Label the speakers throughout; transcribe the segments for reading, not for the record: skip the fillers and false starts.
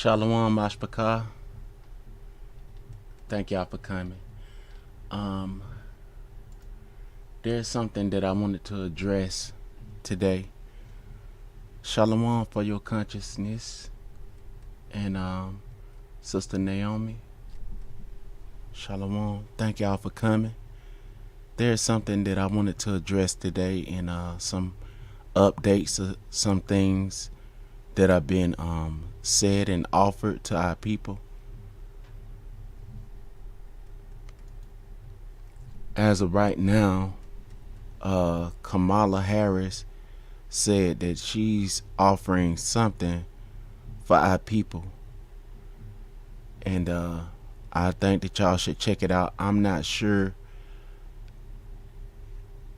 Speaker 1: Shalom Mashpaka. Thank y'all for coming. Um, there's something that I wanted to address today. Shalom for your consciousness and Sister Naomi. Shalom. Thank y'all for coming. There's something that I wanted to address today and some updates of some things that have been said and offered to our people. As of right now, Kamala Harris said that she's offering something for our people. And I think that y'all should check it out. I'm not sure.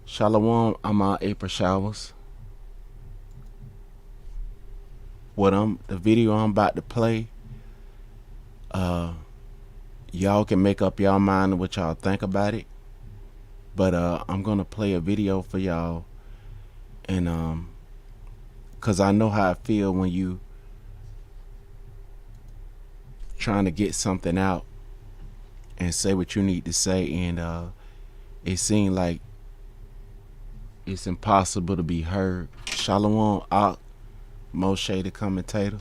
Speaker 1: Shalom, I'm on April Showers. The video I'm about to play, y'all can make up y'all mind what y'all think about it. But I'm gonna play a video for y'all, and cause I know how I feel when you trying to get something out and say what you need to say, and it seemed like it's impossible to be heard. Shalom, Moshe the commentator.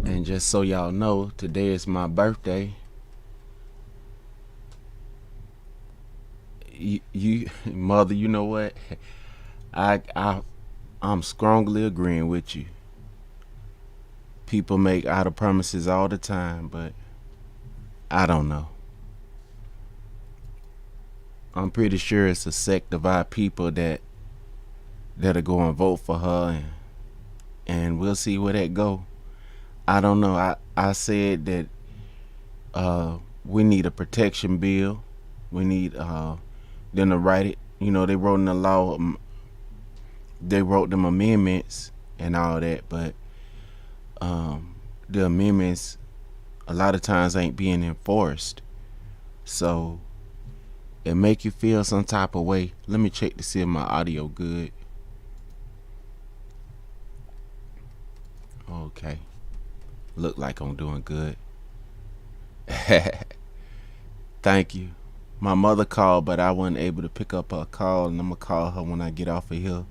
Speaker 1: And just so y'all know, today is my birthday. You mother, you know what? I'm strongly agreeing with you. People make idle promises all the time, but I don't know. I'm pretty sure it's a sect of our people that'll go and vote for her, and we'll see where that go. I don't know. I said that we need a protection bill. We need them to write it. You know, they wrote in the law. They wrote them amendments and all that, but the amendments a lot of times ain't being enforced. So it make you feel some type of way. Let me check to see if my audio good. Okay. Look like I'm doing good. Thank you. My mother called, but I wasn't able to pick up her call, and I'm gonna call her when I get off of here.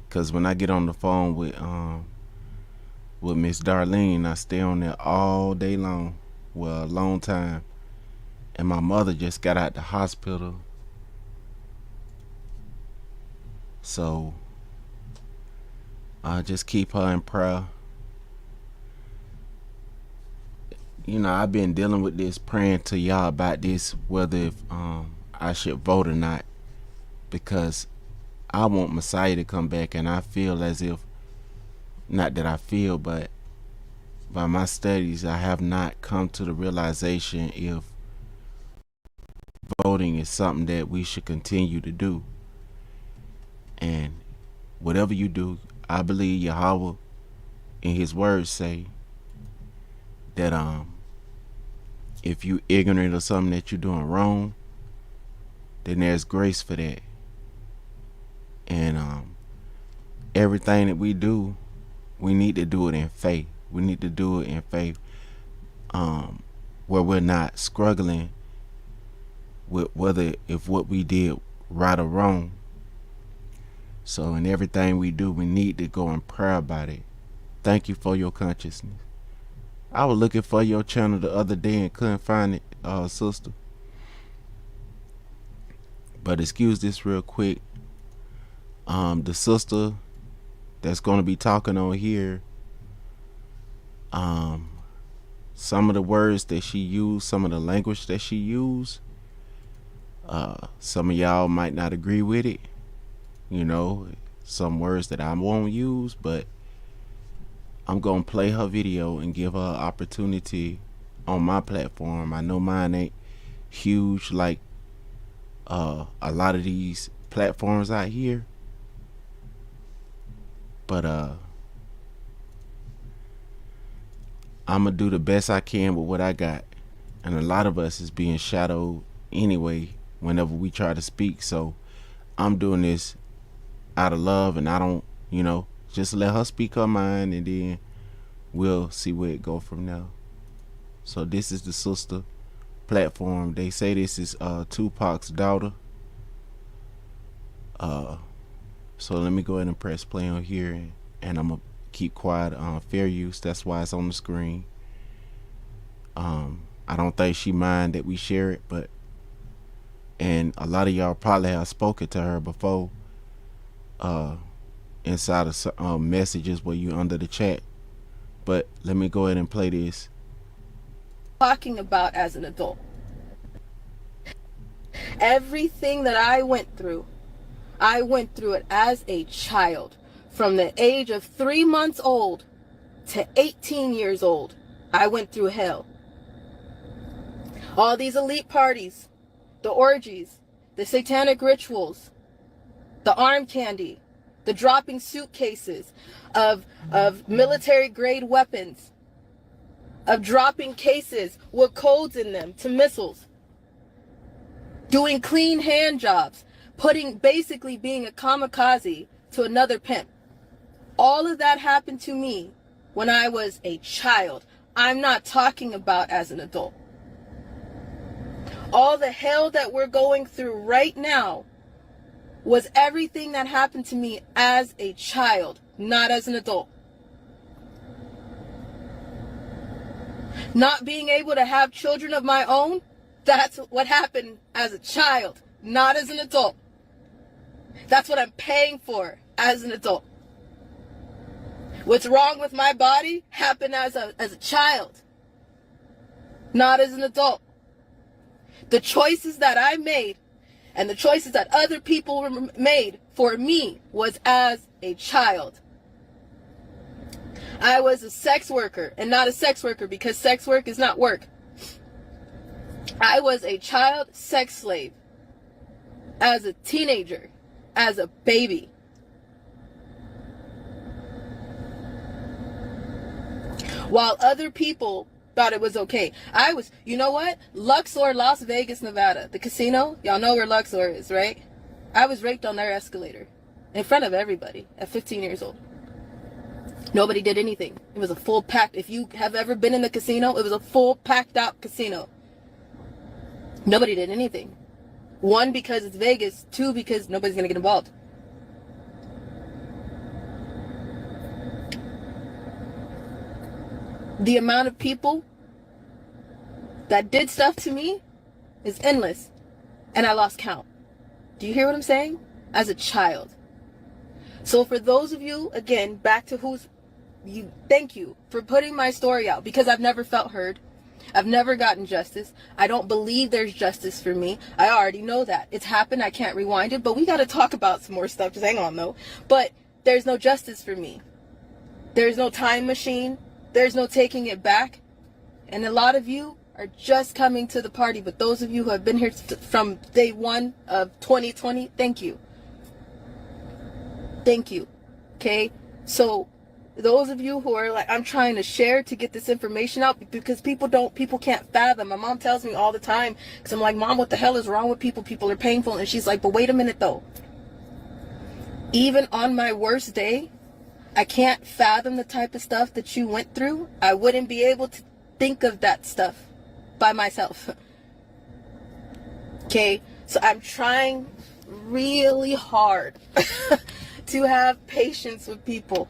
Speaker 1: Cause when I get on the phone with Miss Darlene, I stay on there all day long. Well, a long time. And my mother just got out the hospital. So I just keep her in prayer. You know, I've been dealing with this, praying to y'all about this, whether if I should vote or not, because I want Messiah to come back, and I feel as if, not that I feel, but by my studies, I have not come to the realization if voting is something that we should continue to do. And whatever you do, I believe Yahweh in his words say that if you ignorant of something that you're doing wrong, then there's grace for that. And everything that we do, we need to do it in faith. We need to do it in faith, where we're not struggling with whether if what we did right or wrong. So in everything we do, we need to go in prayer about it. Thank you for your consciousness. I was looking for your channel the other day and couldn't find it, sister. But excuse this real quick. The sister that's going to be talking on here, some of the words that she used, some of the language that she used, some of y'all might not agree with it. You know, some words that I won't use, but I'm going to play her video and give her an opportunity on my platform. I know mine ain't huge like a lot of these platforms out here, but I'm gonna do the best I can with what I got. And a lot of us is being shadowed anyway whenever we try to speak. So I'm doing this out of love, and I don't, you know, Just let her speak her mind, and then we'll see where it go from there. So this is the sister platform. They say this is Tupac's daughter. So let me go ahead and press play on here, and I'm gonna keep quiet on fair use. That's why it's on the screen. I don't think she mind that we share it, but and a lot of y'all probably have spoken to her before inside of messages where you under the chat. But let me go ahead and play this.
Speaker 2: Talking about as an adult. Everything that I went through it as a child. From the age of 3 months old to 18 years old, I went through hell. All these elite parties, the orgies, the satanic rituals, the arm candy, the dropping suitcases of military grade weapons, of dropping cases with codes in them to missiles, doing clean hand jobs, basically being a kamikaze to another pimp. All of that happened to me when I was a child. I'm not talking about as an adult. All the hell that we're going through right now was everything that happened to me as a child, not as an adult. Not being able to have children of my own, that's what happened as a child, not as an adult. That's what I'm paying for as an adult. What's wrong with my body happened as a child, not as an adult. The choices that I made and the choices that other people made for me was as a child. I was a sex worker, and not a sex worker because sex work is not work. I was a child sex slave as a teenager, as a baby. While other people thought it was okay. You know what? Luxor, Las Vegas, Nevada, the casino. Y'all know where Luxor is, right? I was raped on their escalator in front of everybody at 15 years old. Nobody did anything. It was a full packed. If you have ever been in the casino, it was a full packed out casino. Nobody did anything. One, because it's Vegas. Two, because nobody's going to get involved. The amount of people that did stuff to me is endless, and I lost count. Do you hear what I'm saying? As a child. So for those of you, again, back to thank you for putting my story out, because I've never felt heard. I've never gotten justice. I don't believe there's justice for me. I already know that. It's happened. I can't rewind it, but we got to talk about some more stuff. Just hang on, though. But there's no justice for me. There's no time machine. There's no taking it back. And a lot of you are just coming to the party. But those of you who have been here from day one of 2020, thank you. Thank you. Okay? So those of you who are like, I'm trying to share to get this information out, because people can't fathom. My mom tells me all the time, because I'm like, Mom, what the hell is wrong with people? People are painful. And she's like, but wait a minute though. Even on my worst day, I can't fathom the type of stuff that you went through. I wouldn't be able to think of that stuff by myself. Okay? So I'm trying really hard to have patience with people.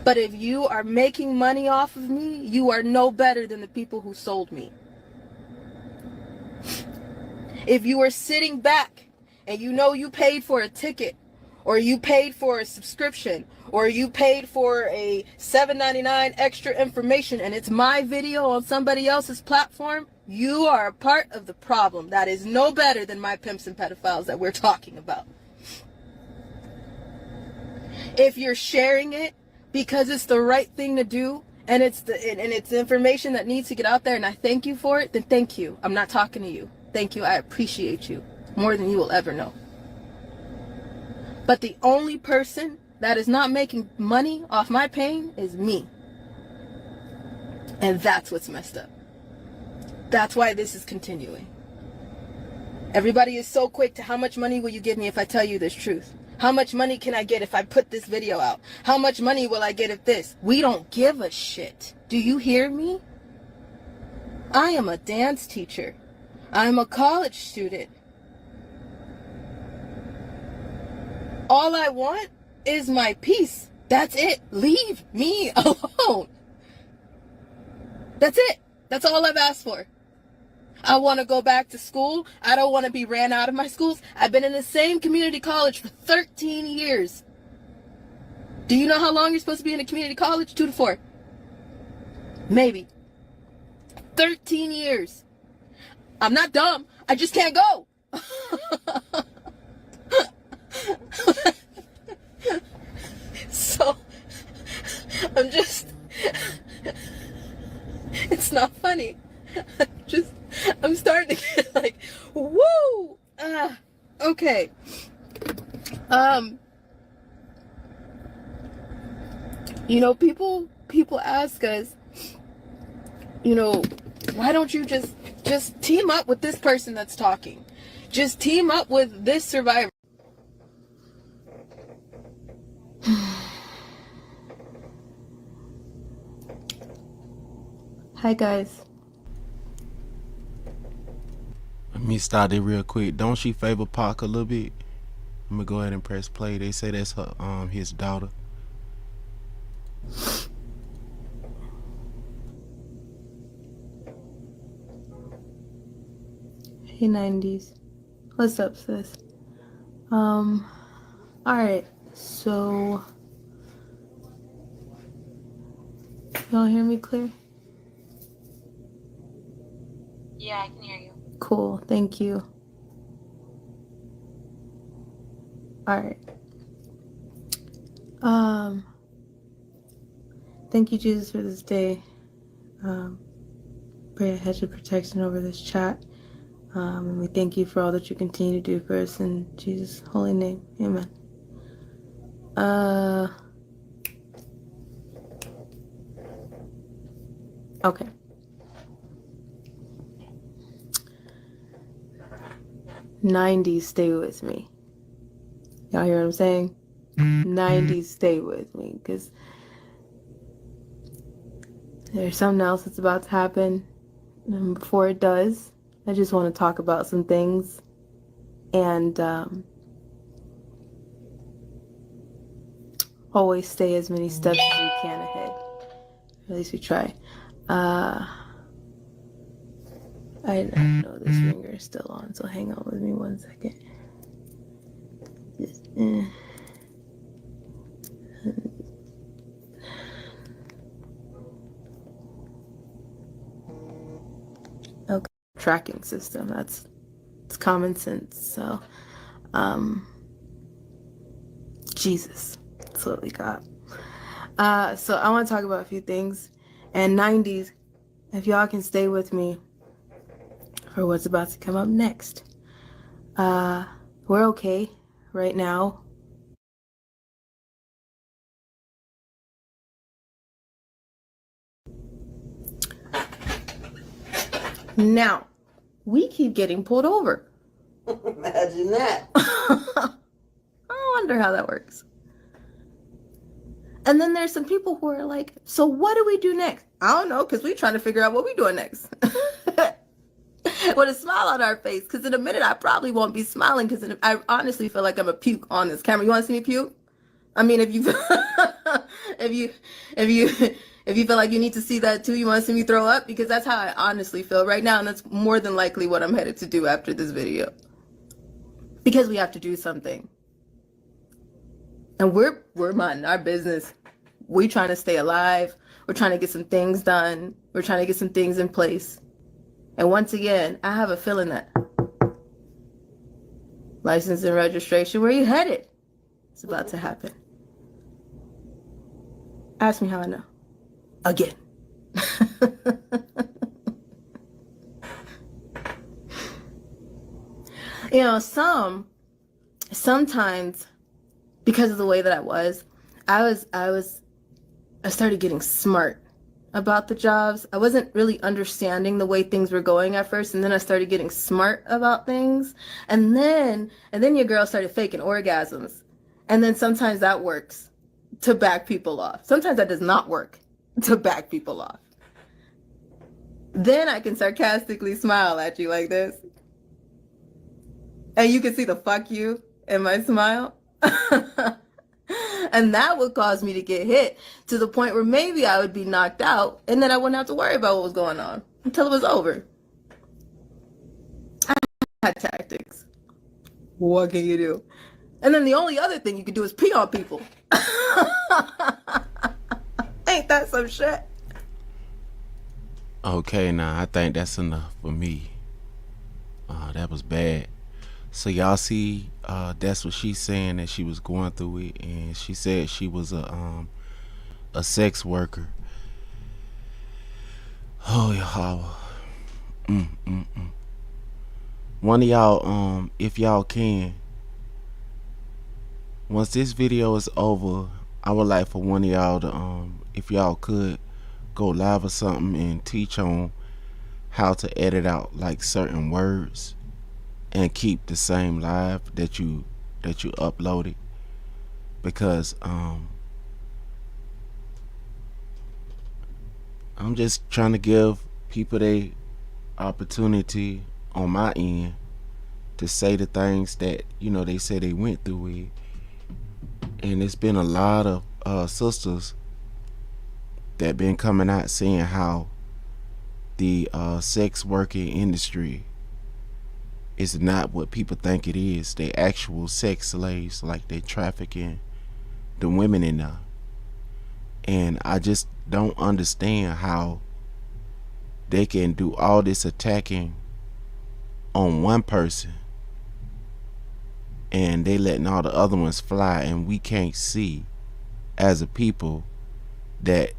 Speaker 2: But if you are making money off of me, you are no better than the people who sold me. If you are sitting back and you know you paid for a ticket, or you paid for a subscription, or you paid for a $7.99 extra information, and it's my video on somebody else's platform, you are a part of the problem. That is no better than my pimps and pedophiles that we're talking about. If you're sharing it because it's the right thing to do, and it's information that needs to get out there, and I thank you for it, then thank you. I'm not talking to you. Thank you. I appreciate you more than you will ever know. But the only person that is not making money off my pain is me. And that's what's messed up. That's why this is continuing. Everybody is so quick to, how much money will you give me if I tell you this truth? How much money can I get if I put this video out? How much money will I get if this? We don't give a shit. Do you hear me? I am a dance teacher. I'm a college student. All I want is my peace. That's it. Leave me alone. That's it. That's all I've asked for. I want to go back to school. I don't want to be ran out of my schools. I've been in the same community college for 13 years. Do you know how long you're supposed to be in a community college? 2 to 4. Maybe. 13 years. I'm not dumb. I just can't go. So, it's not funny. I'm starting to get like, woo! Okay. You know, people ask us, you know, why don't you just team up with this person that's talking? Just team up with this survivor. Hi guys.
Speaker 1: Let me start it real quick. Don't she favor Pac a little bit? I'm gonna go ahead and press play. They say that's her his daughter.
Speaker 2: Hey 90s. What's up, sis? Alright, so y'all hear me clear?
Speaker 3: Yeah, I can hear you.
Speaker 2: Cool, thank you. Alright. Thank you, Jesus, for this day. Pray a hedge of protection over this chat. And we thank you for all that you continue to do for us in Jesus' holy name. Amen. Okay. '90s, stay with me. Y'all hear what I'm saying? '90s, stay with me, because there's something else that's about to happen. And before it does, I just want to talk about some things, and always stay as many steps as you can ahead. At least we try. I know this ringer is still on, so hang on with me 1 second. Okay, tracking system. It's common sense. So, Jesus, that's what we got. So I want to talk about a few things. And 90s, if y'all can stay with me for what's about to come up next. We're okay right now. Now, we keep getting pulled over.
Speaker 4: Imagine that.
Speaker 2: I wonder how that works. And then there's some people who are like, so what do we do next? I don't know, because we're trying to figure out what we're doing next. With a smile on our face, because in a minute I probably won't be smiling, because I honestly feel like I'm a puke on this camera. You want to see me puke? I mean, if you if you feel like you need to see that too, you want to see me throw up, because that's how I honestly feel right now, and that's more than likely what I'm headed to do after this video. Because we have to do something. And we're minding our business. We're trying to stay alive. We're trying to get some things done. We're trying to get some things in place. And once again, I have a feeling that license and registration, where you headed? It's about to happen. Ask me how I know. Again. You know, sometimes because of the way that I started getting smart about the jobs. I wasn't really understanding the way things were going at first, and then I started getting smart about things, and then your girl started faking orgasms. And then sometimes that works to back people off. Sometimes that does not work to back people off. Then I can sarcastically smile at you like this. And you can see the fuck you in my smile. And that would cause me to get hit to the point where maybe I would be knocked out and then I wouldn't have to worry about what was going on until it was over. I had tactics. What can you do? And then the only other thing you can do is pee on people. Ain't that some shit?
Speaker 1: Okay, now I think that's enough for me. That was bad. So y'all see, that's what she's saying, that she was going through it, and she said she was a sex worker. Oh, Yahweh. One of y'all, if y'all can, once this video is over, I would like for one of y'all to, if y'all could, go live or something and teach on how to edit out like certain words and keep the same live that you uploaded, because I'm just trying to give people the opportunity on my end to say the things that they say they went through with. And it's been a lot of sisters that been coming out saying how the sex working industry is not what people think it is. They actual sex slaves, like they trafficking the women in there. And I just don't understand how they can do all this attacking on one person and they letting all the other ones fly, and we can't see as a people that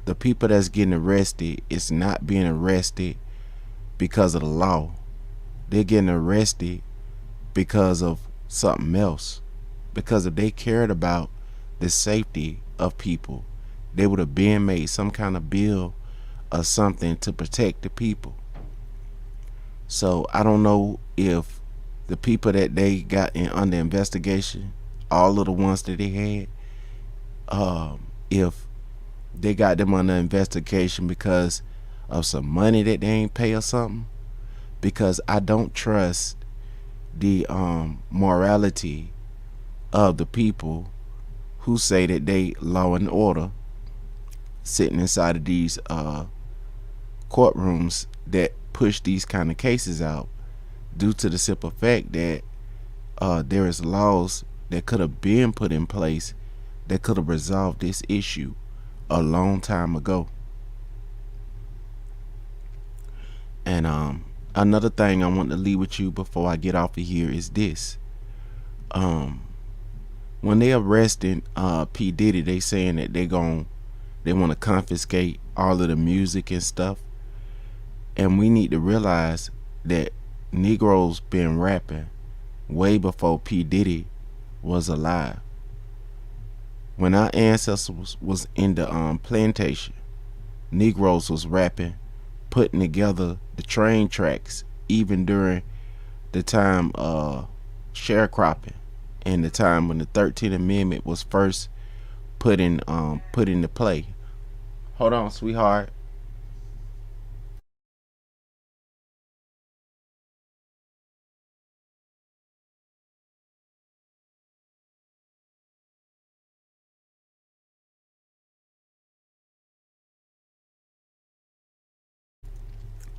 Speaker 1: the people that's getting arrested is not being arrested because of the law. They're getting arrested because of something else. Because if they cared about the safety of people, they would have been made some kind of bill or something to protect the people. So I don't know if the people that they got under investigation, all of the ones that they had, if they got them under investigation because of some money that they ain't pay or something. Because I don't trust the morality of the people who say that they law and order sitting inside of these courtrooms that push these kind of cases out, due to the simple fact that there is laws that could have been put in place that could have resolved this issue a long time ago. And another thing I want to leave with you before I get off of here is this. When they arresting P. Diddy, they saying that they want to confiscate all of the music and stuff. And we need to realize that Negroes been rapping way before P. Diddy was alive. When our ancestors was in the plantation, Negroes was rapping, putting together the train tracks, even during the time sharecropping and the time when the 13th Amendment was first put into play. Hold on, sweetheart.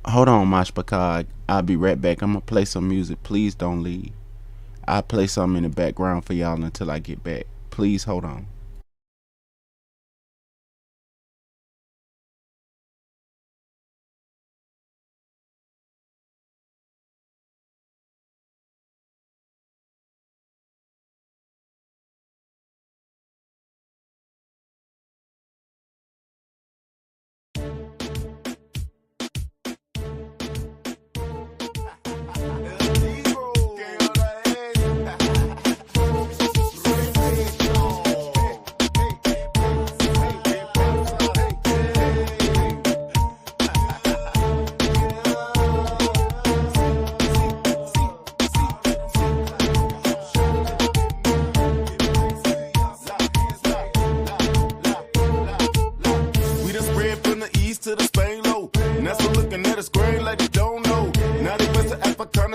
Speaker 1: Hold on, Mashpaka. I'll be right back. I'm gonna play some music. Please don't leave. I'll play something in the background for y'all until I get back. Please hold on.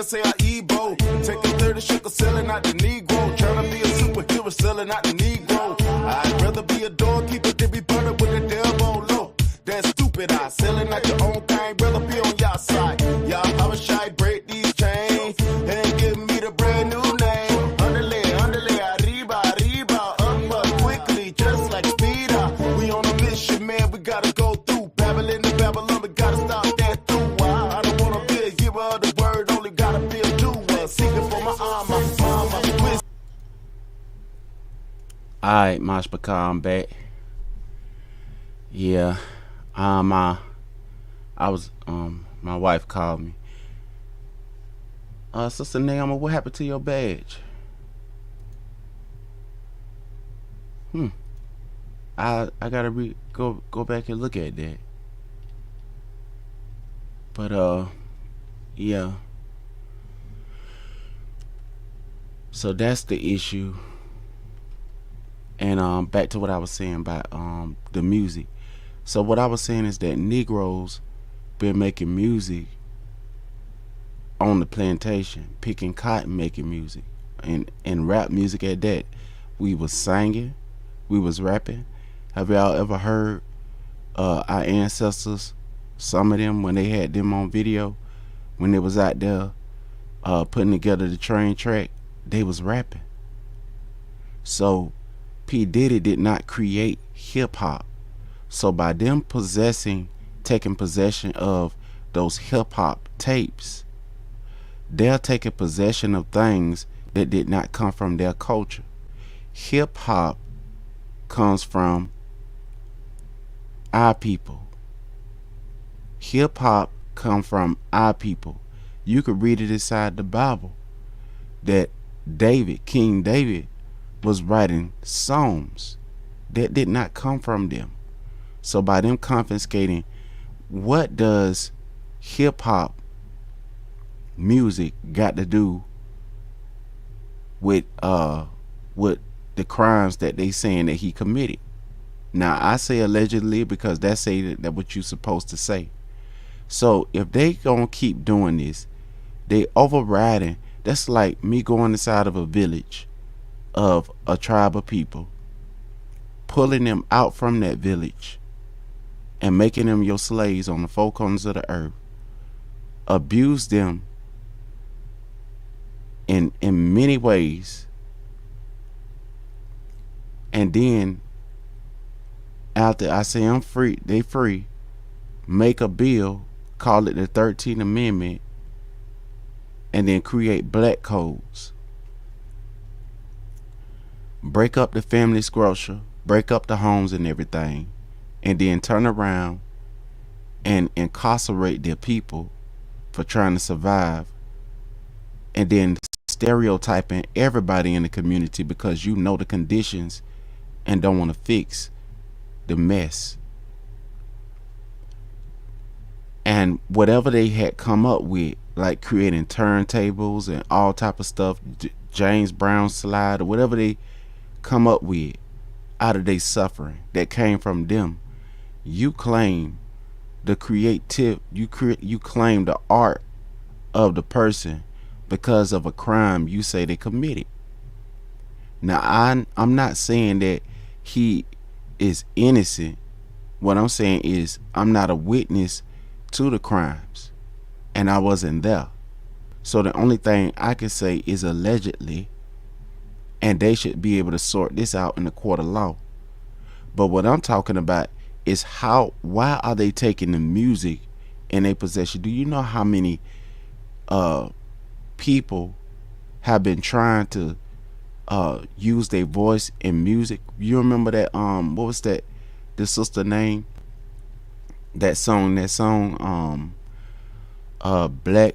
Speaker 5: say I Ebo. Taking 30 sugar, selling out the Negro. Trying to be a superhero, selling out the Negro. I'd rather be a doorkeeper than be burned with the devil low. That's stupid, I selling out your own thing, brother, be on y'all side. Y'all power shy, break these chains, and give me the brand new name. Underlay, arriba, up quickly, just like speeder. We on a mission, man, we gotta go through. Babylon to Babylon, we gotta stop that through. I don't wanna be a giver of the word, only gotta be a doer. Seeking for my armor, twist.
Speaker 1: Alright, Mosh Bakar, I'm back. Yeah. I was my wife called me. Sister Naomi, what happened to your badge? I gotta go back and look at that. But yeah. So that's the issue. And back to what I was saying about the music. So what I was saying is that Negroes been making music on the plantation, picking cotton, making music, and rap music at that. We was singing, we was rapping. Have y'all ever heard our ancestors, some of them, when they had them on video, when they was out there putting together the train track, they was rapping. So P. Diddy did not create hip hop. So by them taking possession of those hip hop tapes, they're taking possession of things that did not come from their culture. Hip hop comes from our people. Hip hop comes from our people. You could read it inside the Bible that King David was writing psalms that did not come from them. So by them confiscating, what does hip hop music got to do with the crimes that they saying that he committed? Now I say allegedly because that's what you supposed to say. So if they gonna keep doing this, they overriding. That's like me going inside of a village of a tribe of people, pulling them out from that village and making them your slaves on the four corners of the earth, abuse them in many ways, and then after I say I'm free, they free, make a bill, call it the 13th Amendment, and then create black codes, break up the family structure, break up the homes and everything, and then turn around and incarcerate their people for trying to survive, and then stereotyping everybody in the community because you know the conditions and don't want to fix the mess. And whatever they had come up with, like creating turntables and all type of stuff, James Brown slide or whatever they come up with out of their suffering that came from them, you claim the creative, you claim the art of the person because of a crime you say they committed. Now I'm not saying that he is innocent. What I'm saying is I'm not a witness to the crimes and I wasn't there. So the only thing I can say is allegedly, and they should be able to sort this out in the court of law. But what I'm talking about is why are they taking the music in their possession? Do you know how many people have been trying to use their voice in music? You remember that what was that, the sister name, that song black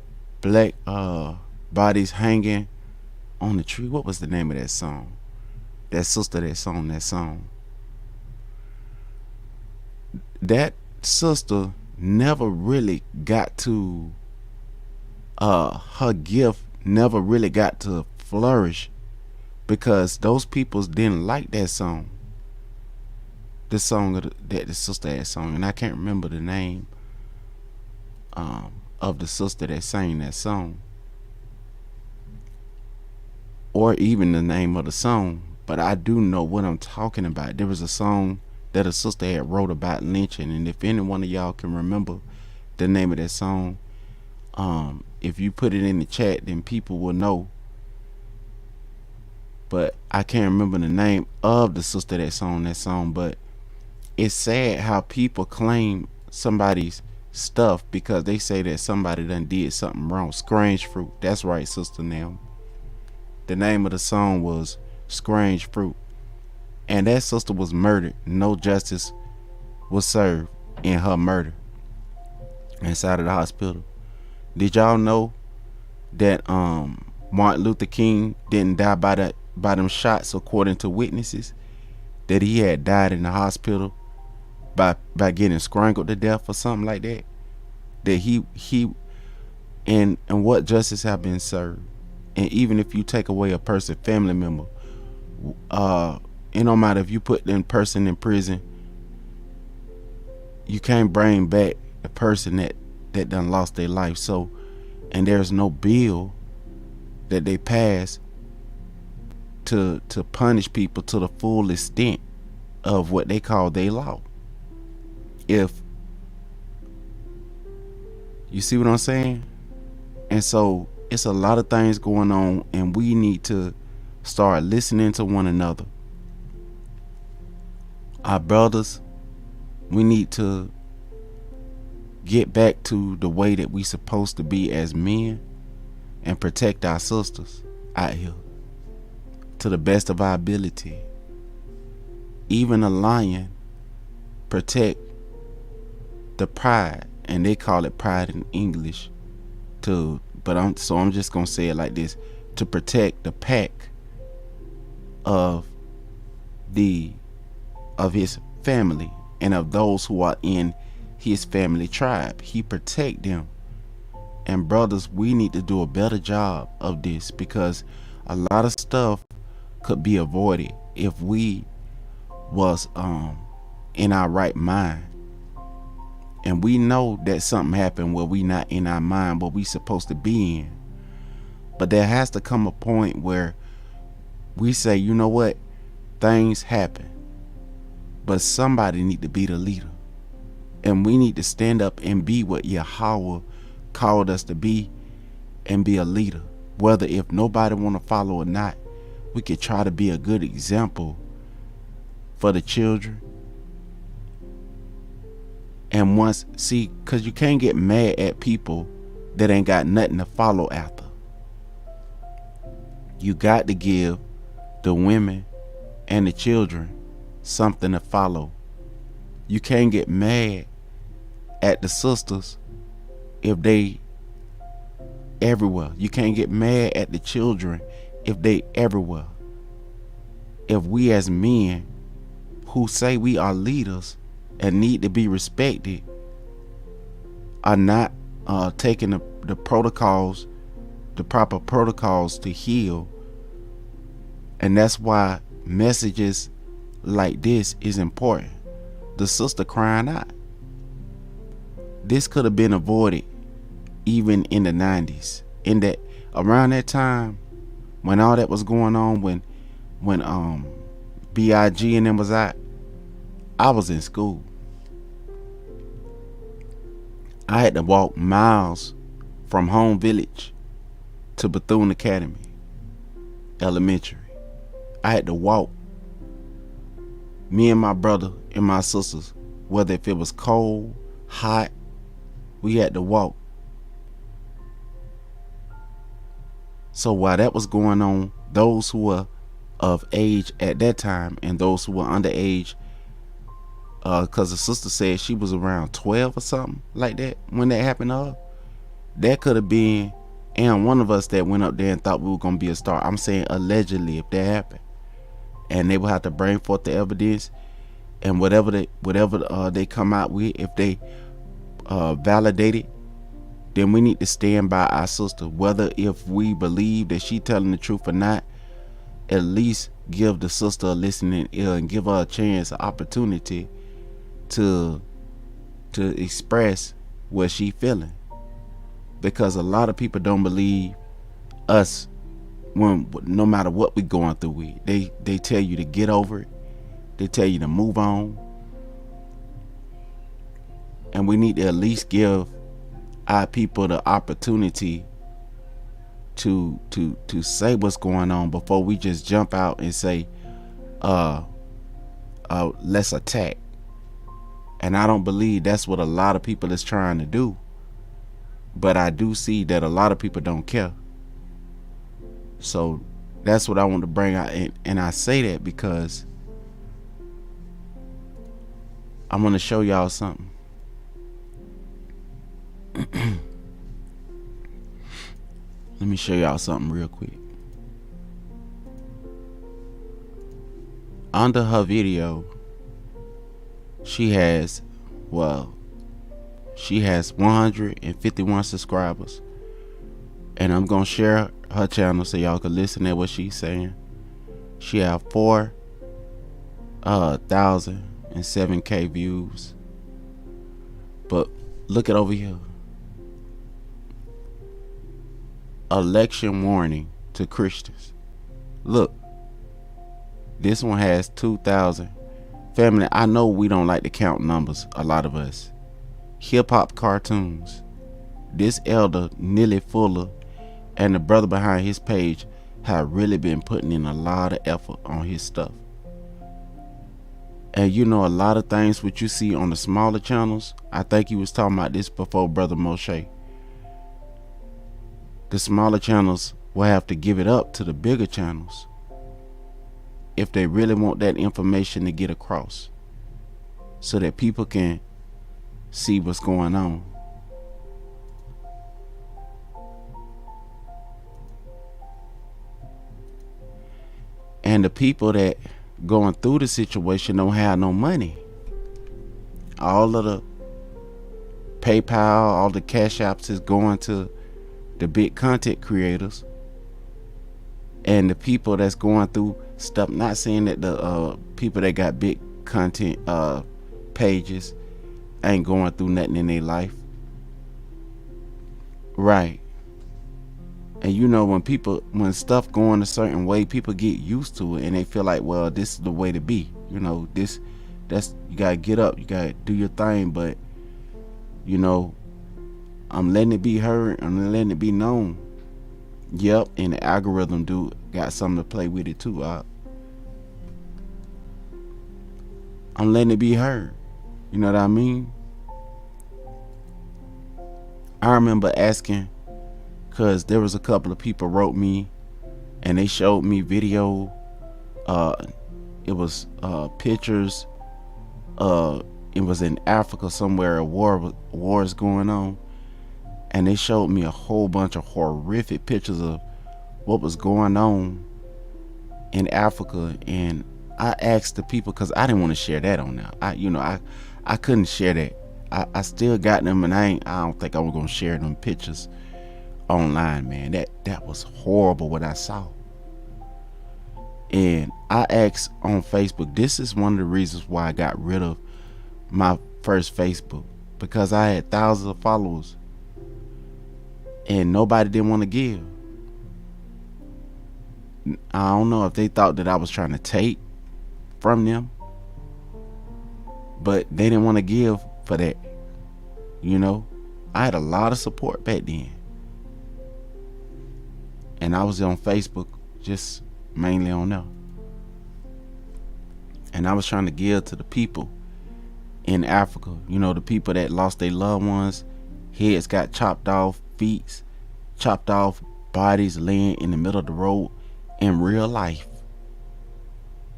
Speaker 1: bodies hanging on the tree? What was the name of that song? That sister that song. That sister never really got to her gift never really got to flourish because those people didn't like that song. The song that the sister had sung, and I can't remember the name of the sister that sang that song. or even the name of the song, but I do know what I'm talking about. There was a song that a sister had wrote about lynching, and if any one of y'all can remember the name of that song, if you put it in the chat, then people will know. But I can't remember the name of the sister that song, but it's sad how people claim somebody's stuff because they say that somebody done did something wrong. Strange Fruit. That's right, Sister Nam. The name of the song was Strange Fruit. And that sister was murdered. No justice was served in her murder inside of the hospital. Did y'all know that Martin Luther King didn't die by them shots according to witnesses? That he had died in the hospital by getting strangled to death or something like that. That he and what justice have been served. And even if you take away a person's family member, it don't matter if you put that person in prison, you can't bring back the person that done lost their life. So, and there's no bill that they pass to punish people to the full extent of what they call their law. If you see what I'm saying? And so it's a lot of things going on, and we need to start listening to one another. Our brothers, we need to get back to the way that we supposed to be as men and protect our sisters out here to the best of our ability. Even a lion protect the pride, and they call it pride in English, but I'm just gonna say it like this: to protect the pack of his family and of those who are in his family tribe. He protect them. And brothers, we need to do a better job of this, because a lot of stuff could be avoided if we was in our right mind. And we know that something happened where we not in our mind, but we supposed to be in. But there has to come a point where we say, you know what, things happen, but somebody need to be the leader, and we need to stand up and be what Yahweh called us to be, and be a leader. Whether if nobody want to follow or not, we could try to be a good example for the children. And because you can't get mad at people that ain't got nothing to follow after. You got to give the women and the children something to follow. You can't get mad at the sisters if they everywhere. You can't get mad at the children if they everywhere. If we as men who say we are leaders and need to be respected are not taking the protocols, the proper protocols to heal. And that's why messages like this is important. The sister crying out. This could have been avoided even in the 90s. In that, around that time when all that was going on, when B.I.G. and them was out, I was in school. I had to walk miles from home village to Bethune Academy Elementary. I had to walk. Me and my brother and my sisters, whether if it was cold, hot, we had to walk. So while that was going on, those who were of age at that time and those who were underage, because the sister said she was around 12 or something like that when that happened to her. That could have been and one of us that went up there and thought we were going to be a star. I'm saying allegedly, if that happened. And they will have to bring forth the evidence, and whatever they come out with, if they validate it, then we need to stand by our sister. Whether if we believe that she telling the truth or not, at least give the sister a listening ear and give her a chance, an opportunity to express what she feeling. Because a lot of people don't believe us when no matter what we going through with, they tell you to get over it. They tell you to move on. And we need to at least give our people the opportunity to say what's going on before we just jump out and say, let's attack. And I don't believe that's what a lot of people is trying to do. But I do see that a lot of people don't care. So that's what I want to bring out. And I say that because I want to show y'all something. Let me show y'all something real quick. Under her video, she has 151 subscribers. And I'm going to share her channel so y'all can listen to what she's saying. She have 4,007K views. But look at over here. Election warning to Christians. Look. This one has 2,000. Family, I know we don't like to count numbers, a lot of us. Hip hop cartoons. This elder, Neely Fuller, and the brother behind his page have really been putting in a lot of effort on his stuff. And you know, a lot of things what you see on the smaller channels, I think he was talking about this before, Brother Moshe. The smaller channels will have to give it up to the bigger channels if they really want that information to get across, so that people can see what's going on. And the people that going through the situation don't have no money. All of the PayPal, all the cash apps is going to the big content creators. And the people that's going through stuff, not saying that the people that got big content pages ain't going through nothing in their life. Right. And you know, when stuff going a certain way, people get used to it and they feel like, well, this is the way to be. You know, that's you gotta get up, you gotta do your thing. But you know, I'm letting it be heard, I'm letting it be known. Yep, and the algorithm got something to play with it too. I'm letting it be heard. You know what I mean? I remember asking, cause there was a couple of people wrote me and they showed me video. It was pictures. It was in Africa somewhere, a war is going on. And they showed me a whole bunch of horrific pictures of what was going on in Africa. And I asked the people, because I didn't want to share that on there. I couldn't share that. I still got them, and I don't think I was going to share them pictures online, man. That was horrible what I saw. And I asked on Facebook, this is one of the reasons why I got rid of my first Facebook, because I had thousands of followers. And nobody didn't want to give. I don't know if they thought that I was trying to take from them, but they didn't want to give for that. You know, I had a lot of support back then. And I was on Facebook, just mainly on there. And I was trying to give to the people in Africa. You know, the people that lost their loved ones, heads got chopped off, feet chopped off, bodies laying in the middle of the road in real life,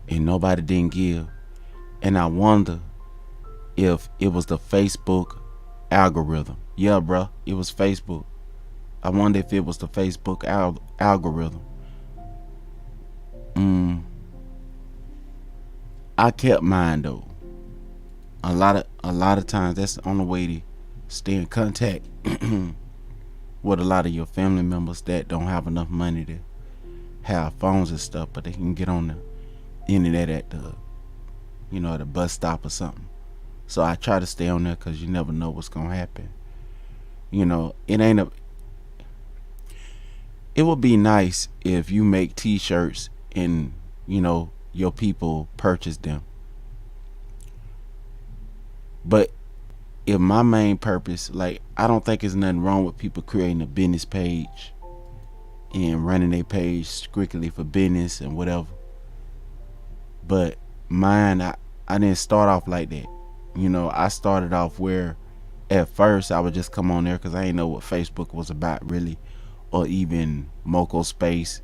Speaker 1: and nobody didn't give. And I wonder if it was the Facebook algorithm. Yeah, bruh, it was Facebook. I wonder if it was the Facebook algorithm. I kept mine though. A lot of times that's the only way to stay in contact with a lot of your family members that don't have enough money to have phones and stuff, but they can get on the internet at the, at the bus stop or something. So I try to stay on there, because you never know what's gonna happen. It ain't it would be nice if you make t-shirts and, your people purchase them. But if my main purpose, like, I don't think there's nothing wrong with people creating a business page and running their page strictly for business and whatever. But mine, I didn't start off like that. I started off where at first I would just come on there because I didn't know what Facebook was about really, or even Moco Space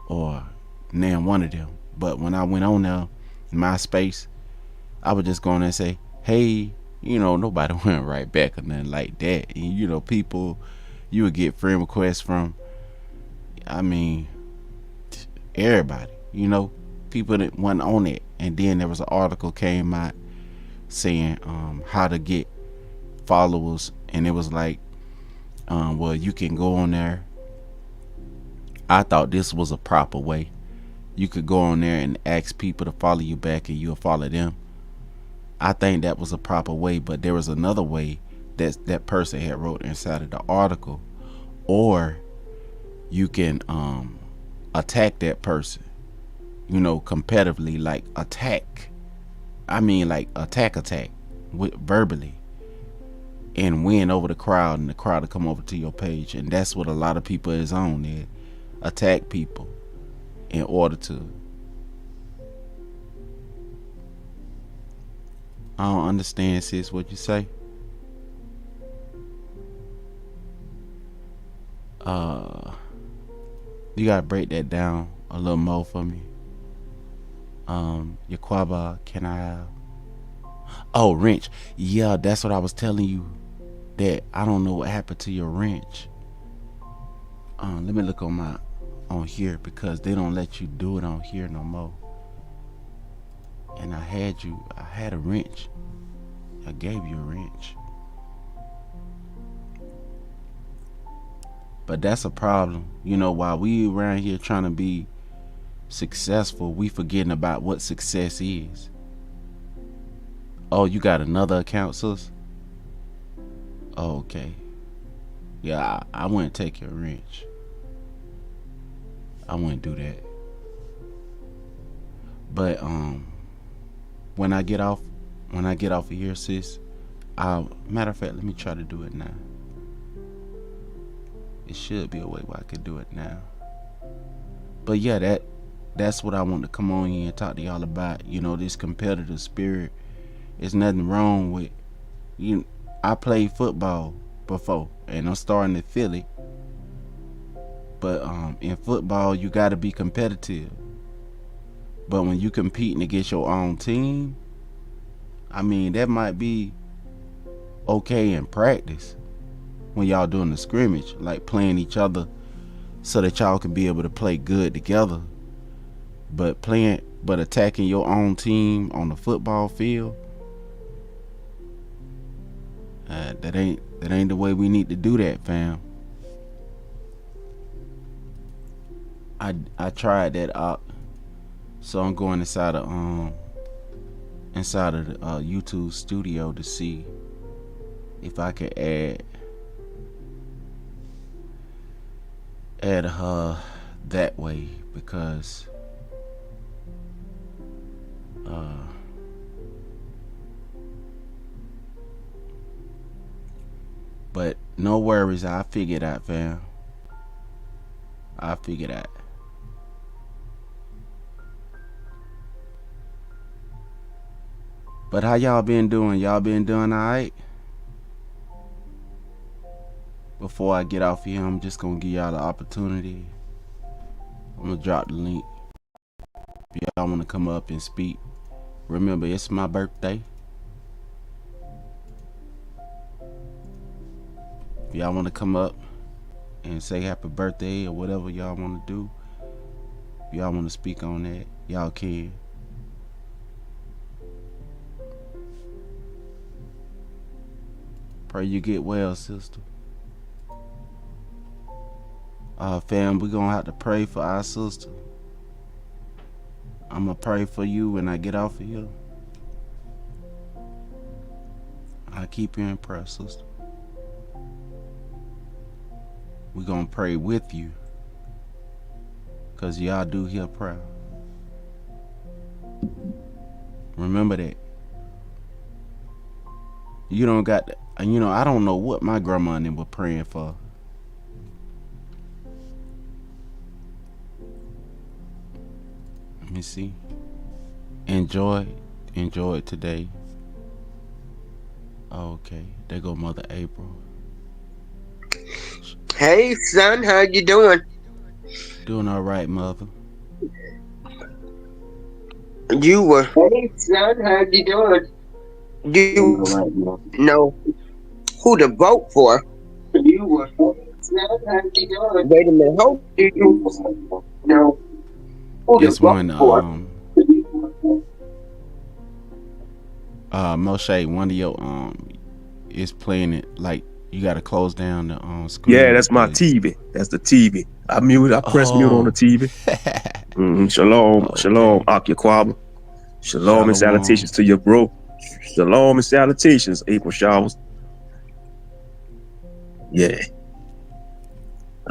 Speaker 1: or name one of them. But when I went on there, MySpace, I would just go on there and say, hey, nobody went right back or nothing like that. And people, you would get friend requests from, I mean, everybody, people that wasn't on it. And then there was an article came out saying how to get followers, and it was like, well, you can go on there. I thought this was a proper way. You could go on there and ask people to follow you back and you'll follow them. I think that was a proper way, but there was another way that person had wrote inside of the article. Or you can attack that person, competitively, like attack. I mean, like attack verbally, and win over the crowd, and the crowd will come over to your page. And that's what a lot of people is on. They attack people in order to. I don't understand, sis, what you say. You gotta break that down a little more for me. Yaquaba, can I have? Oh, wrench. Yeah, that's what I was telling you. That I don't know what happened to your wrench. Let me look on here, because they don't let you do it on here no more. And I had a wrench. I gave you a wrench. But that's a problem. While we around here trying to be successful, we forgetting about what success is. Oh, you got another account, sis? Oh, okay. Yeah, I wouldn't take your wrench. I wouldn't do that. But when I get off of here, sis, matter of fact, let me try to do it now. It should be a way where I could do it now. But yeah, that's what I want to come on here and talk to y'all about. This competitive spirit. There's nothing wrong with I played football before, and I'm starting to feel it. But in football, you got to be competitive. But when you competing against your own team, I mean, that might be okay in practice when y'all doing the scrimmage, like playing each other so that y'all can be able to play good together. But attacking your own team on the football field, that ain't the way we need to do that, fam. I tried that out, so I'm going inside of the YouTube studio to see if I can add her that way, because but no worries, I'll figure it out, fam. I'll figure it out. But how y'all been doing? Y'all been doing alright? Before I get off here, I'm just gonna give y'all the opportunity. I'm gonna drop the link. If y'all wanna come up and speak, remember, it's my birthday. If y'all wanna come up and say happy birthday or whatever y'all wanna do, if y'all wanna speak on that, y'all can. Pray you get well, sister. Fam, we're gonna have to pray for our sister. I'm gonna pray for you when I get off of here. I'll keep you in prayer, sister. We're gonna pray with you cause y'all do hear prayer. Remember that. You don't got to, I don't know what my grandma and them were praying for. Let me see. Enjoy it today. Okay, there go Mother April.
Speaker 6: Hey, son, how you doing?
Speaker 1: Doing all right, Mother.
Speaker 6: You were. Hey, son, how you doing? Do you know who to vote for? You were. Wait a minute, hold. Do you know who to
Speaker 1: This
Speaker 6: vote
Speaker 1: one,
Speaker 6: for?
Speaker 1: Moshe, one of your is playing it like you gotta close down the screen.
Speaker 7: Yeah, that's my TV. That's the TV. I press mute on the TV. Shalom,
Speaker 1: Okay.
Speaker 7: shalom, Akyakwaba. Shalom and
Speaker 1: Shalom.
Speaker 7: salutations to your bro. Shalom and salutations, April Showers. Yeah.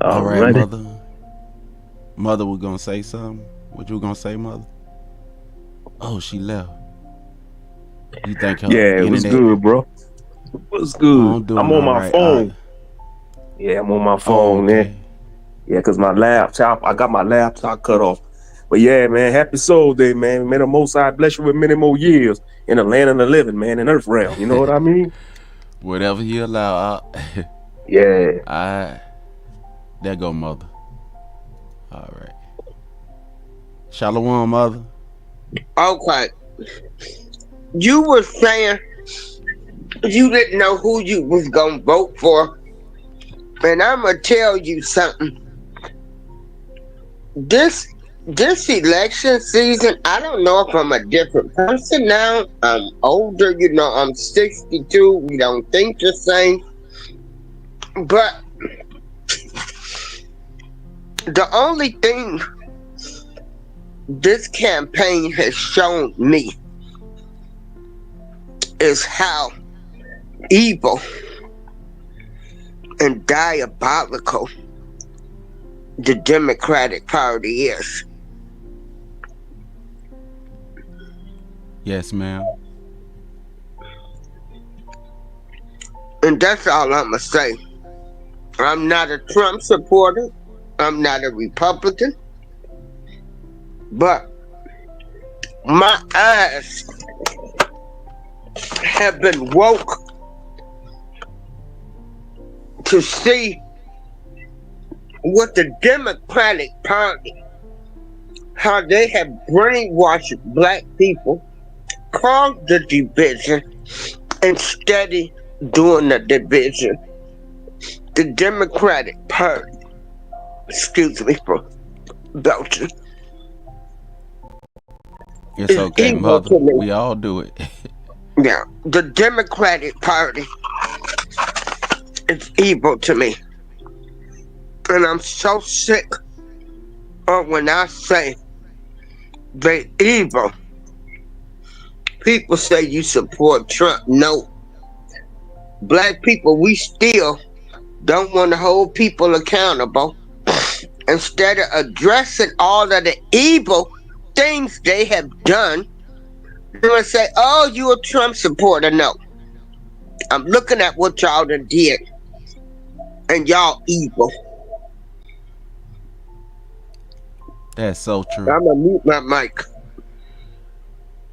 Speaker 1: All right,
Speaker 7: Alrighty.
Speaker 1: Mother. Mother, we're gonna say something. What you gonna say, Mother? Oh, she left. You think her
Speaker 7: Yeah, it was
Speaker 1: internet?
Speaker 7: good, bro. It was
Speaker 1: Oh,
Speaker 7: good.
Speaker 1: I'm doing
Speaker 7: I'm on
Speaker 1: all
Speaker 7: my
Speaker 1: right.
Speaker 7: phone. Yeah, I'm on my
Speaker 1: Oh,
Speaker 7: phone,
Speaker 1: okay.
Speaker 7: man. Yeah, because my laptop, I got my laptop cut off. But yeah, man, happy Soul Day, man. May the Most High bless you with many more years in the land of the living, man, in Earth realm. You know what I mean?
Speaker 1: Whatever you allow.
Speaker 7: Yeah.
Speaker 1: There go Mother. All right. Shalom, Mother.
Speaker 6: Okay. You were saying you didn't know who you was gonna vote for. And I'm gonna tell you something. This election season, I don't know if I'm a different person now. I'm older, I'm 62. We don't think the same. But the only thing this campaign has shown me is how evil and diabolical the Democratic Party is.
Speaker 1: Yes, ma'am.
Speaker 6: And that's all I'm gonna say. I'm not a Trump supporter. I'm not a Republican. But my eyes have been woke to see what the Democratic Party, how they have brainwashed black people, caused the division, instead of doing the division. The Democratic Party, excuse me for belching.
Speaker 1: It's okay,
Speaker 6: evil
Speaker 1: Mother.
Speaker 6: to me.
Speaker 1: We all do it.
Speaker 6: Yeah, the Democratic Party is evil to me. And I'm so sick of when I say they evil. People say you support Trump. No. Black people, we still don't want to hold people accountable. Instead of addressing all of the evil things they have done, they're going to say, oh, you a Trump supporter. No. I'm looking at what y'all done did. And y'all evil.
Speaker 1: That's so true.
Speaker 6: I'm going to mute my mic.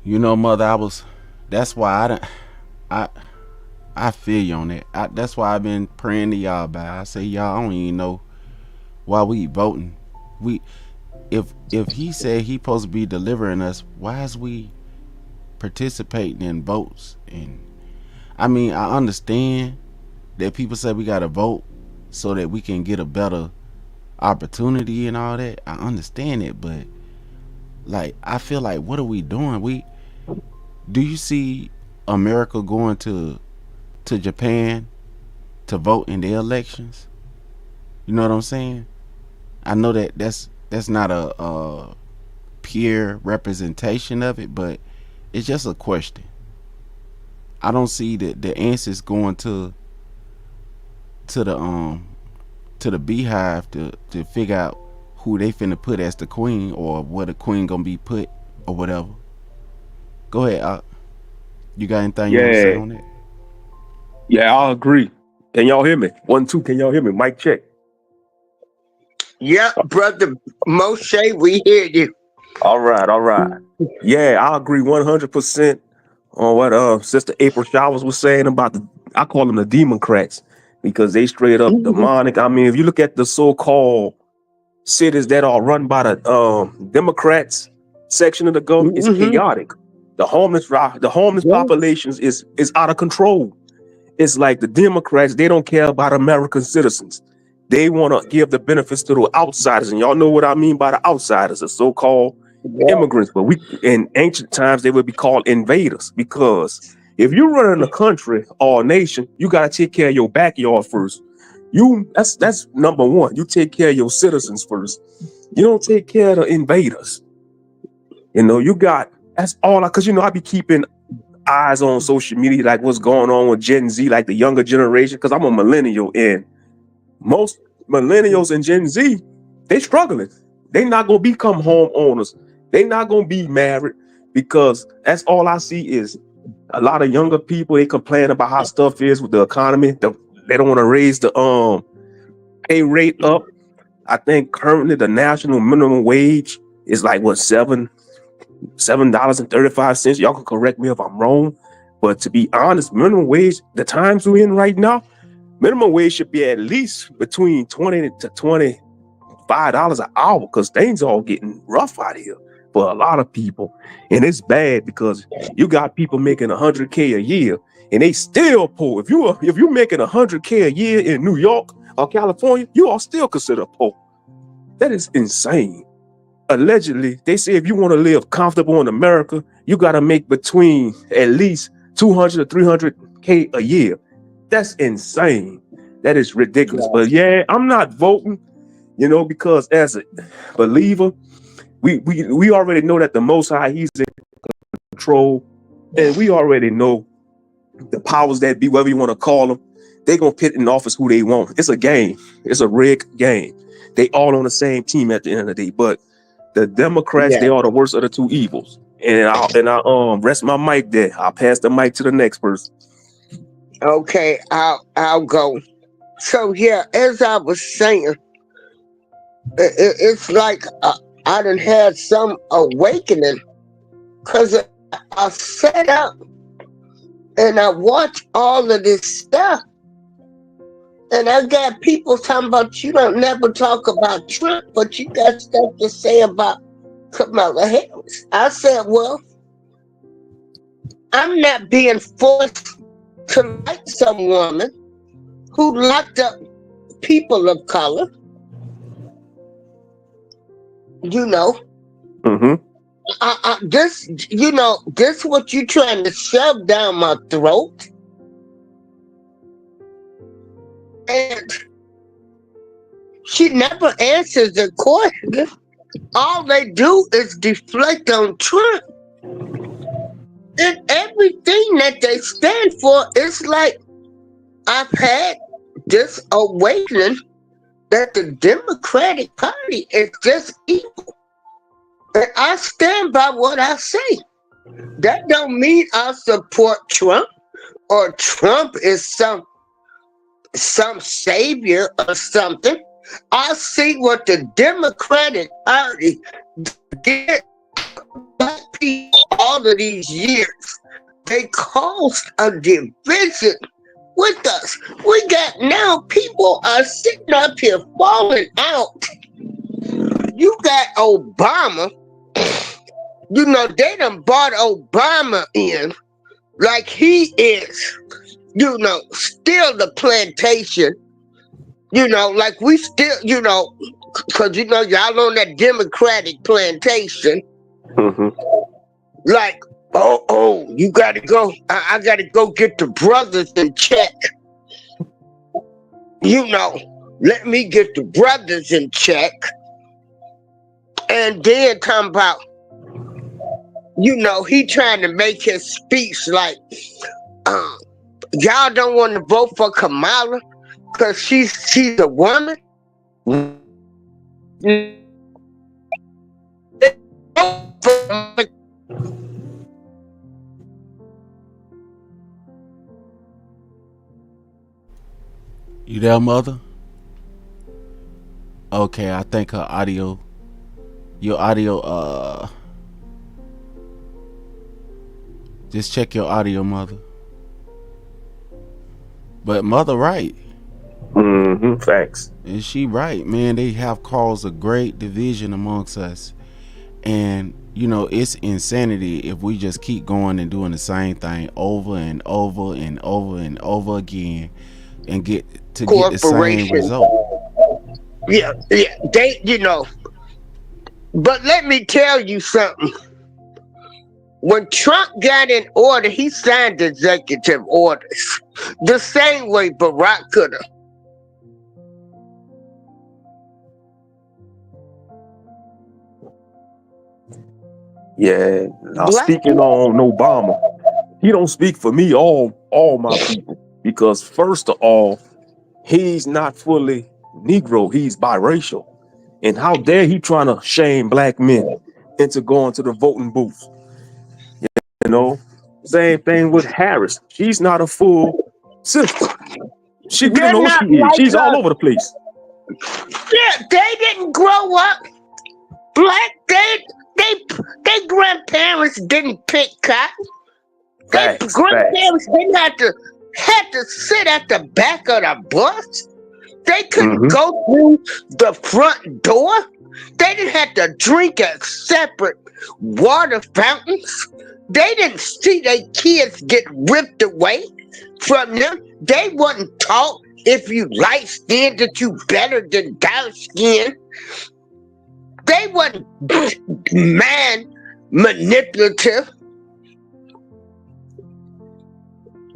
Speaker 1: Mother, that's why I feel you on that. That's why I've been praying to y'all about. I say, y'all, I don't even know why we voting. If he said he supposed to be delivering us, why is we participating in votes? And I mean, I understand that people say we gotta vote so that we can get a better opportunity and all that. I understand it, but like, I feel like, what are we doing? Do you see America going to Japan to vote in the elections? You know what I'm saying? I know that's not a pure representation of it, but it's just a question. I don't see the answers going to the beehive to figure out who they finna put as the queen, or where the queen gonna be put, or whatever. Go ahead. You got anything you want to say
Speaker 7: Yeah,
Speaker 1: on that?
Speaker 7: yeah, I agree. Can y'all hear me? 1, 2, can y'all hear me? Mic check.
Speaker 6: Yeah, brother Moshe, we hear you.
Speaker 7: All right. Yeah, I agree 100% on what Sister April Showers was saying about I call them the Democrats, because they straight up demonic. I mean, if you look at the so-called cities that are run by the Democrats section of the government, it's chaotic. The homeless populations is out of control. It's like the Democrats, they don't care about American citizens. They want to give the benefits to the outsiders, and y'all know what I mean by the outsiders, the so-called immigrants. But in ancient times, they would be called invaders, because if you're running a country or a nation, you got to take care of your backyard first. That's number one. You take care of your citizens first. You don't take care of the invaders. That's all. Because I be keeping eyes on social media, like what's going on with Gen Z, like the younger generation, because I'm a millennial, and most millennials and Gen Z, they struggling. They not gonna become homeowners. They not gonna be married, because that's all I see is a lot of younger people. They complain about how stuff is with the economy. They don't want to raise the pay rate up. I think currently the national minimum wage is like what, $7.35. Y'all can correct me if I'm wrong, but to be honest, minimum wage, the times we're in right now, minimum wage should be at least between $20 to $25 an hour, because things are all getting rough out here for a lot of people. And it's bad, because you got people making $100K a year and they still poor. If you're making $100K a year in New York or California, you are still considered poor. That is insane. Allegedly, they say if you want to live comfortable in America, you got to make between at least $200 to $300K a year. That's insane. That is ridiculous. Yeah. But yeah, I'm not voting, because as a believer, we already know that the Most High, He's in control, and we already know the powers that be, whatever you want to call them, they're gonna put in office who they want. It's a game. It's a rigged game. They all on the same team at the end of the day. But the Democrats, they are the worst of the two evils. And I'll rest my mic there. I'll pass the mic to the next person.
Speaker 6: Okay, I'll go. So yeah, as I was saying, it's like I done had some awakening, because I sat up and I watched all of this stuff, and I got people talking about, you don't never talk about Trump, but you got stuff to say about Kamala Harris. I said, well, I'm not being forced to like some woman who locked up people of color. This what you trying to shove down my throat. And she never answers the question. All they do is deflect on Trump. And everything that they stand for is like, I've had this awakening that the Democratic Party is just evil. And I stand by what I say. That don't mean I support Trump, or Trump is some savior or something. I see what the Democratic Party did black people all of these years. They caused a division with us. We got now people are sitting up here falling out. You got Obama. They done brought Obama in like he is, still the plantation. Like we still, because y'all on that Democratic plantation.
Speaker 7: Mm-hmm.
Speaker 6: Like, you gotta go. I gotta go get the brothers in check. Let me get the brothers in check. And then talking about, he trying to make his speech like, y'all don't want to vote for Kamala because she's a woman.
Speaker 1: You there, mother? Okay, I think her audio, your audio, just check your audio, mother. But mother right.
Speaker 7: Facts.
Speaker 1: And she right, man. They have caused a great division amongst us. And, you know, it's insanity if we just keep going and doing the same thing over and over and over and over again and get the same
Speaker 6: Corporation.
Speaker 1: result.
Speaker 6: Yeah, they, but let me tell you something. When Trump got in order, he signed executive orders the same way Barack could have.
Speaker 7: Yeah. Now
Speaker 6: Black
Speaker 7: speaking on Obama, he don't speak for me, all my people, because first of all, he's not fully Negro, he's biracial. And how dare he trying to shame black men into going to the voting booth? You know, same thing with Harris. She's not a full sister. We
Speaker 6: They're
Speaker 7: don't know
Speaker 6: not
Speaker 7: what she is.
Speaker 6: like
Speaker 7: She's all
Speaker 6: us.
Speaker 7: over the place.
Speaker 6: Yeah, they didn't grow up black. They grandparents didn't pick cotton. Their
Speaker 7: Facts.
Speaker 6: grandparents didn't had to sit at the back of the bus. They couldn't go through the front door. They didn't have to drink at separate water fountains. They didn't see their kids get ripped away from them. They wasn't taught if you light skinned that you better than dark skinned. They wasn't man manipulative.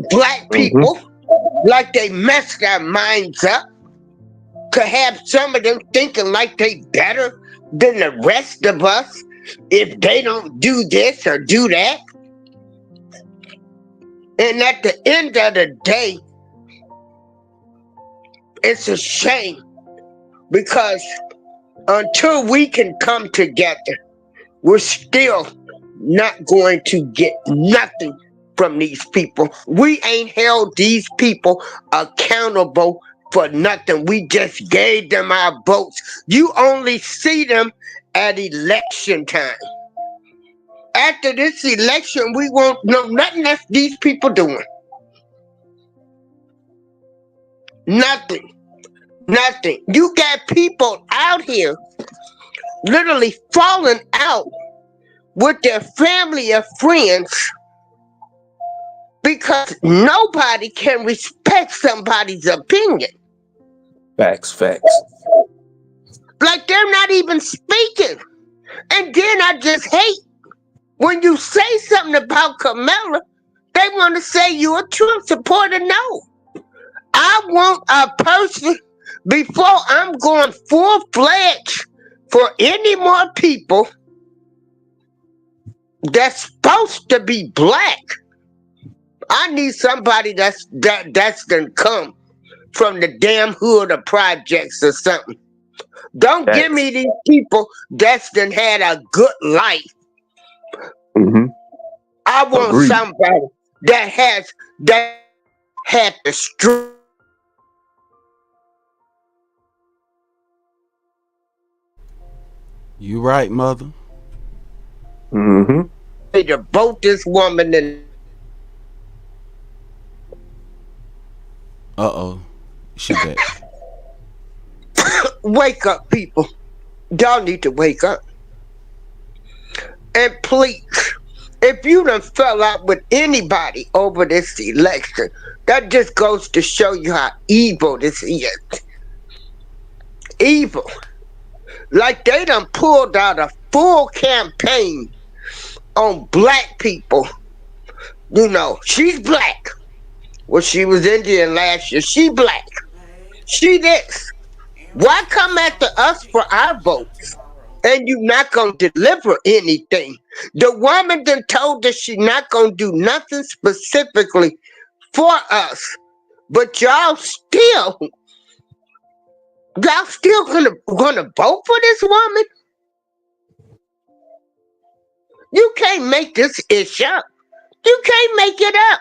Speaker 6: Black people, like they messed their minds up to have some of them thinking like they better than the rest of us if they don't do this or do that. And at the end of the day, it's a shame because until we can come together, we're still not going to get nothing from these people. We ain't held these people accountable for nothing. We just gave them our votes. You only see them at election time. After this election, we won't know nothing that these people doing. Nothing. Nothing. You got people out here literally falling out with their family or friends because nobody can respect somebody's opinion.
Speaker 7: Facts.
Speaker 6: Like they're not even speaking. And then I just hate when you say something about Kamala, they want to say you're a Trump supporter. No. I want a person before I'm going full-fledged for any more people that's supposed to be black. I need somebody that's gonna come from the damn hood or projects or something. Don't give me these people that's done had a good life. I want somebody that had the strength.
Speaker 1: You right, mother.
Speaker 6: To vote this woman in.
Speaker 1: She back.
Speaker 6: Wake up, people. Y'all need to wake up. And please, if you done fell out with anybody over this election, that just goes to show you how evil this is. Evil. Like they done pulled out a full campaign on black people. You know, she's black. Well, she was Indian last year. She black. She this. Why come after us for our votes? And you not gonna deliver anything. The woman done told us she not gonna do nothing specifically for us. But y'all still gonna vote for this woman? You can't make this issue up. You can't make it up.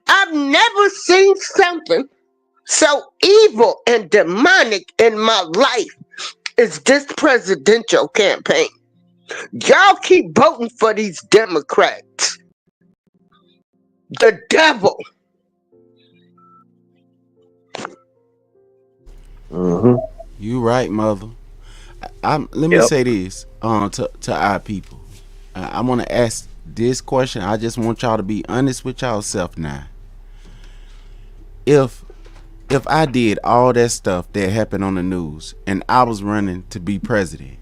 Speaker 6: I've never seen something So evil and demonic in my life is this presidential campaign. Y'all keep voting for these Democrats. The devil.
Speaker 1: You right, mother. Let me
Speaker 7: Yep.
Speaker 1: say this to our people. I want to ask this question. I just want y'all to be honest with yourself now. If I did all that stuff that happened on the news and I was running to be president,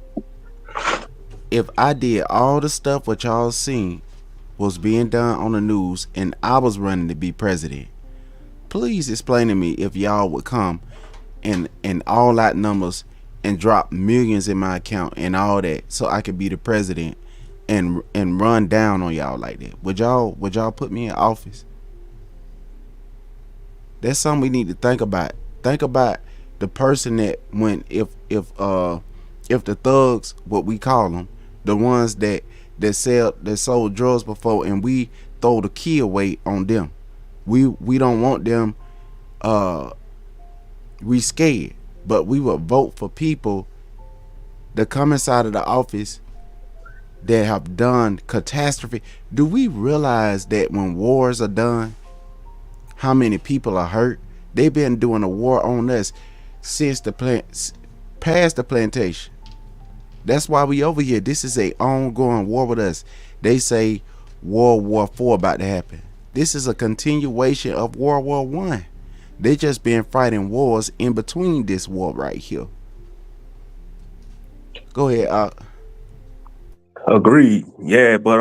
Speaker 1: if I did all the stuff what y'all seen was being done on the news and I was running to be president, please explain to me if y'all would come and all out numbers and drop millions in my account and all that so I could be the president and run down on y'all like that. Would y'all put me in office? That's something we need to think about. Think about the person that if the thugs, what we call them, the ones that sold drugs before, and we throw the key away on them. We don't want them we scared, but we would vote for people that come inside of the office that have done catastrophe. Do we realize that when wars are done, how many people are hurt? They've been doing a war on us since past the plantation. That's why we over here. This is a ongoing war with us. They say World War IV about to happen. This is a continuation of World War I. They just been fighting wars in between this war right here. Go ahead.
Speaker 7: Agreed. Yeah, but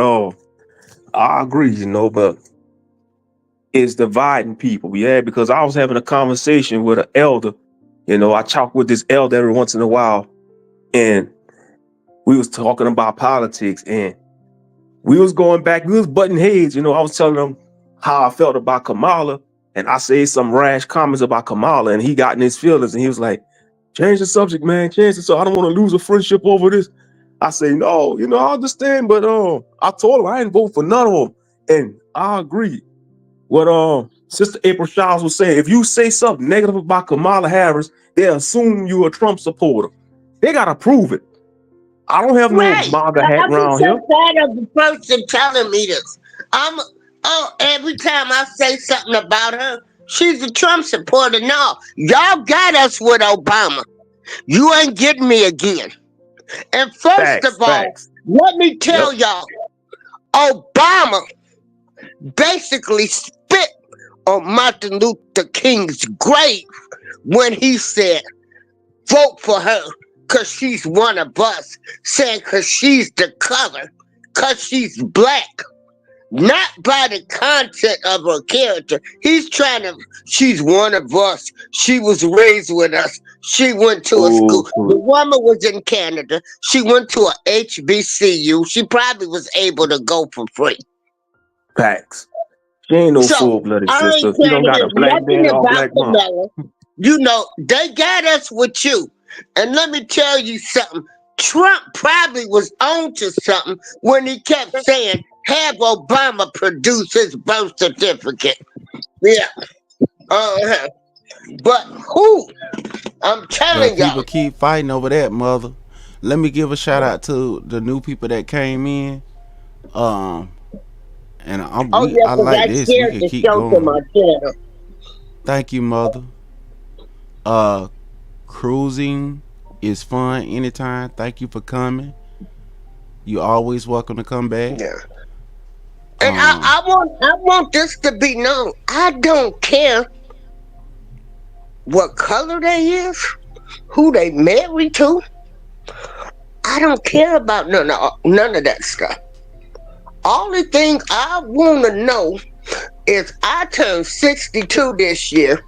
Speaker 7: I agree, but it's dividing people. Yeah, because I was having a conversation with an elder. I talk with this elder every once in a while, and we was talking about politics, and we was going back, we was butting heads. I was telling him how I felt about Kamala, and I said some rash comments about Kamala, and he got in his feelings, and he was like, change the subject, man, change it. So I don't want to lose a friendship over this. I say, no, I understand, but I told him I didn't vote for none of them. And I agree. What Sister April Shaw's was saying, if you say something negative about Kamala Harris, they assume you're a Trump supporter. They gotta prove it. I don't have no MAGA hat around here.
Speaker 6: I'm so tired of the person telling me this. Every time I say something about her, she's a Trump supporter. No, y'all got us with Obama. You ain't getting me again. And first of all, let me tell y'all, Obama basically spit on Martin Luther King's grave when he said, vote for her because she's one of us, saying because she's the color, because she's black. Not by the content of her character. She's one of us. She was raised with us. She went to a school. The woman was in Canada. She went to a HBCU. She probably was able to go for free.
Speaker 7: Facts. She ain't no full-blooded sister. You don't got a black man or black mom.
Speaker 6: They got us with you. And let me tell you something. Trump probably was onto something when he kept saying, have Obama produce his birth certificate. Yeah. But who? I'm telling y'all.
Speaker 1: People keep fighting over that, mother. Let me give a shout out to the new people that came in. And I like this. We can keep going. Thank you, mother. Cruising is fun anytime. Thank you for coming. You always welcome to come back.
Speaker 6: Yeah. And I want this to be known. I don't care what color they is, who they married to. I don't care about none of that stuff. Only thing I want to know is I turned 62 this year.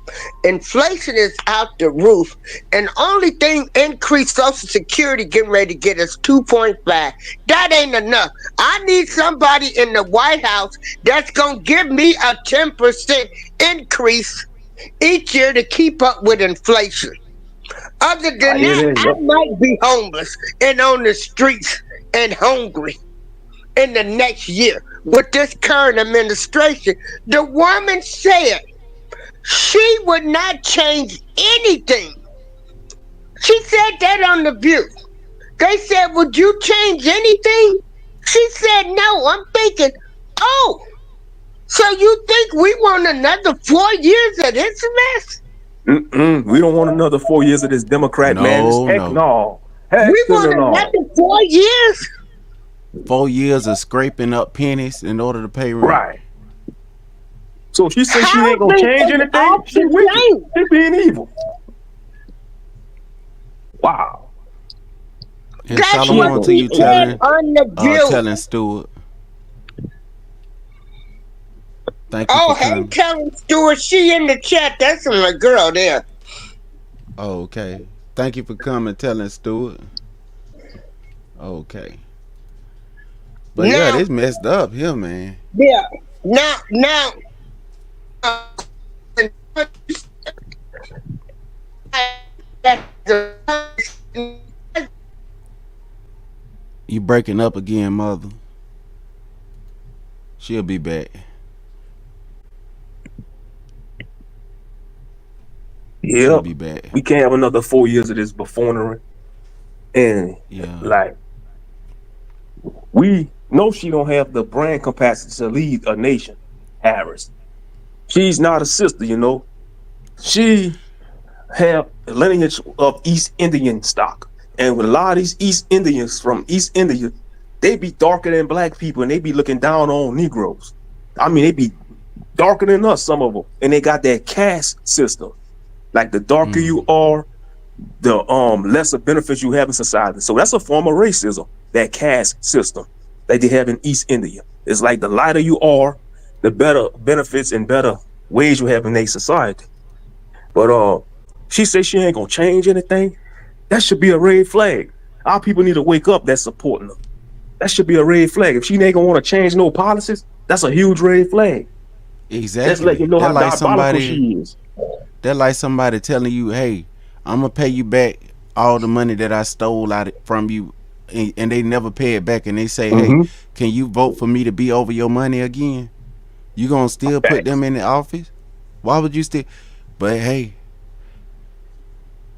Speaker 6: Inflation is out the roof. And only thing increased Social Security getting ready to get us 2.5. That ain't enough. I need somebody in the White House that's going to give me a 10% increase each year to keep up with inflation. Other than that, I might be homeless and on the streets and hungry in the next year. With this current administration, the woman said she would not change anything. She said that on The View. They said, would you change anything? She said, no. I'm thinking, oh, so you think we want another 4 years of this mess?
Speaker 7: We don't want another 4 years of this Democrat madness. Heck no. Heck
Speaker 6: We want
Speaker 7: no.
Speaker 6: another 4 years?
Speaker 1: 4 years of scraping up pennies in order to pay rent.
Speaker 7: Right. So she said she
Speaker 6: How
Speaker 7: ain't gonna
Speaker 6: they
Speaker 7: change
Speaker 6: think
Speaker 7: anything.
Speaker 6: off
Speaker 7: She
Speaker 6: the
Speaker 7: wicked.
Speaker 6: chain?
Speaker 7: She being evil. Wow.
Speaker 1: And
Speaker 6: That's
Speaker 1: Solomon
Speaker 6: what
Speaker 1: to you
Speaker 6: she said on The View.
Speaker 1: telling Stewart. Thank you
Speaker 6: Oh,
Speaker 1: for
Speaker 6: hey,
Speaker 1: coming.
Speaker 6: Karen Stewart, she in the chat. That's my girl there.
Speaker 1: Oh, okay. Thank you for coming, telling Stewart. Okay. But yeah,
Speaker 6: Now-
Speaker 1: this messed up here, man.
Speaker 6: Yeah. Now.
Speaker 1: You breaking up again, mother. She'll be back. She'll
Speaker 7: Yep.
Speaker 1: be back.
Speaker 7: We can't have another 4 years of this buffoonery. And
Speaker 1: Yeah.
Speaker 7: like, we know she don't have the brand capacity to lead a nation, Harris. She's not a sister, you know. She have a lineage of East Indian stock. And with a lot of these East Indians from East India, they be darker than black people and they be looking down on Negroes. I mean, they be darker than us, some of them. And they got that caste system. Like the darker you are, the lesser benefits you have in society. So that's a form of racism, that caste system that they have in East India. It's like the lighter you are, the better benefits and better ways you have in a society. But she says she ain't gonna change anything. That should be a red flag. Our people need to wake up that's supporting her. That should be a red flag. If she ain't gonna want to change no policies, that's a huge red flag.
Speaker 1: Exactly.
Speaker 7: That's like you know
Speaker 1: That
Speaker 7: how
Speaker 1: like
Speaker 7: diabolical
Speaker 1: somebody,
Speaker 7: she is.
Speaker 1: They're like somebody telling you, hey, I'm going to pay you back all the money that I stole from you, and they never pay it back. And they say, hey, can you vote for me to be over your money again? You going to still put them in the office? Why would you still? But hey,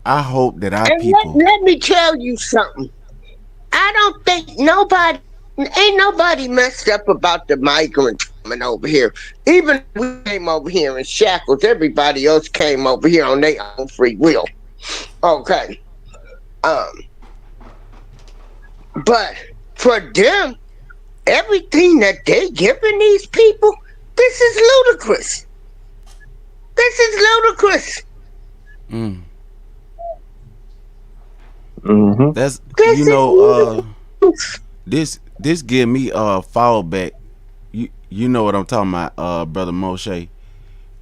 Speaker 1: I hope that our
Speaker 6: And
Speaker 1: people.
Speaker 6: let me tell you something. I don't think ain't nobody messed up about the migrants coming over here. Even we came over here in shackles. Everybody else came over here on their own free will. Okay. But for them, everything that they giving these people, this is ludicrous. This is ludicrous.
Speaker 1: Mm.
Speaker 7: Mm-hmm.
Speaker 1: That's
Speaker 6: This
Speaker 1: you
Speaker 6: is
Speaker 1: know
Speaker 6: ludicrous.
Speaker 1: this give me a fallback. You know what I'm talking about, brother Moshe.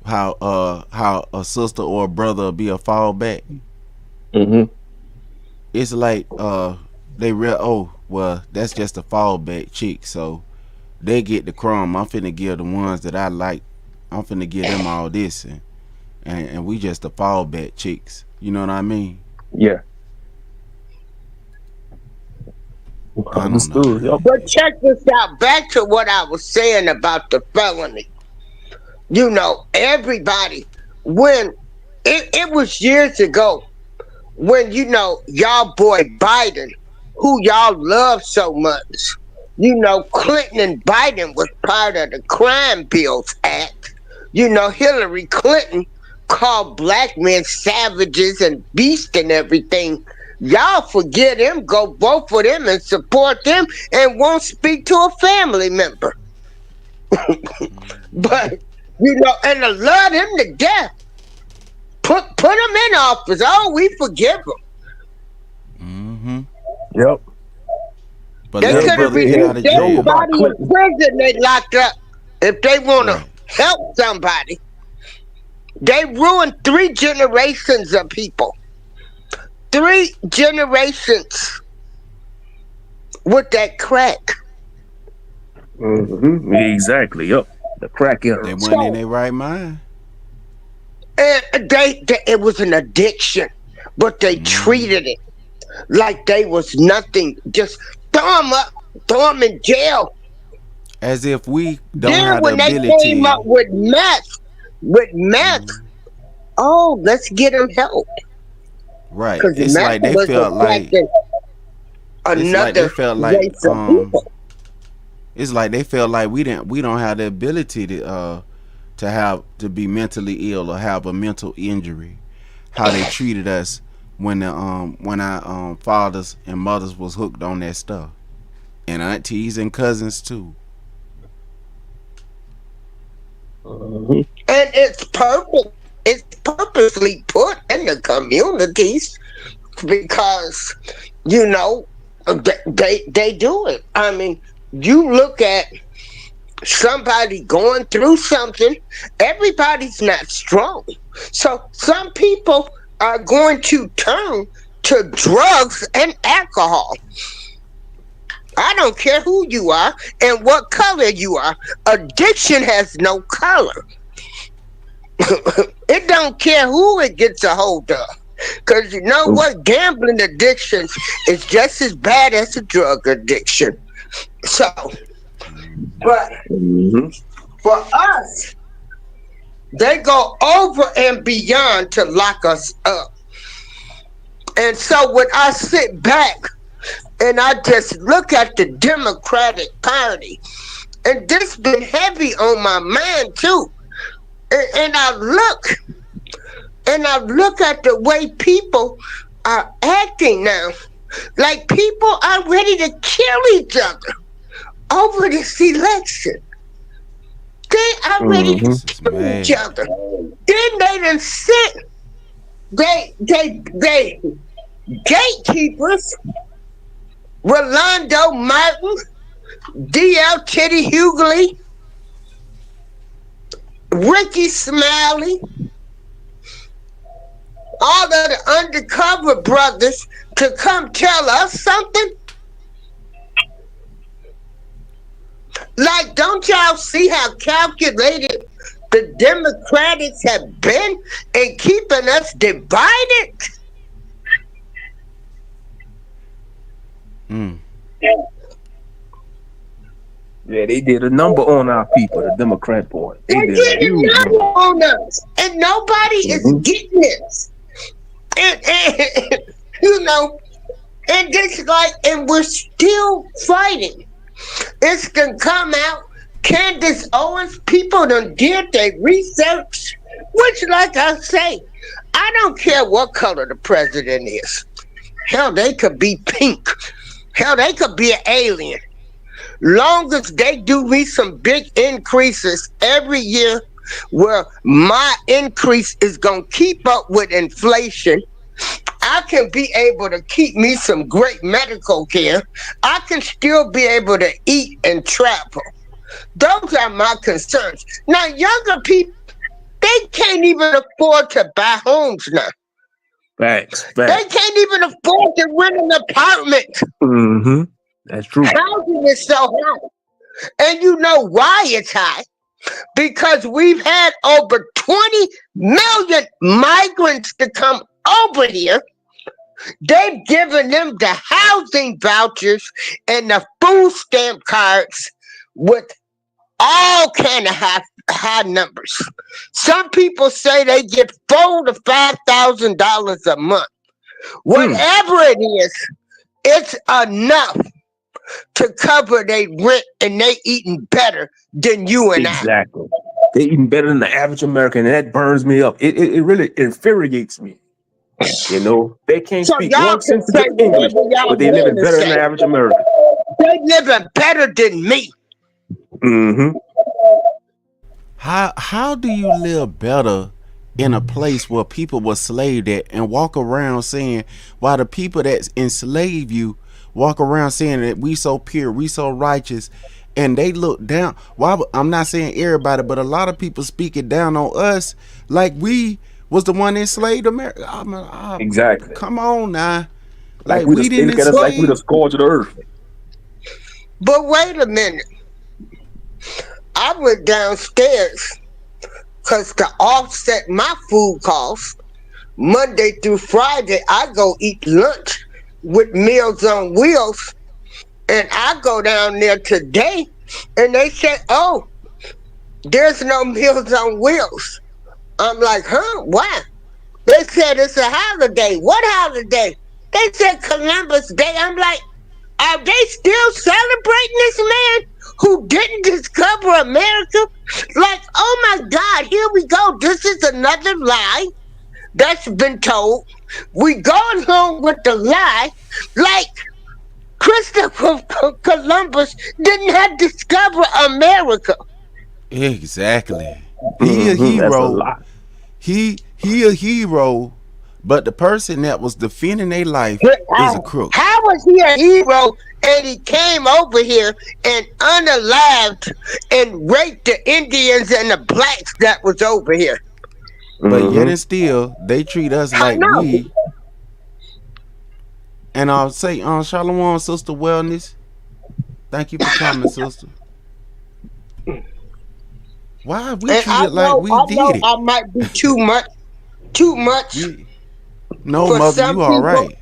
Speaker 1: How a sister or a brother will be a fallback.
Speaker 7: Mm-hmm.
Speaker 1: It's like they well, that's just a fallback chick, so they get the crumb. I'm finna give the ones that I like. I'm finna give them all this, and we just the fallback chicks. You know what I mean?
Speaker 7: Yeah.
Speaker 1: I don't
Speaker 7: Understood.
Speaker 1: know.
Speaker 7: Yep.
Speaker 6: But check this out. Back to what I was saying about the felony. You know, everybody, when it was years ago, when, you know, y'all boy Biden, who y'all love so much, you know, Clinton and Biden was part of the Crime Bills Act. You know, Hillary Clinton called black men savages and beasts and everything. Y'all forget him, go vote for them and support them, and won't speak to a family member. But, you know, and to love him to death. Put him in office. Oh, we forgive him.
Speaker 7: Yep.
Speaker 1: But
Speaker 6: They
Speaker 1: let
Speaker 6: could
Speaker 1: a
Speaker 6: have
Speaker 1: brother get out of
Speaker 6: released
Speaker 1: jail.
Speaker 6: everybody in prison they locked up if they want
Speaker 1: Right.
Speaker 6: to help somebody. They ruined 3 generations of people. 3 generations with that crack.
Speaker 7: Mm-hmm. Exactly. Yep. The crack era.
Speaker 1: They weren't in their right mind.
Speaker 6: And it was an addiction, but they treated it like they was nothing. Just throw them in jail.
Speaker 1: As if we don't
Speaker 6: Then
Speaker 1: have the
Speaker 6: when they
Speaker 1: ability.
Speaker 6: came up with meth, oh, let's get them help.
Speaker 1: Right.
Speaker 6: Because
Speaker 1: It's like
Speaker 6: America
Speaker 1: they
Speaker 6: was
Speaker 1: felt like
Speaker 6: attracting
Speaker 1: it's like they
Speaker 6: another
Speaker 1: felt like
Speaker 6: race of people.
Speaker 1: it's like they felt like we don't have the ability to be mentally ill or have a mental injury. How they treated us when our fathers and mothers was hooked on that stuff, and aunties and cousins too.
Speaker 7: Mhm.
Speaker 6: And it's perfect. It's purposely put in the communities because, you know, they do it. I mean, you look at somebody going through something, everybody's not strong. So some people are going to turn to drugs and alcohol. I don't care who you are and what color you are. Addiction has no color. It don't care who it gets a hold of. Because you know what? Gambling addictions is just as bad as a drug addiction. So, but
Speaker 7: Mhm.
Speaker 6: for us, they go over and beyond to lock us up. And so when I sit back and I just look at the Democratic Party, and this been heavy on my mind too. And I look at the way people are acting now. Like people are ready to kill each other over this election. They are ready to
Speaker 7: Mhm.
Speaker 1: This is
Speaker 6: kill each
Speaker 1: mad.
Speaker 6: other. Then they done sit. They gatekeepers, Rolando Martin, D.L. Teddy Hughley, Ricky Smiley, all of the undercover brothers to come tell us something. Like, don't y'all see how calculated the Democrats have been in keeping us divided?
Speaker 1: Mm.
Speaker 7: Yeah, they did a number on our people, the Democrat Party. They
Speaker 6: They
Speaker 7: did a
Speaker 6: did a
Speaker 7: huge
Speaker 6: number
Speaker 7: number.
Speaker 6: on us, and nobody is
Speaker 7: Mhm.
Speaker 6: getting this. And you know, and it's like, and we're still fighting. It's gonna come out. Candace Owens, people done did their research, which, like I say, I don't care what color the president is. Hell, they could be pink. Hell, they could be an alien. Long as they do me some big increases every year, where my increase is gonna keep up with inflation, I can be able to keep me some great medical care. I can still be able to eat and travel. Those are my concerns. Now, younger people, they can't even afford to buy homes now.
Speaker 7: Facts.
Speaker 6: They
Speaker 7: Facts.
Speaker 6: can't even afford to rent an apartment.
Speaker 7: Mm-hmm. That's true.
Speaker 6: Housing is so high. And you know why it's high? Because we've had over 20 million migrants to come over here. They've given them the housing vouchers and the food stamp cards with all kind of high numbers. Some people say they get $4,000 to $5,000 a month. Whatever it is, it's enough to cover their rent, and they eating better than you and I.
Speaker 7: Exactly. They eating better than the average American, and that burns me up. It really infuriates me. You know, they can't
Speaker 6: So
Speaker 7: speak
Speaker 6: y'all
Speaker 7: one
Speaker 6: can
Speaker 7: sentence
Speaker 6: say
Speaker 7: of English,
Speaker 6: whatever y'all
Speaker 7: but they living
Speaker 6: want to
Speaker 7: better than the
Speaker 6: say.
Speaker 7: average American.
Speaker 6: They living better than me.
Speaker 7: Mm-hmm.
Speaker 1: How do you live better in a place where people were slaved at and walk around saying, while the people that enslave you walk around saying that we so pure, we so righteous, and they look down? Why? I'm not saying everybody, but a lot of people speak it down on us like we was the one that enslaved America.
Speaker 7: Exactly.
Speaker 1: Come on now,
Speaker 7: Like
Speaker 1: like
Speaker 7: we
Speaker 1: we
Speaker 7: just, they
Speaker 1: didn't
Speaker 7: look at us like we the
Speaker 1: enslave.
Speaker 7: scourge of the earth.
Speaker 6: But wait a minute. I went downstairs because to offset my food costs, Monday through Friday, I go eat lunch with Meals on Wheels. And I go down there today and they say, oh, there's no Meals on Wheels. I'm like, huh? Why? They said it's a holiday. What holiday? They said Columbus Day. I'm like, are they still celebrating this man who didn't discover America? Like, oh my God, here we go. This is another lie that's been told. We going home with the lie. Like, Christopher Columbus didn't have discover America.
Speaker 1: Exactly. He a
Speaker 7: That's a
Speaker 1: hero.
Speaker 7: lie.
Speaker 1: He a hero, but the person that was defending their life is a crook.
Speaker 6: How was he a hero and he came over here and unalived and raped the Indians and the blacks that was over here?
Speaker 1: But yet and still, they treat us like
Speaker 6: know.
Speaker 1: we. And I'll say, Shalom, Sister Wellness. Thank you for coming, sister. Why we
Speaker 6: And
Speaker 1: treat it like we did it?
Speaker 6: I might be too much.
Speaker 1: No,
Speaker 6: for
Speaker 1: mother,
Speaker 6: some
Speaker 1: you all
Speaker 6: people.
Speaker 1: right.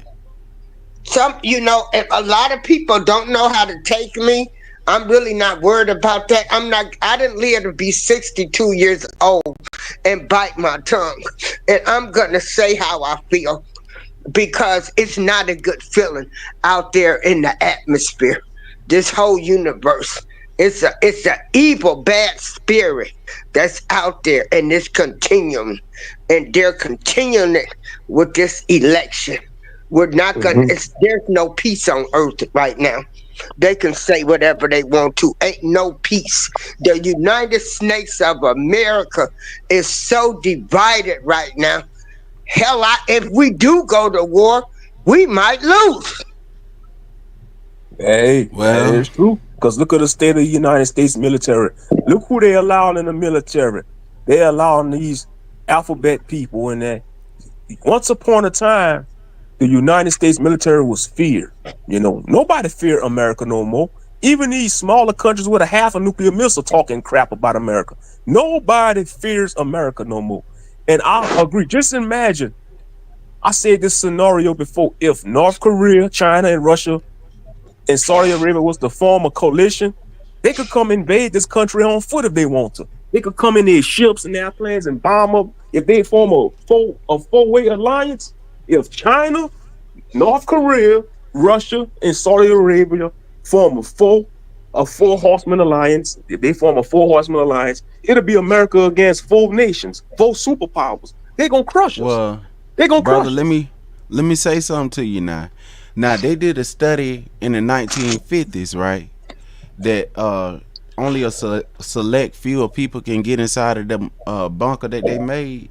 Speaker 6: If a lot of people don't know how to take me, I'm really not worried about that. I didn't live to be 62 years old and bite my tongue. And I'm gonna say how I feel, because it's not a good feeling out there in the atmosphere. This whole universe. It's a evil, bad spirit that's out there in this continuum. And they're continuing it with this election. We're not gonna there's no peace on earth right now. They can say whatever they want to. Ain't no peace. The United States of America is so divided right now. Hell, if we do go to war, we might lose.
Speaker 7: Hey,
Speaker 1: Well-
Speaker 7: that is true. Because look at the state of the United States military. Look who they allowing in the military. They allowing these alphabet people in there. Once upon a time, the United States military was feared. You know, nobody fear America no more. Even these smaller countries with a half a nuclear missile talking crap about America. Nobody fears America no more. And I agree. Just imagine, I said this scenario before. If North Korea, China, and Russia and Saudi Arabia was to form a coalition, they could come invade this country on foot if they want to. They could come in their ships and their planes and bomb up. If they form a four-way alliance, if China, North Korea, Russia, and Saudi Arabia form a four horseman alliance, if they form a four horseman alliance, it'll be America against four nations, four superpowers. They're gonna crush us.
Speaker 1: Well,
Speaker 7: They're gonna
Speaker 1: brother,
Speaker 7: crush us.
Speaker 1: let me say something to you now. Now they did a study in the 1950s, right? That only a select few of people can get inside of the bunker that they made.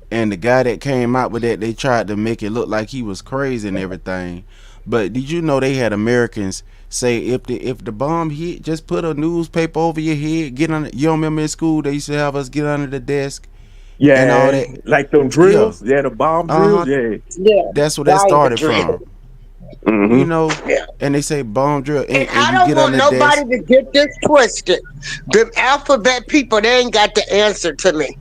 Speaker 1: And the guy that came out with that, they tried to make it look like he was crazy and everything. But did you know they had Americans say if the bomb hit, just put a newspaper over your head, get on. You don't remember in school they used to have us get under the desk
Speaker 7: Yeah,
Speaker 1: and all that.
Speaker 7: like them drills. Yeah, the bomb drills.
Speaker 1: Uh-huh.
Speaker 6: Yeah.
Speaker 1: That's where that started from.
Speaker 7: Mhm.
Speaker 1: You know,
Speaker 6: Yeah.
Speaker 1: and they say bomb drill, and
Speaker 6: And I
Speaker 1: you
Speaker 6: don't
Speaker 1: get
Speaker 6: want
Speaker 1: on the desk.
Speaker 6: nobody to get this twisted. The alphabet people, they ain't got the answer to me.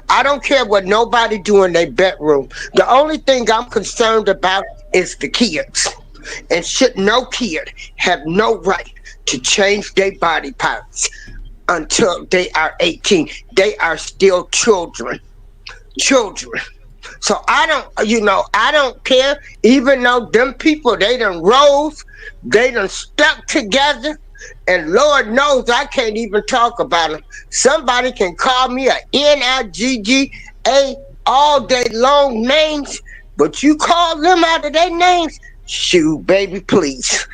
Speaker 6: I don't care what nobody do in their bedroom. The only thing I'm concerned about is the kids. And should no kid have no right to change their body parts until they are 18. They are still children. So I don't care, even though them people, they done rose, they done stuck together, and Lord knows I can't even talk about them. Somebody can call me a NIGGA all day long names, but you call them out of their names, shoot, baby, please.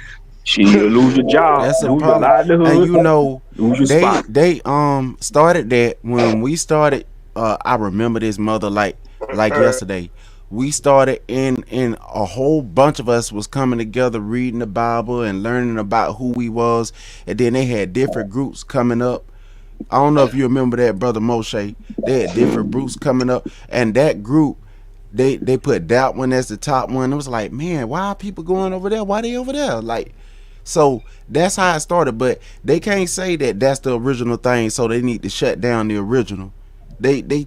Speaker 7: You'll lose your job,
Speaker 1: That's a
Speaker 7: lose your
Speaker 1: problem.
Speaker 7: livelihood,
Speaker 1: And you know,
Speaker 7: lose your spot.
Speaker 1: they started that when we started. I remember this, mother, like yesterday. We started in a whole bunch of us was coming together reading the Bible and learning about who we was, and then they had different groups coming up. I don't know if you remember that, Brother Moshe. They had different groups coming up, and that group, they put that one as the top one. It was like, man, why are people going over there? Why they over there? Like, so that's how it started. But they can't say that that's the original thing, so they need to shut down the original They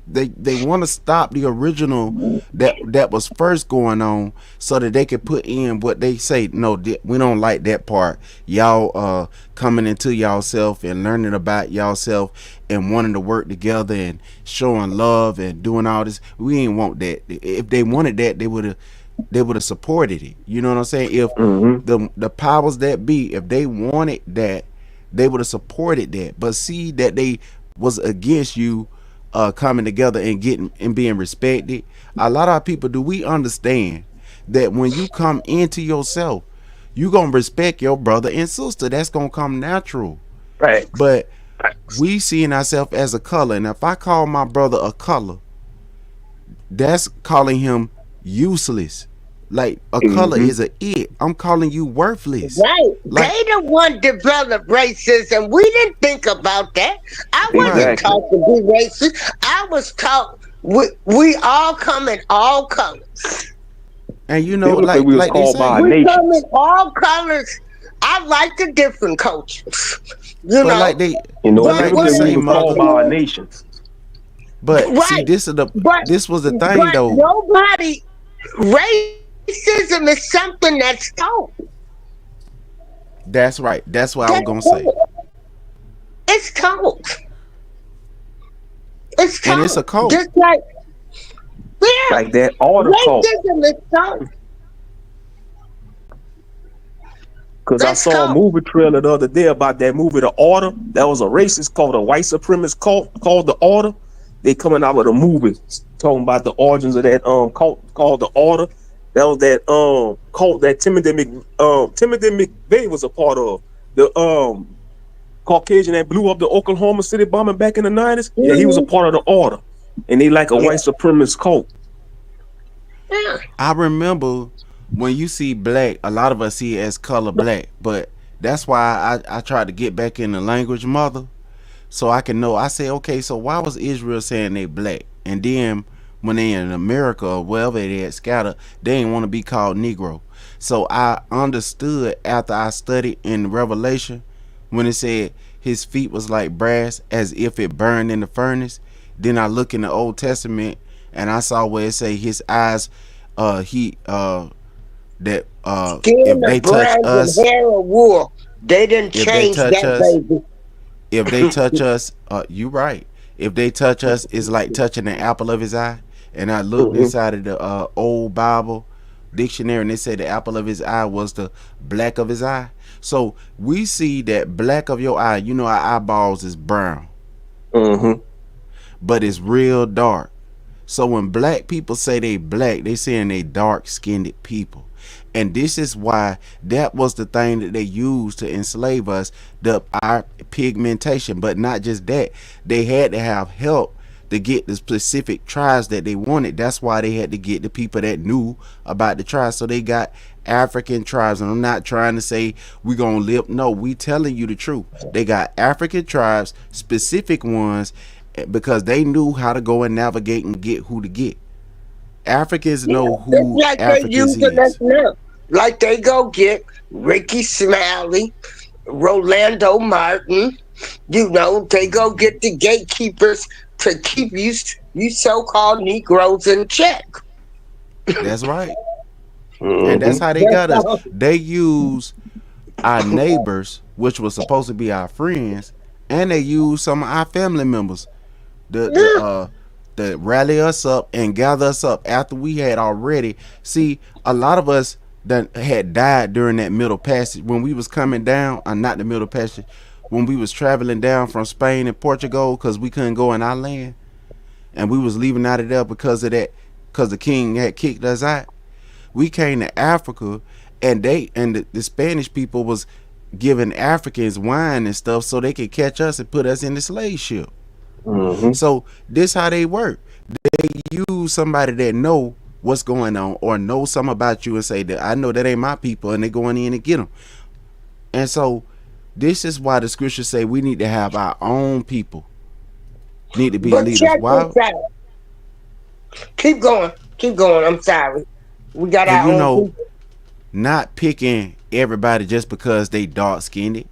Speaker 1: want to stop the original that was first going on, so that they can put in what they say. No, we don't like that part. Y'all coming into y'allself and learning about y'allself and wanting to work together and showing love and doing all this. We ain't want that. If they wanted that, they would have supported it. You know what I'm saying? If the powers that be, if they wanted that, they would have supported that. But see that they was against you coming together and getting and being respected. A lot of people, do we understand that when you come into yourself, you gonna respect your brother and sister? That's gonna come natural.
Speaker 7: Right.
Speaker 1: But
Speaker 7: Facts.
Speaker 1: we seeing ourselves as a color, and if I call my brother a color, that's calling him useless. Like a color is a it. I'm calling you worthless.
Speaker 6: Right.
Speaker 1: Like,
Speaker 6: They the one developed racism. We didn't think about that. I wasn't
Speaker 7: Exactly.
Speaker 6: taught to be racist. I was taught we all come in all colors.
Speaker 1: and you know,
Speaker 7: Biblically,
Speaker 1: like
Speaker 7: we was
Speaker 1: like they
Speaker 7: called by
Speaker 1: say,
Speaker 7: a
Speaker 6: We
Speaker 7: nation.
Speaker 6: come in all colors. I like the different cultures. You
Speaker 1: but
Speaker 6: know,
Speaker 1: like they,
Speaker 7: You know,
Speaker 6: But
Speaker 1: like
Speaker 6: what
Speaker 1: they
Speaker 7: biblically, we
Speaker 1: say,
Speaker 7: was called
Speaker 1: mother.
Speaker 7: by a nation.
Speaker 1: But see,
Speaker 6: right.
Speaker 1: this is
Speaker 6: But
Speaker 1: this was the thing
Speaker 6: but
Speaker 1: though.
Speaker 6: nobody racism is something that's taught.
Speaker 1: That's right. That's what I was
Speaker 6: That's
Speaker 1: gonna say.
Speaker 6: taught. It's taught. It's taught.
Speaker 1: And it's a cult.
Speaker 6: Just like
Speaker 7: Like that order cult.
Speaker 6: racism is taught.
Speaker 7: Because I
Speaker 6: Let's
Speaker 7: saw a
Speaker 6: go.
Speaker 7: movie trailer the other day about that movie, The Order. That was a racist called a white supremacist cult called The Order. They coming out with a movie talking about the origins of that cult called The Order. That was that cult that Timothy McVeigh was a part of. The Caucasian that blew up the Oklahoma City bombing back in the 90s. Yeah, he was a part of The Order. And they like a white supremacist cult.
Speaker 6: Yeah.
Speaker 1: I remember when you see black, a lot of us see it as color black, but that's why I tried to get back in the language, mother, so I can know. I say, okay, so why was Israel saying they black? And then when they in America or wherever they had scattered, they didn't want to be called Negro. So I understood after I studied in Revelation when it said his feet was like brass as if it burned in the furnace. Then I look in the Old Testament and I saw where it say his eyes, that
Speaker 6: Skin
Speaker 1: if they
Speaker 6: of
Speaker 1: touch
Speaker 6: bronze
Speaker 1: us,
Speaker 6: and hair of wool. They didn't
Speaker 1: if they
Speaker 6: change
Speaker 1: touch
Speaker 6: that,
Speaker 1: us,
Speaker 6: baby.
Speaker 1: if they touch us, you right. If they touch us, it's like touching the apple of his eye. And I looked inside of the old Bible dictionary, and they said the apple of his eye was the black of his eye. So we see that black of your eye. You know, our eyeballs is brown, but it's real dark. So when black people say they black, they saying they dark skinned people. And this is why that was the thing that they used to enslave us, our pigmentation. But not just that, they had to have help to get the specific tribes that they wanted. That's why they had to get the people that knew about the tribes. So they got African tribes, and I'm not trying to say we gonna live. No, we telling you the truth. They got African tribes, specific ones, because they knew how to go and navigate and get who to get. Africans know
Speaker 6: It's
Speaker 1: who
Speaker 6: like they
Speaker 1: Africans
Speaker 6: using us
Speaker 1: is.
Speaker 6: now. Like they go get Ricky Smiley, Rolando Martin. You know, they go get the gatekeepers to keep you so-called Negroes in check.
Speaker 1: That's right. And that's how they got us. They use our neighbors, which was supposed to be our friends, and they use some of our family members to rally us up and gather us up after we had already. See, a lot of us that had died during that Middle Passage when we was coming down, not the Middle Passage, when we was traveling down from Spain and Portugal, because we couldn't go in our land, and we was leaving out of there because of that, because the king had kicked us out. We came to Africa, and the Spanish people was giving Africans wine and stuff so they could catch us and put us in the slave ship. So this how they work. They use somebody that know what's going on or know something about you and say that I know that ain't my people, and they going in and get them. And so this is why the scriptures say we need to have our own people, need to be
Speaker 6: But
Speaker 1: leaders.
Speaker 6: check
Speaker 1: Why?
Speaker 6: this out. Keep going. I'm sorry. We got
Speaker 1: And
Speaker 6: our
Speaker 1: you
Speaker 6: own
Speaker 1: know,
Speaker 6: people.
Speaker 1: not picking everybody just because they dark skinned.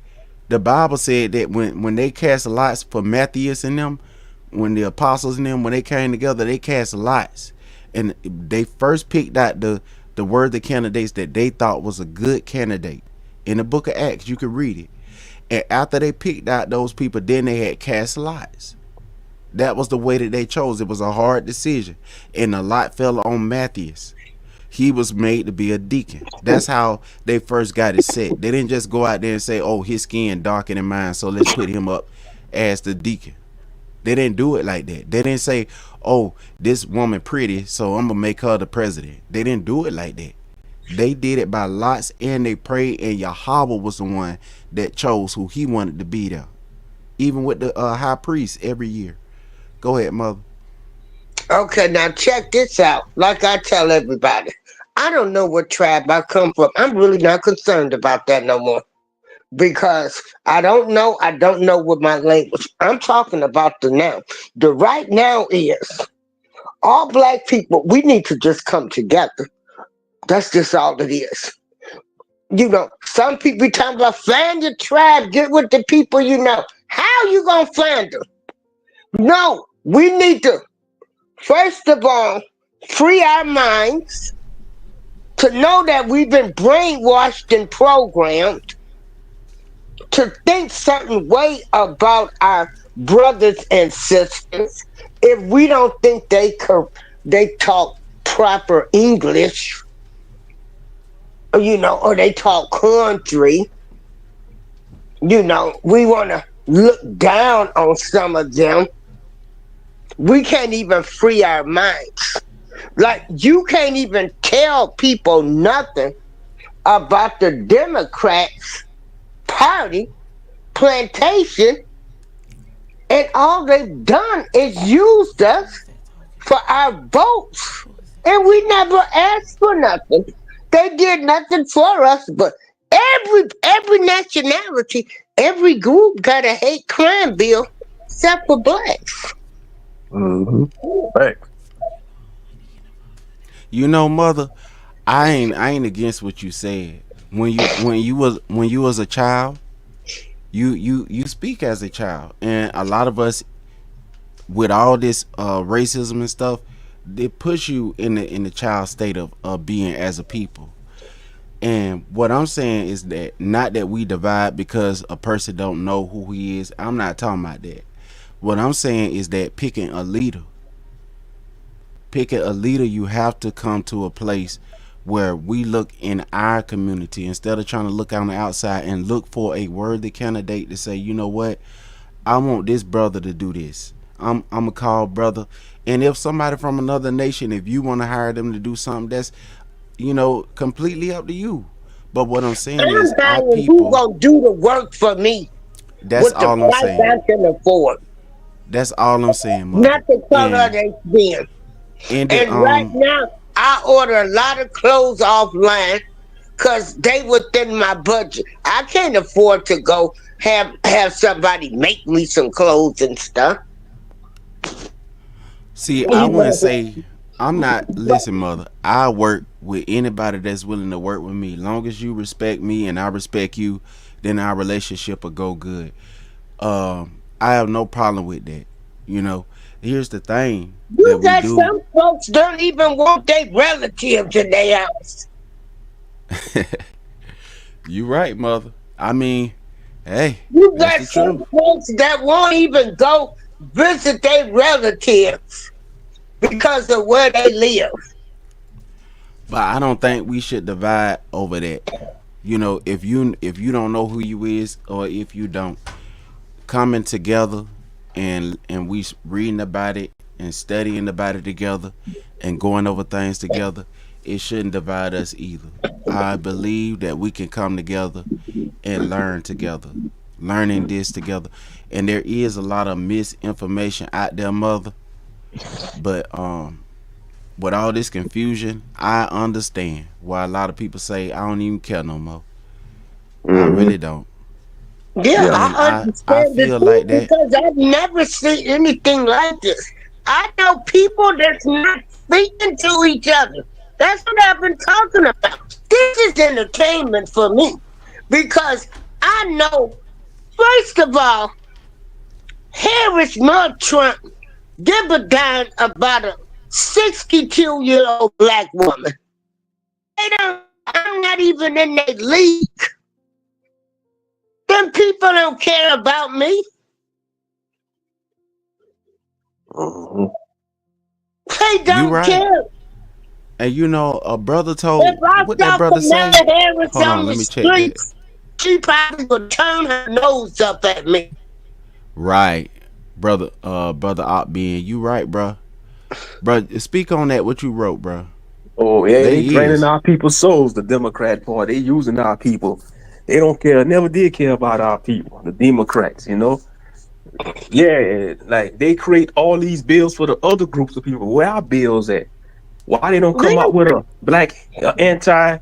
Speaker 1: The Bible said that when they cast lots for Matthias and them, when the apostles and them, when they came together, they cast lots, and they first picked out the worthy candidates that they thought was a good candidate. In the book of Acts, you can read it. And after they picked out those people, then they had cast lots. That was the way that they chose. It was a hard decision, and the lot fell on Matthias. He was made to be a deacon. That's how they first got it set. They didn't just go out there and say, oh, his skin darker than mine, so let's put him up as the deacon. They didn't do it like that. They didn't say, oh, this woman pretty, so I'm gonna make her the president. They didn't do it like that. They did it by lots, and they prayed, and Yahweh was the one that chose who he wanted to be there. Even with the high priest every year. Go ahead, mother.
Speaker 6: Okay, now check this out. Like I tell everybody, I don't know what tribe I come from. I'm really not concerned about that no more. Because I don't know what my language. I'm talking about the now. The right now is all black people, we need to just come together. That's just all it is. You know, some people be talking about find your tribe, get with the people you know. How you gonna find them? No, we need to, first of all, free our minds to know that we've been brainwashed and programmed to think certain way about our brothers and sisters if we don't think they talk proper English, you know, or they talk country. You know, we want to look down on some of them. We can't even free our minds. Like, you can't even tell people nothing about the Democrats Party, plantation, and all they've done is used us for our votes, and we never asked for nothing. They did nothing for us, but every nationality, every group got a hate crime bill except for blacks.
Speaker 7: Right.
Speaker 1: You know, mother, I ain't against what you said. When you was a child, you speak as a child, and a lot of us with all this racism and stuff, they push you in the child state of being as a people. And what I'm saying is that not that we divide because a person don't know who he is. I'm not talking about that. What I'm saying is that picking a leader, you have to come to a place where we look in our community instead of trying to look on the outside and look for a worthy candidate to say, you know what, I want this brother to do this. I'm a call brother. And if somebody from another nation, if you want to hire them to do something, that's, you know, completely up to you. But what I'm saying is, our people,
Speaker 6: who gonna do the work for me?
Speaker 1: That's all I'm saying.
Speaker 6: I can afford.
Speaker 1: That's all I'm saying, mother.
Speaker 6: Not the color they skin. And right now, I order a lot of clothes offline because they within my budget. I can't afford to go have somebody make me some clothes and stuff.
Speaker 1: See, I wouldn't say I'm not. Listen, mother, I work with anybody that's willing to work with me. Long as you respect me and I respect you, then our relationship will go good. I have no problem with that. You know, here's the thing.
Speaker 6: You got some folks don't even want their relatives in their house.
Speaker 1: You right, mother. I mean, hey,
Speaker 6: you got some folks that won't even go visit their relatives because of where they live.
Speaker 1: But I don't think we should divide over that. You know, if you don't know who you is, or if you don't, coming together and we reading about it and studying about it together and going over things together, it shouldn't divide us either. I believe that we can come together and learn together, learning this together. And there is a lot of misinformation out there, mother. But with all this confusion, I understand why a lot of people say I don't even care no more. I really don't.
Speaker 6: Yeah, I understand. I feel like that because I've never seen anything like this. I know people that's not speaking to each other. That's what I've been talking about. This is entertainment for me because I know, first of all, Harris Mud Trump give a damn about a 62-year-old black woman. They don't. I'm not even in their league. Them people don't care about me.
Speaker 7: Mhm.
Speaker 6: They don't
Speaker 1: right.
Speaker 6: care.
Speaker 1: And you know, a brother told
Speaker 6: If I
Speaker 1: what that
Speaker 6: saw
Speaker 1: brother say.
Speaker 6: Kamala Harris
Speaker 1: Hold
Speaker 6: on
Speaker 1: on,
Speaker 6: the
Speaker 1: let me check that.
Speaker 6: streets, she probably would turn her nose up at me.
Speaker 1: Right, brother. Brother Op being you right, bro. Bro, speak on that. What you wrote, bro?
Speaker 7: Oh yeah,
Speaker 1: They
Speaker 7: they draining
Speaker 1: is
Speaker 7: our people's souls. The Democrat Party, they using our people. They don't care. Never did care about our people. The Democrats, you know. Yeah, like they create all these bills for the other groups of people. Where our bills at? Why they don't come out with a black anti?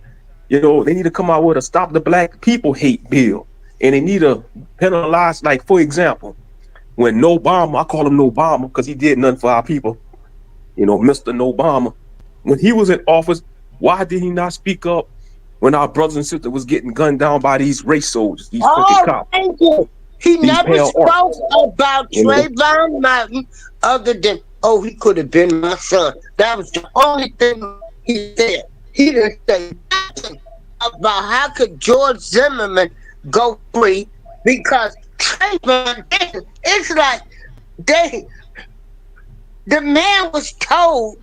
Speaker 7: You know, they need to come out with a stop the black people hate bill, and they need to penalize. Like for example, when Obama, I call him Obama because he did nothing for our people. You know, Mr. Obama, when he was in office, why did he not speak up when our brothers and sisters was getting gunned down by these race soldiers, these crooked
Speaker 6: Oh,
Speaker 7: cops,
Speaker 6: thank you. He
Speaker 7: these
Speaker 6: never
Speaker 7: pale orcs?
Speaker 6: spoke about
Speaker 7: You know,
Speaker 6: Trayvon Martin other than, oh, he could have been my son. That was the only thing he said. He didn't say nothing about how could George Zimmerman go free because Trayvon didn't. It's like the man was told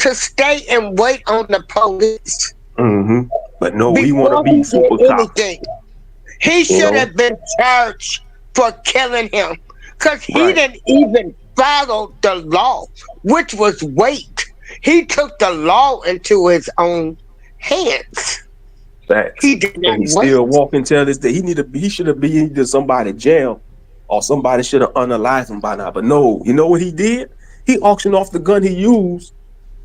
Speaker 6: to stay and wait on the police
Speaker 7: but no, we want to
Speaker 6: before
Speaker 7: be
Speaker 6: he
Speaker 7: super
Speaker 6: did
Speaker 7: cops.
Speaker 6: anything. He
Speaker 7: You
Speaker 6: should
Speaker 7: know,
Speaker 6: have been charged for killing him because he
Speaker 7: right?
Speaker 6: didn't even follow the law, which was wait. He took the law into his own hands.
Speaker 7: Facts.
Speaker 6: He did not
Speaker 7: And he's
Speaker 6: wait.
Speaker 7: still walking till this day. He should have been either somebody jail or somebody should have unalived him by now. But no, you know what he did? He auctioned off the gun he used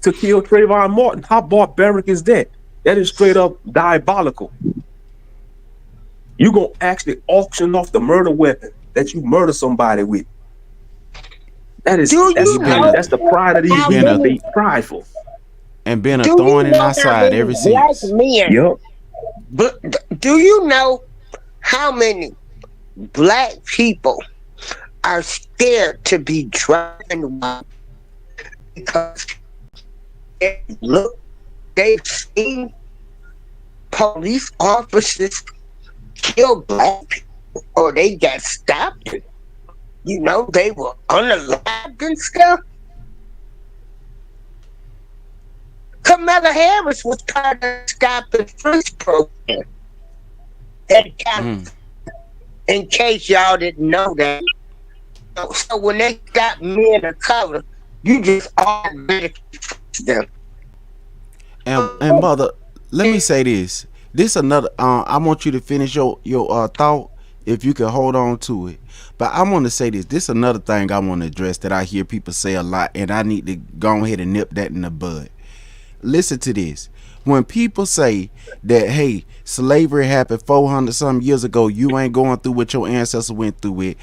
Speaker 7: to kill Trayvon Martin. How barbaric is that? That is straight up diabolical. You gonna actually auction off the murder weapon that you murder somebody with? That is
Speaker 6: Do
Speaker 1: He
Speaker 6: you
Speaker 1: been
Speaker 6: know
Speaker 1: a
Speaker 7: that's the pride of these
Speaker 6: how
Speaker 1: been
Speaker 7: people.
Speaker 1: a
Speaker 6: many?
Speaker 7: They prideful.
Speaker 1: and been a
Speaker 6: Do you
Speaker 1: thorn in
Speaker 6: know
Speaker 1: our
Speaker 6: how
Speaker 1: side
Speaker 6: many
Speaker 1: ever
Speaker 6: black
Speaker 1: since.
Speaker 6: men?
Speaker 7: Yep.
Speaker 6: But do you know how many black people are scared to be driving while because they've seen police officers kill black people or they got stopped. You know, they were unalived and stuff. Kamala Harris was part of the Stop and Frisk program.
Speaker 1: Mm.
Speaker 6: In case y'all didn't know that. So when they got men of color, you just automatically frisk them.
Speaker 1: And mother, let me say this. This another. I want you to finish your thought if you can hold on to it. But I want to say this. This another thing I want to address that I hear people say a lot, and I need to go ahead and nip that in the bud. Listen to this. When people say that, hey, slavery happened 400 some years ago, you ain't going through what your ancestors went through with.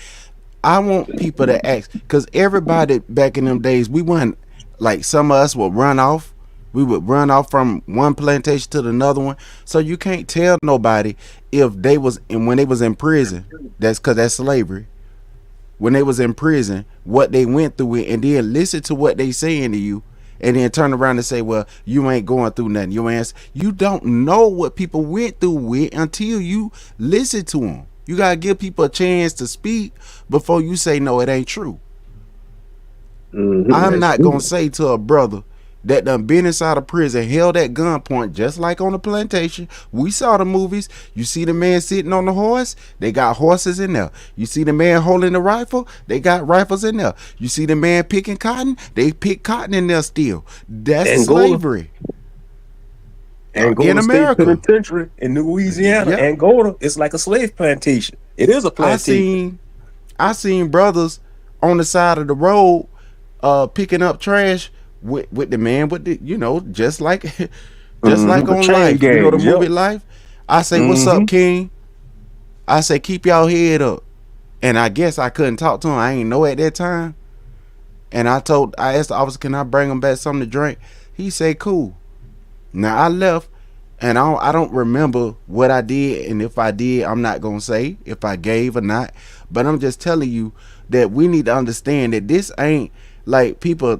Speaker 1: I want people to ask, because everybody back in them days, we weren't like some of us would run off. We would run off from one plantation to another one. So you can't tell nobody if they was and when they was in prison. That's because that's slavery. When they was in prison, what they went through it, and then listen to what they saying to you, and then turn around and say, well, you ain't going through nothing. You don't know what people went through with until you listen to them. You gotta give people a chance to speak before you say no, it ain't true. I'm
Speaker 7: That's
Speaker 1: not
Speaker 7: true.
Speaker 1: gonna say to a brother that done been inside of prison, held at gunpoint, just like on the plantation. We saw the movies. You see the man sitting on the horse, they got horses in there. You see the man holding the rifle, they got rifles in there. You see the man picking cotton, they pick cotton in there still. That's
Speaker 7: Angola.
Speaker 1: slavery
Speaker 7: Angola
Speaker 1: in
Speaker 7: State
Speaker 1: America.
Speaker 7: Penitentiary in Louisiana.
Speaker 1: Yep.
Speaker 7: Angola, it's like a slave plantation. It is a
Speaker 1: I
Speaker 7: plantation.
Speaker 1: seen brothers on the side of the road picking up trash with the man with the, just like like
Speaker 7: The
Speaker 1: on
Speaker 7: chain
Speaker 1: Life, the
Speaker 7: gangs,
Speaker 1: movie
Speaker 7: yep.
Speaker 1: Life. I say, what's up, King? I say, keep y'all head up. And I guess I couldn't talk to him. I ain't know at that time. And I asked the officer, can I bring him back something to drink? He said, cool. Now I left, and I don't remember what I did, and if I did, I'm not gonna say if I gave or not. But I'm just telling you that we need to understand that this ain't People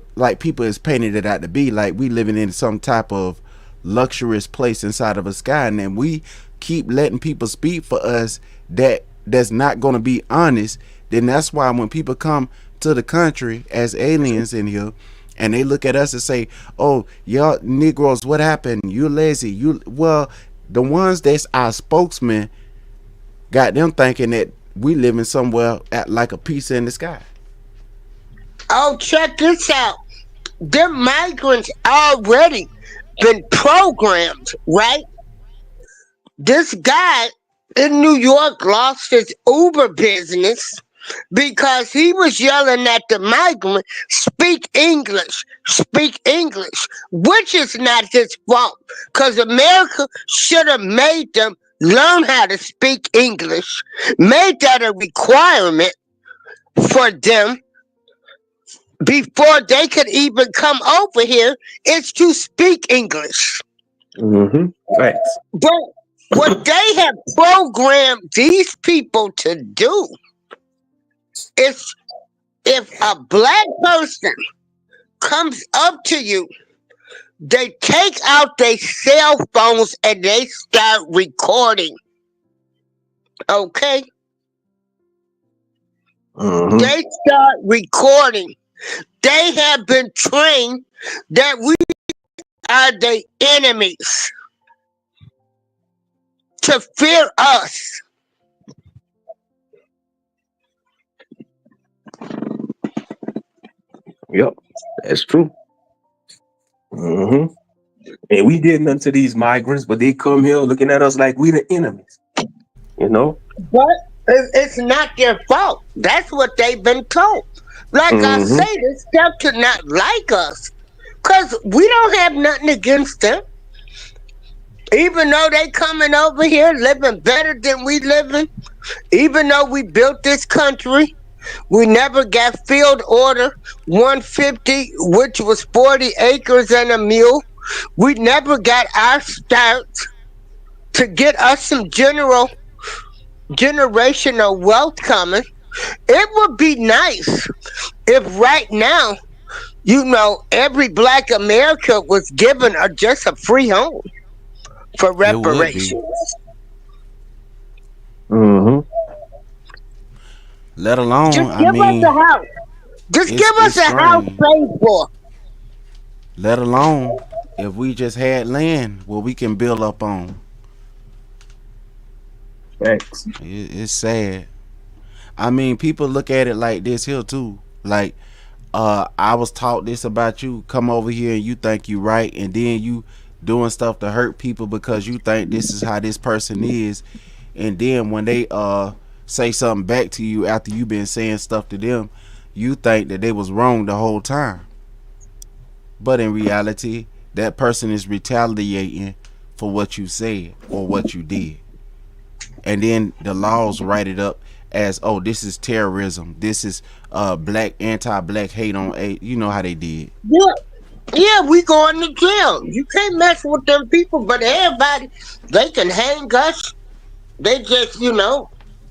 Speaker 1: is painted it out to be like we living in some type of luxurious place inside of a sky, and then we keep letting people speak for us that's not going to be honest. Then that's why when people come to the country as aliens in here and they look at us and say, oh, y'all Negroes, what happened, you lazy, the ones that's our spokesman got them thinking that we living somewhere at like a piece in the sky.
Speaker 6: Oh, check this out. Them migrants already been programmed, right? This guy in New York lost his Uber business because he was yelling at the migrant, speak English, which is not his fault, because America should have made them learn how to speak English, made that a requirement for them before they could even come over here, is to speak English.
Speaker 7: Right.
Speaker 6: But what they have programmed these people to do is, if a black person comes up to you, they take out their cell phones and they start recording. Okay? They start recording. They have been trained that we are the enemies, to fear us.
Speaker 7: Yep, that's true. And we did nothing to these migrants, but they come here looking at us like we the enemies. You know?
Speaker 6: But it's not their fault. That's what they've been told. Like I say, this stuff to not like us, because we don't have nothing against them. Even though they coming over here living better than we living, even though we built this country, we never got Field Order 150, which was 40 acres and a mule. We never got our start to get us some generational wealth coming. It would be nice if right now, every black America was given just a free home for reparations.
Speaker 1: Let alone,
Speaker 6: Just give us a house. Just give us a house paid for.
Speaker 1: Let alone if we just had land where we can build up on.
Speaker 7: Thanks.
Speaker 1: It's sad. I mean, people look at it like this here too. Like, I was taught this about you. Come over here and you think you right, and then you doing stuff to hurt people because you think this is how this person is, and then when they say something back to you after you been saying stuff to them, you think that they was wrong the whole time. But in reality, that person is retaliating for what you said or what you did, and then the laws write it up as, oh, this is terrorism, this is black anti-black hate on a, you know how they did.
Speaker 6: Yeah, we going to jail. You can't mess with them people, but everybody, they can hang us. They just,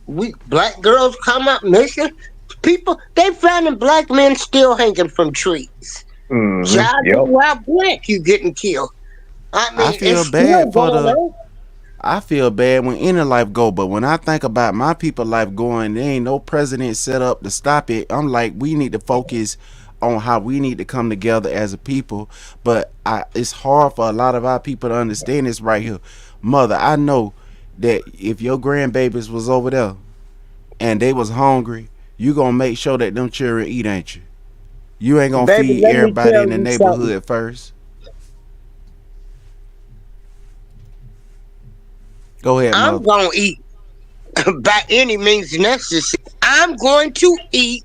Speaker 6: we black girls come up missing. People, they finding black men still hanging from trees. While black, you getting killed. I mean,
Speaker 1: I feel bad when any life go, but when I think about my people life going, there ain't no president set up to stop it. I'm like, we need to focus on how we need to come together as a people. But it's hard for a lot of our people to understand this right here. Mother, I know that if your grandbabies was over there and they was hungry, you gonna make sure that them children eat, ain't you? You ain't gonna feed everybody in the neighborhood first. Go ahead, Mother.
Speaker 6: I'm gonna eat by any means necessary. I'm going to eat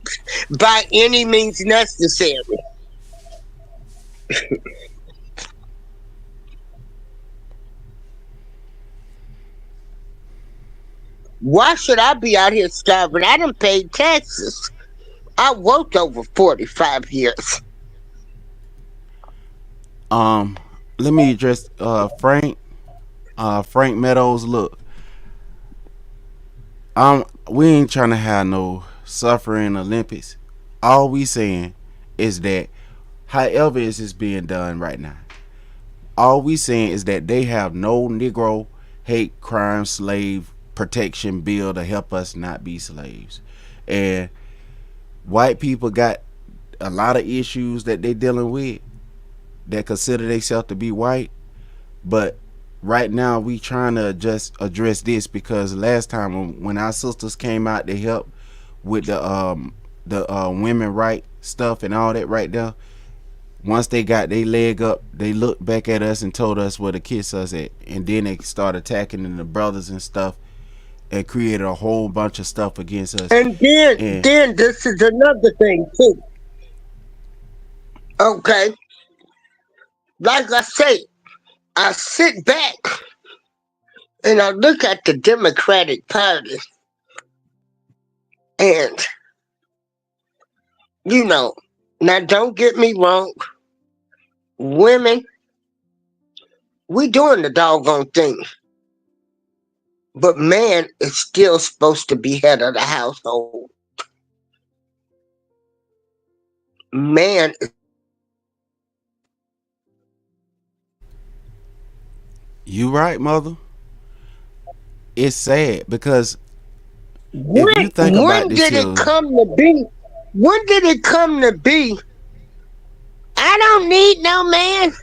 Speaker 6: by any means necessary. Why should I be out here starving? I done paid taxes. I worked over 45 years.
Speaker 1: Let me address Frank Meadows. Look, we ain't trying to have no suffering Olympics. All we saying is that however is this being done right now, all we saying is that they have no Negro hate crime slave protection bill to help us not be slaves. And white people got a lot of issues that they dealing with that consider themselves to be white. But right now we trying to just address this because last time when our sisters came out to help with the women right stuff and all that right there, once they got their leg up, they looked back at us and told us where to kiss us at, and then they started attacking the brothers and stuff and created a whole bunch of stuff against us.
Speaker 6: And then this is another thing too. Okay, like I say, I sit back and I look at the Democratic Party, and now don't get me wrong, women, we doing the doggone thing, but man is still supposed to be head of the household. Man,
Speaker 1: You right, mother. It's sad because if you
Speaker 6: when
Speaker 1: think about
Speaker 6: when
Speaker 1: this
Speaker 6: did
Speaker 1: here,
Speaker 6: it come to be? When did it come to be? I don't need no man.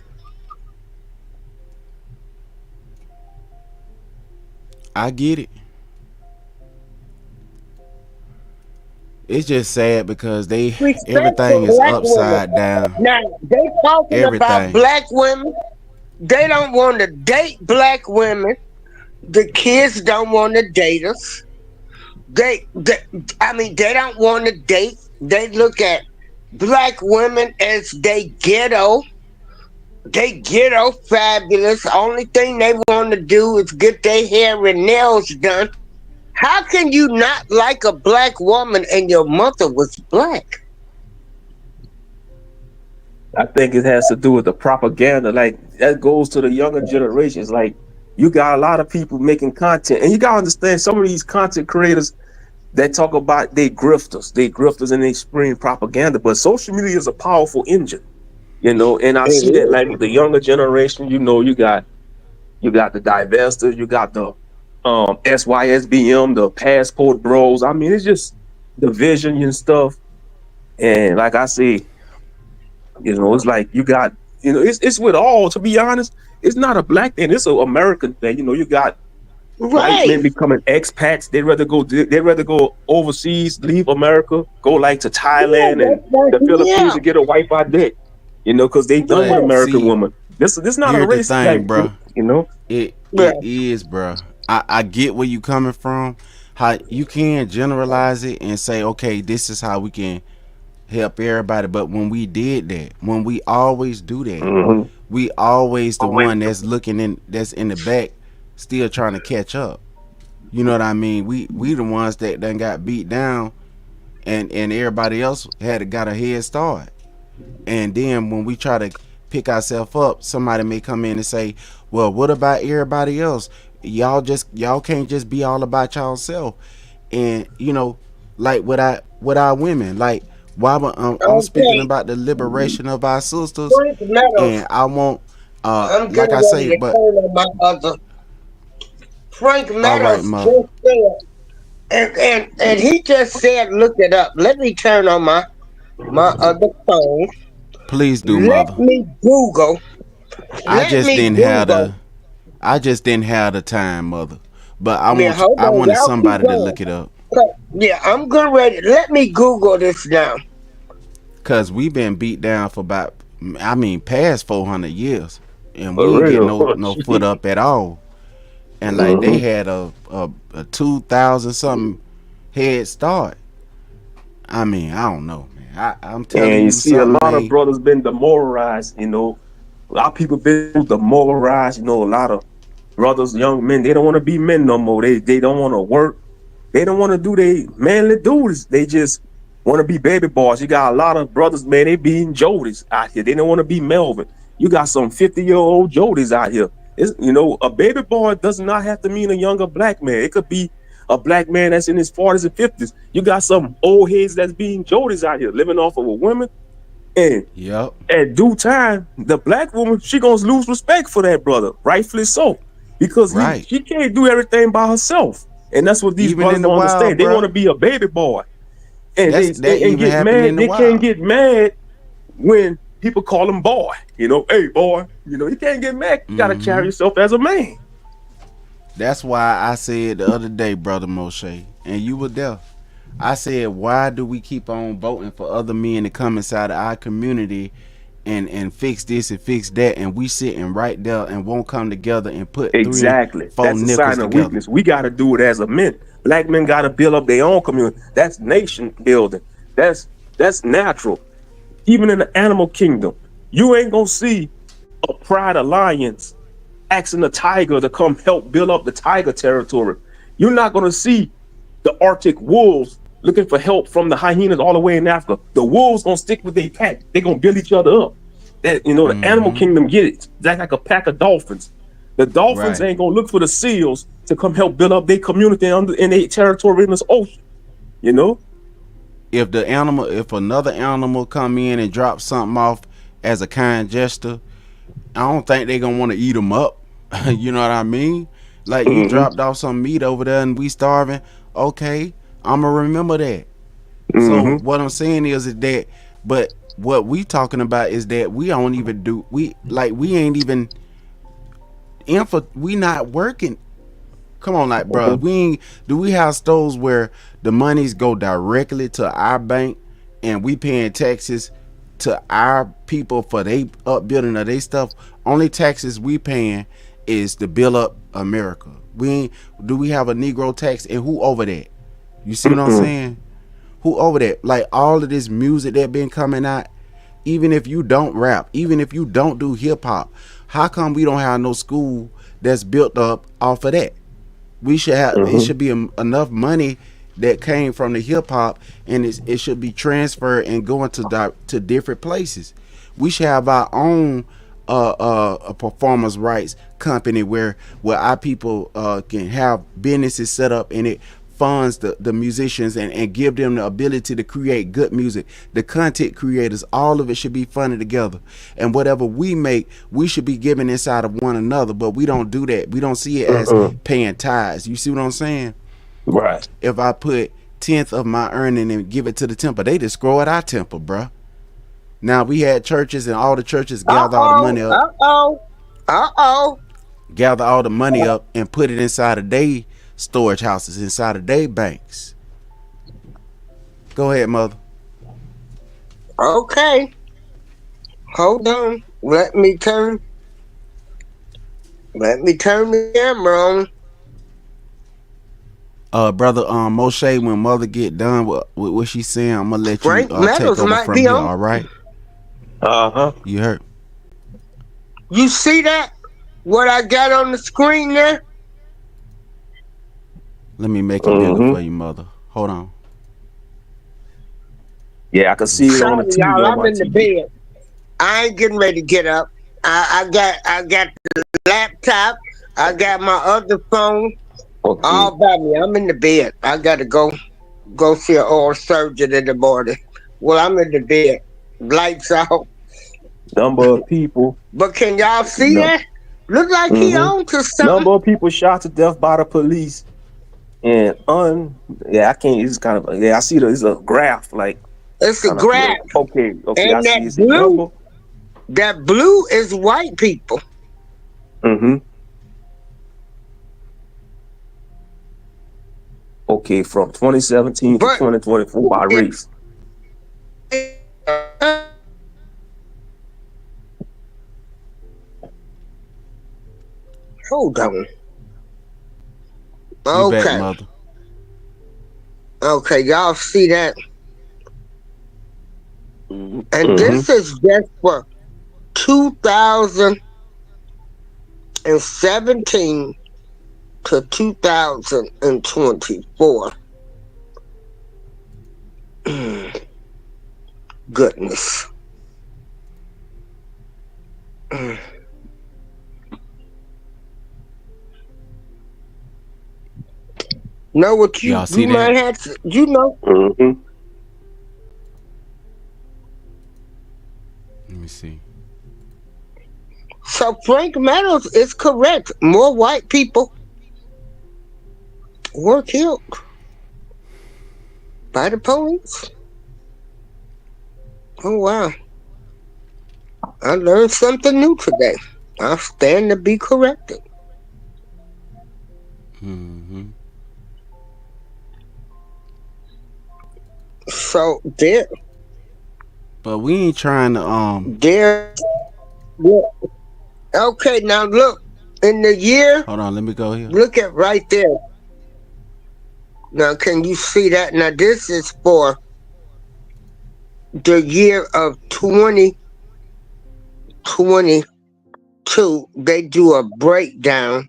Speaker 1: I get it. It's just sad because
Speaker 6: Respect
Speaker 1: everything
Speaker 6: for
Speaker 1: is
Speaker 6: black women.
Speaker 1: upside down.
Speaker 6: Now they talking about
Speaker 1: Everything.
Speaker 6: black women. They don't want to date black women. The kids don't want to date us. They don't want to date. They look at black women as they ghetto. They ghetto fabulous. Only thing they want to do is get their hair and nails done. How can you not like a black woman and your mother was black?
Speaker 7: I think it has to do with the propaganda. Like that goes to the younger generations. Like you got a lot of people making content, and you gotta understand some of these content creators that talk about they grifters and they spreading propaganda. But social media is a powerful engine, and I see that like with the younger generation. You got the divestors, you got the SYSBM, the passport bros. I mean, it's just the vision and stuff. And like I say, it's like you got, it's with all, to be honest, it's not a black thing, it's an American thing. You got white men becoming expats. They'd rather go overseas, leave America, go like to Thailand and the Philippines to get a wife out there, because they done with American woman. This not a
Speaker 1: Here's the
Speaker 7: race
Speaker 1: thing,
Speaker 7: thing,
Speaker 1: bro. It is, bro. I get where you coming from. How you can generalize it and say, okay, this is how we can help everybody. But when we did that, when we always do that, we always the one that's that's in the back, still trying to catch up. You know what I mean? We the ones that done got beat down, and everybody else got a head start. And then when we try to pick ourselves up, somebody may come in and say, well, what about everybody else? Y'all can't just be all about y'allself. And like with our women, like while I'm speaking about the liberation of our sisters, and I want
Speaker 6: I'm
Speaker 1: like I say, but
Speaker 6: Frank
Speaker 1: all right,
Speaker 6: Meadows
Speaker 1: mother.
Speaker 6: just said, and he just said, look it up. Let me turn on my other phone.
Speaker 1: Please do,
Speaker 6: Let
Speaker 1: mother.
Speaker 6: me Google.
Speaker 1: I just didn't have the time, mother. But I wanted
Speaker 6: y'all
Speaker 1: somebody
Speaker 6: keep
Speaker 1: to
Speaker 6: going.
Speaker 1: look it up.
Speaker 6: Yeah, I'm good ready. Let me Google this now.
Speaker 1: Cause we've been beat down for about, past 400 years, and we
Speaker 7: For
Speaker 1: ain't get
Speaker 7: real.
Speaker 1: no foot up at all. And like they had a 2,000 something head start. I don't know, man. I'm telling
Speaker 7: And
Speaker 1: you
Speaker 7: you see a
Speaker 1: something,
Speaker 7: lot of
Speaker 1: man.
Speaker 7: brothers been demoralized, a lot of people been demoralized, a lot of brothers, young men, they don't want to be men no more. They don't want to work. They don't want to do their manly duties. They just want to be baby boys. You got a lot of brothers, man, they being Jodies out here. They don't want to be Melvin. You got some 50-year-old Jodies out here. A baby boy does not have to mean a younger black man. It could be a black man that's in his 40s and 50s. You got some old heads that's being Jodies out here, living off of a woman. And
Speaker 1: Yep.
Speaker 7: at due time, the black woman, she gonna lose respect for that brother, rightfully so, because
Speaker 1: Right.
Speaker 7: she can't do everything by herself, and that's what these
Speaker 1: Even
Speaker 7: brothers
Speaker 1: in the
Speaker 7: don't
Speaker 1: wild,
Speaker 7: understand. They
Speaker 1: bro.
Speaker 7: want to be a baby boy, and
Speaker 1: That
Speaker 7: and
Speaker 1: even
Speaker 7: get
Speaker 1: happened in
Speaker 7: mad.
Speaker 1: the
Speaker 7: They can't
Speaker 1: wild.
Speaker 7: get mad when people call him boy. You know, hey boy. You know, you can't get mad. You gotta carry yourself as a man.
Speaker 1: That's why I said the other day, brother Moshe, and you were there. I said, why do we keep on voting for other men to come inside of our community and fix this and fix that, and we sitting right there and won't come together and put
Speaker 7: Exactly.
Speaker 1: 3-4
Speaker 7: That's a
Speaker 1: nickels
Speaker 7: sign of
Speaker 1: together.
Speaker 7: weakness. We got to do it as a men. Black men got to build up their own community. That's nation building. That's natural. Even in the animal kingdom, you ain't gonna see a pride alliance asking the tiger to come help build up the tiger territory. You're not gonna see the Arctic wolves looking for help from the hyenas all the way in Africa. The wolves gonna stick with their pack. They're gonna build each other up. That, you know, the animal kingdom get it. That's like a pack of dolphins. The dolphins
Speaker 1: Right.
Speaker 7: ain't gonna look for the seals to come help build up their community in their territory in this ocean. You know?
Speaker 1: If another animal come in and drop something off as a kind gesture, I don't think they gonna want to eat them up. You know what I mean? Like, you dropped off some meat over there and we starving. Okay, I'ma remember that. So what I'm saying is that, but what we talking about is that we don't even do, we ain't even we not working. Come on, like, bro, we have stores where the monies go directly to our bank and we paying taxes to our people for they upbuilding of their stuff? Only taxes we paying is to build up America. Do we have a Negro tax, and who over that? You see what I'm saying? Who over that? Like, all of this music that been coming out, even if you don't rap, even if you don't do hip hop, how come we don't have no school that's built up off of that? We should have, it should be enough money that came from the hip hop, and it should be transferred and going to different places. We should have our own a performers rights company where our people can have businesses set up, and it funds the musicians and give them the ability to create good music. The content creators, all of it should be funded together, and whatever we make, we should be giving inside of one another. But we don't do that. We don't see it as paying tithes. You see what I'm saying?
Speaker 7: Right.
Speaker 1: If I put 10th of my earning and give it to the temple, they just grow at our temple, bruh. Now, we had churches, and all the churches gather all the money up. Gather all the money up and put it inside of their storage houses, inside of their banks. Go ahead, mother.
Speaker 6: Okay. Hold on. Let me turn the camera on.
Speaker 1: Brother Moshe, when mother get done with what she's saying, I'm gonna let
Speaker 6: Frank
Speaker 1: you take
Speaker 6: Meadows
Speaker 1: over
Speaker 6: might
Speaker 1: from
Speaker 6: be
Speaker 1: here,
Speaker 6: on.
Speaker 1: all right? You heard?
Speaker 6: You see that? What I got on the screen there?
Speaker 1: Let me make it bigger for you, mother. Hold on.
Speaker 7: Yeah, I can see it on the
Speaker 6: Sorry,
Speaker 7: TV.
Speaker 6: y'all,
Speaker 7: on
Speaker 6: I'm
Speaker 7: my
Speaker 6: in the
Speaker 7: TV.
Speaker 6: bed. I ain't getting ready to get up. I got the laptop. I got my other phone
Speaker 7: Okay.
Speaker 6: all by me. I'm in the bed. I gotta go see an oral surgeon in the morning. Well, I'm in the bed. Lights out.
Speaker 7: Number of people.
Speaker 6: But can y'all see
Speaker 7: No.
Speaker 6: that? Look like he on to something.
Speaker 7: Number of people shot to death by the police. And I can't. It's kind of I see it's a graph like.
Speaker 6: It's a graph.
Speaker 7: Okay.
Speaker 6: And
Speaker 7: I see
Speaker 6: that
Speaker 7: it's a number.
Speaker 6: That blue is white people.
Speaker 7: Okay, from 2017
Speaker 6: But-
Speaker 7: to 2024 by race.
Speaker 6: Hold on.
Speaker 1: You back,
Speaker 6: Okay.
Speaker 1: mother.
Speaker 6: Okay, y'all see that? And this is just for 2017 to 2024. Goodness. Know what
Speaker 1: Y'all see
Speaker 6: you might
Speaker 1: that?
Speaker 6: have to, you know.
Speaker 1: me see.
Speaker 6: So Frank Meadows is correct. More white people were killed by the police. Oh wow. I learned something new today. I stand to be corrected.
Speaker 1: Mm-hmm.
Speaker 6: So there,
Speaker 1: But we ain't trying to
Speaker 6: there. Yeah. Okay, now look. In the year,
Speaker 1: hold on, let me go here.
Speaker 6: look at right there. Now, can you see that? Now, this is for the year of 2022. They do a breakdown.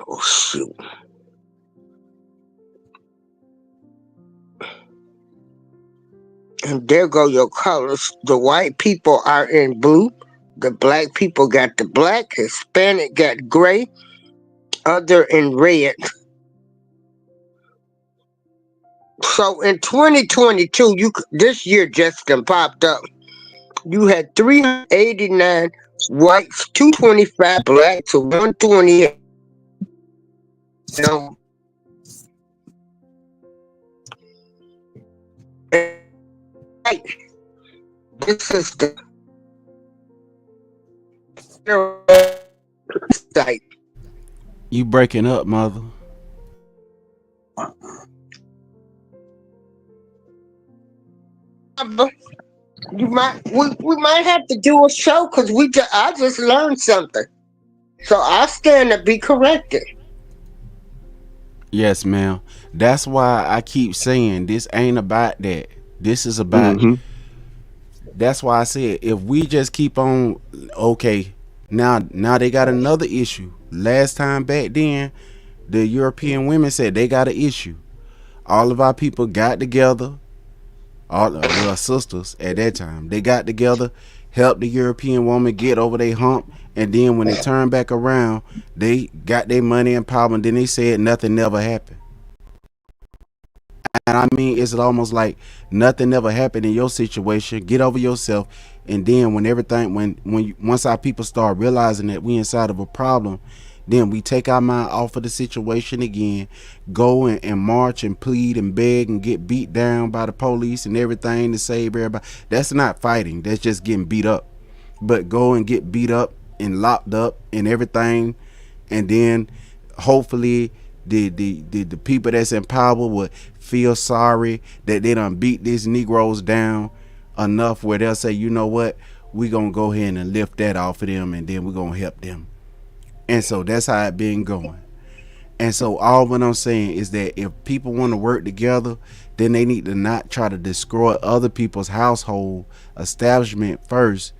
Speaker 6: Oh, shoot. And there go your colors. The white people are in blue. The black people got the black. Hispanic got gray. Other in red. So in 2022, this year just done popped up. You had 389 whites, 225 blacks, 128. No. Right. This is the site.
Speaker 1: You breaking up, mother.
Speaker 6: We might have to do a show because I just learned something. So I stand to be corrected.
Speaker 1: Yes, ma'am. That's why I keep saying this ain't about that. This is about.
Speaker 7: Mm-hmm.
Speaker 1: That's why I said if we just keep on. Okay, now they got another issue. Last time back then, the European women said they got an issue. All of our people got together. All well, sisters at that time, they got together, helped the European woman get over their hump, and then when they turned back around, they got their money and power, and then they said nothing never happened. And I mean, it's almost like nothing never happened in your situation. Get over yourself, and then when everything, once our people start realizing that we inside of a problem, then we take our mind off of the situation again, go and march and plead and beg and get beat down by the police and everything to save everybody. That's not fighting. That's just getting beat up. But go and get beat up and locked up and everything, and then hopefully the people that's in power would feel sorry that they done beat these Negroes down enough where they'll say, you know what, we gonna go ahead and lift that off of them, and then we're gonna help them. And so that's how it been going. And so all what I'm saying is that if people want to work together, then they need to not try to destroy other people's household establishment first,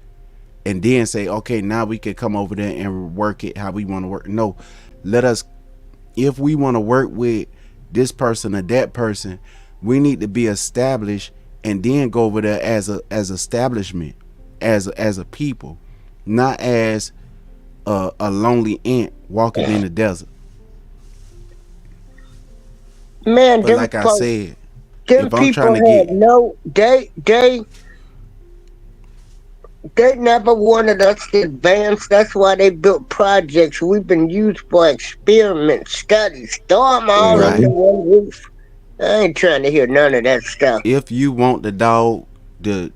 Speaker 1: and then say, okay, now we can come over there and work it how we want to work. No, let us, if we want to work with this person or that person, we need to be established and then go over there as establishment, as a people, not as a lonely ant walking in the desert.
Speaker 6: Man,
Speaker 1: But like I said,
Speaker 6: them
Speaker 1: if I'm
Speaker 6: people
Speaker 1: trying to
Speaker 6: had
Speaker 1: get
Speaker 6: no, they never wanted us to advance. That's why they built projects. We've been used for experiment studies. Throw them all
Speaker 1: Right.
Speaker 6: under one roof. I ain't trying to hear none of that stuff.
Speaker 1: if you want the dog to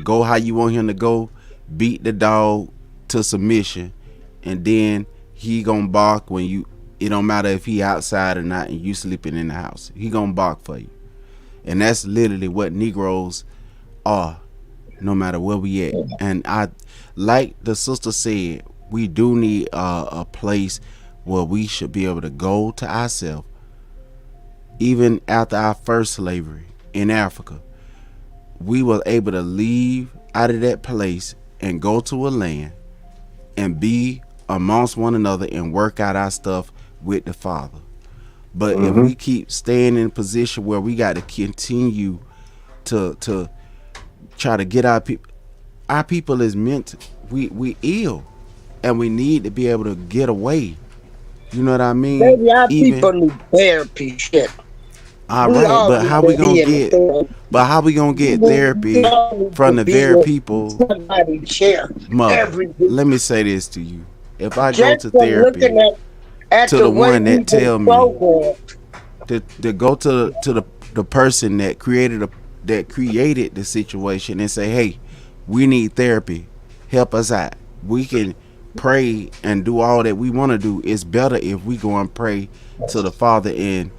Speaker 1: go how you want him to go, beat the dog to submission, and then he gonna bark when you. It don't matter if he outside or not, and you sleeping in the house. He gonna bark for you, and that's literally what Negroes are, no matter where we at. And I, like the sister said, we do need a place where we should be able to go to ourselves. Even after our first slavery in Africa, we were able to leave out of that place and go to a land and be amongst one another and work out our stuff with the Father. But if we keep staying in a position where we got to continue to try to get our people is meant to, we ill. and we need to be able to get away. You know what I mean?
Speaker 6: Maybe our
Speaker 1: Even
Speaker 6: people need therapy shit.
Speaker 1: all
Speaker 6: We
Speaker 1: right,
Speaker 6: all
Speaker 1: but
Speaker 6: need
Speaker 1: how
Speaker 6: to
Speaker 1: we gonna
Speaker 6: be in
Speaker 1: get?
Speaker 6: therapy.
Speaker 1: But how we gonna get therapy
Speaker 6: We all need
Speaker 1: from
Speaker 6: to
Speaker 1: the
Speaker 6: be
Speaker 1: very
Speaker 6: in
Speaker 1: people?
Speaker 6: somebody's chair
Speaker 1: Mother,
Speaker 6: every day.
Speaker 1: let me say this to you. If I go
Speaker 6: Just
Speaker 1: to
Speaker 6: from
Speaker 1: therapy,
Speaker 6: looking at
Speaker 1: to
Speaker 6: the
Speaker 1: the
Speaker 6: way
Speaker 1: one that
Speaker 6: we've
Speaker 1: tell
Speaker 6: been
Speaker 1: me
Speaker 6: programmed.
Speaker 1: to go to the person that created the situation and say, hey, we need therapy, help us out. We can pray and do all that we want to do. It's better if we go and pray to the Father and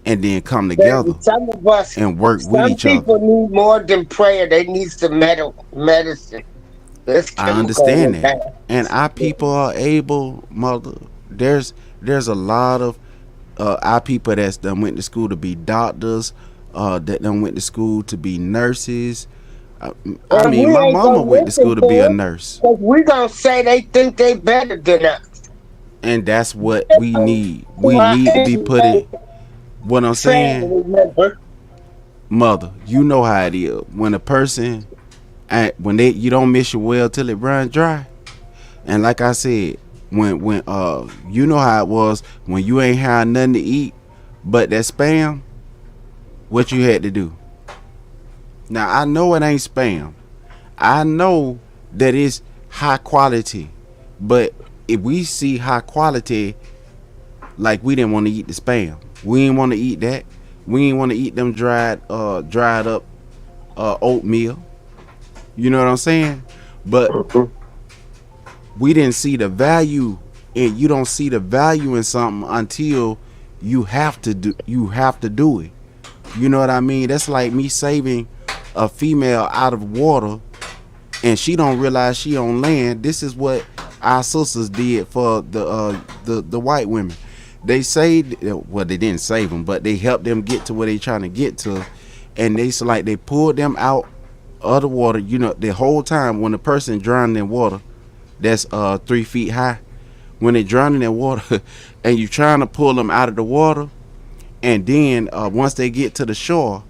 Speaker 1: then come together
Speaker 6: Some of us,
Speaker 1: and work with
Speaker 6: some
Speaker 1: each other.
Speaker 6: people need more than prayer. They need some medicine. It's
Speaker 1: I
Speaker 6: chemical in
Speaker 1: understand
Speaker 6: that.
Speaker 1: that, and our people are able, mother. There's a lot of our people that's done went to school to be doctors, that done went to school to be nurses. I
Speaker 6: And
Speaker 1: mean,
Speaker 6: we
Speaker 1: my
Speaker 6: ain't
Speaker 1: mama
Speaker 6: gonna
Speaker 1: went to
Speaker 6: listen
Speaker 1: school to
Speaker 6: to
Speaker 1: be a
Speaker 6: them
Speaker 1: nurse,
Speaker 6: because we gonna say they think they better than us.
Speaker 1: and that's what we need. We need to be put in. What I'm saying,
Speaker 6: Family member.
Speaker 1: mother, you know how it is when a person, when you don't miss your well till it runs dry. And like I said, when you know how it was when you ain't had nothing to eat but that spam, what you had to do. Now I know it ain't spam. I know that it's high quality, but if we see high quality, like we didn't want to eat the spam. We didn't want to eat that. We didn't want to eat them dried up oatmeal. You know what I'm saying? But we didn't see the value, and you don't see the value in something until you have to do it. You know what I mean? That's like me saving a female out of water and she don't realize she on land. This is what our sisters did for the white women. They saved, well, they didn't save them, but they helped them get to where they trying to get to, and they pulled them out of the water. You know, the whole time when the person drowned in water that's 3 feet high, when they drowning in water and you trying to pull them out of the water, and then once they get to the shore,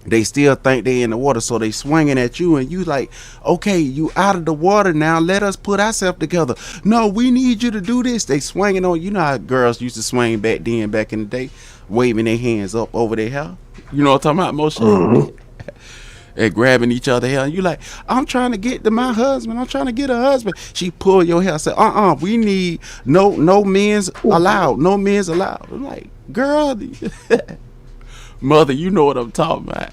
Speaker 1: they still think they in the water, so they swinging at you, and you like, okay, you out of the water now, let us put ourselves together. No, we need you to do this. They swinging on you. Know how girls used to swing back in the day, waving their hands up over their hair. You know what I'm talking about, Moshe? And grabbing each other hair. And you like, I'm trying to get to my husband. I'm trying to get a husband. She pull your hair. Say, we need no men's allowed. No men's allowed. I'm like, girl, mother, you know what I'm talking about.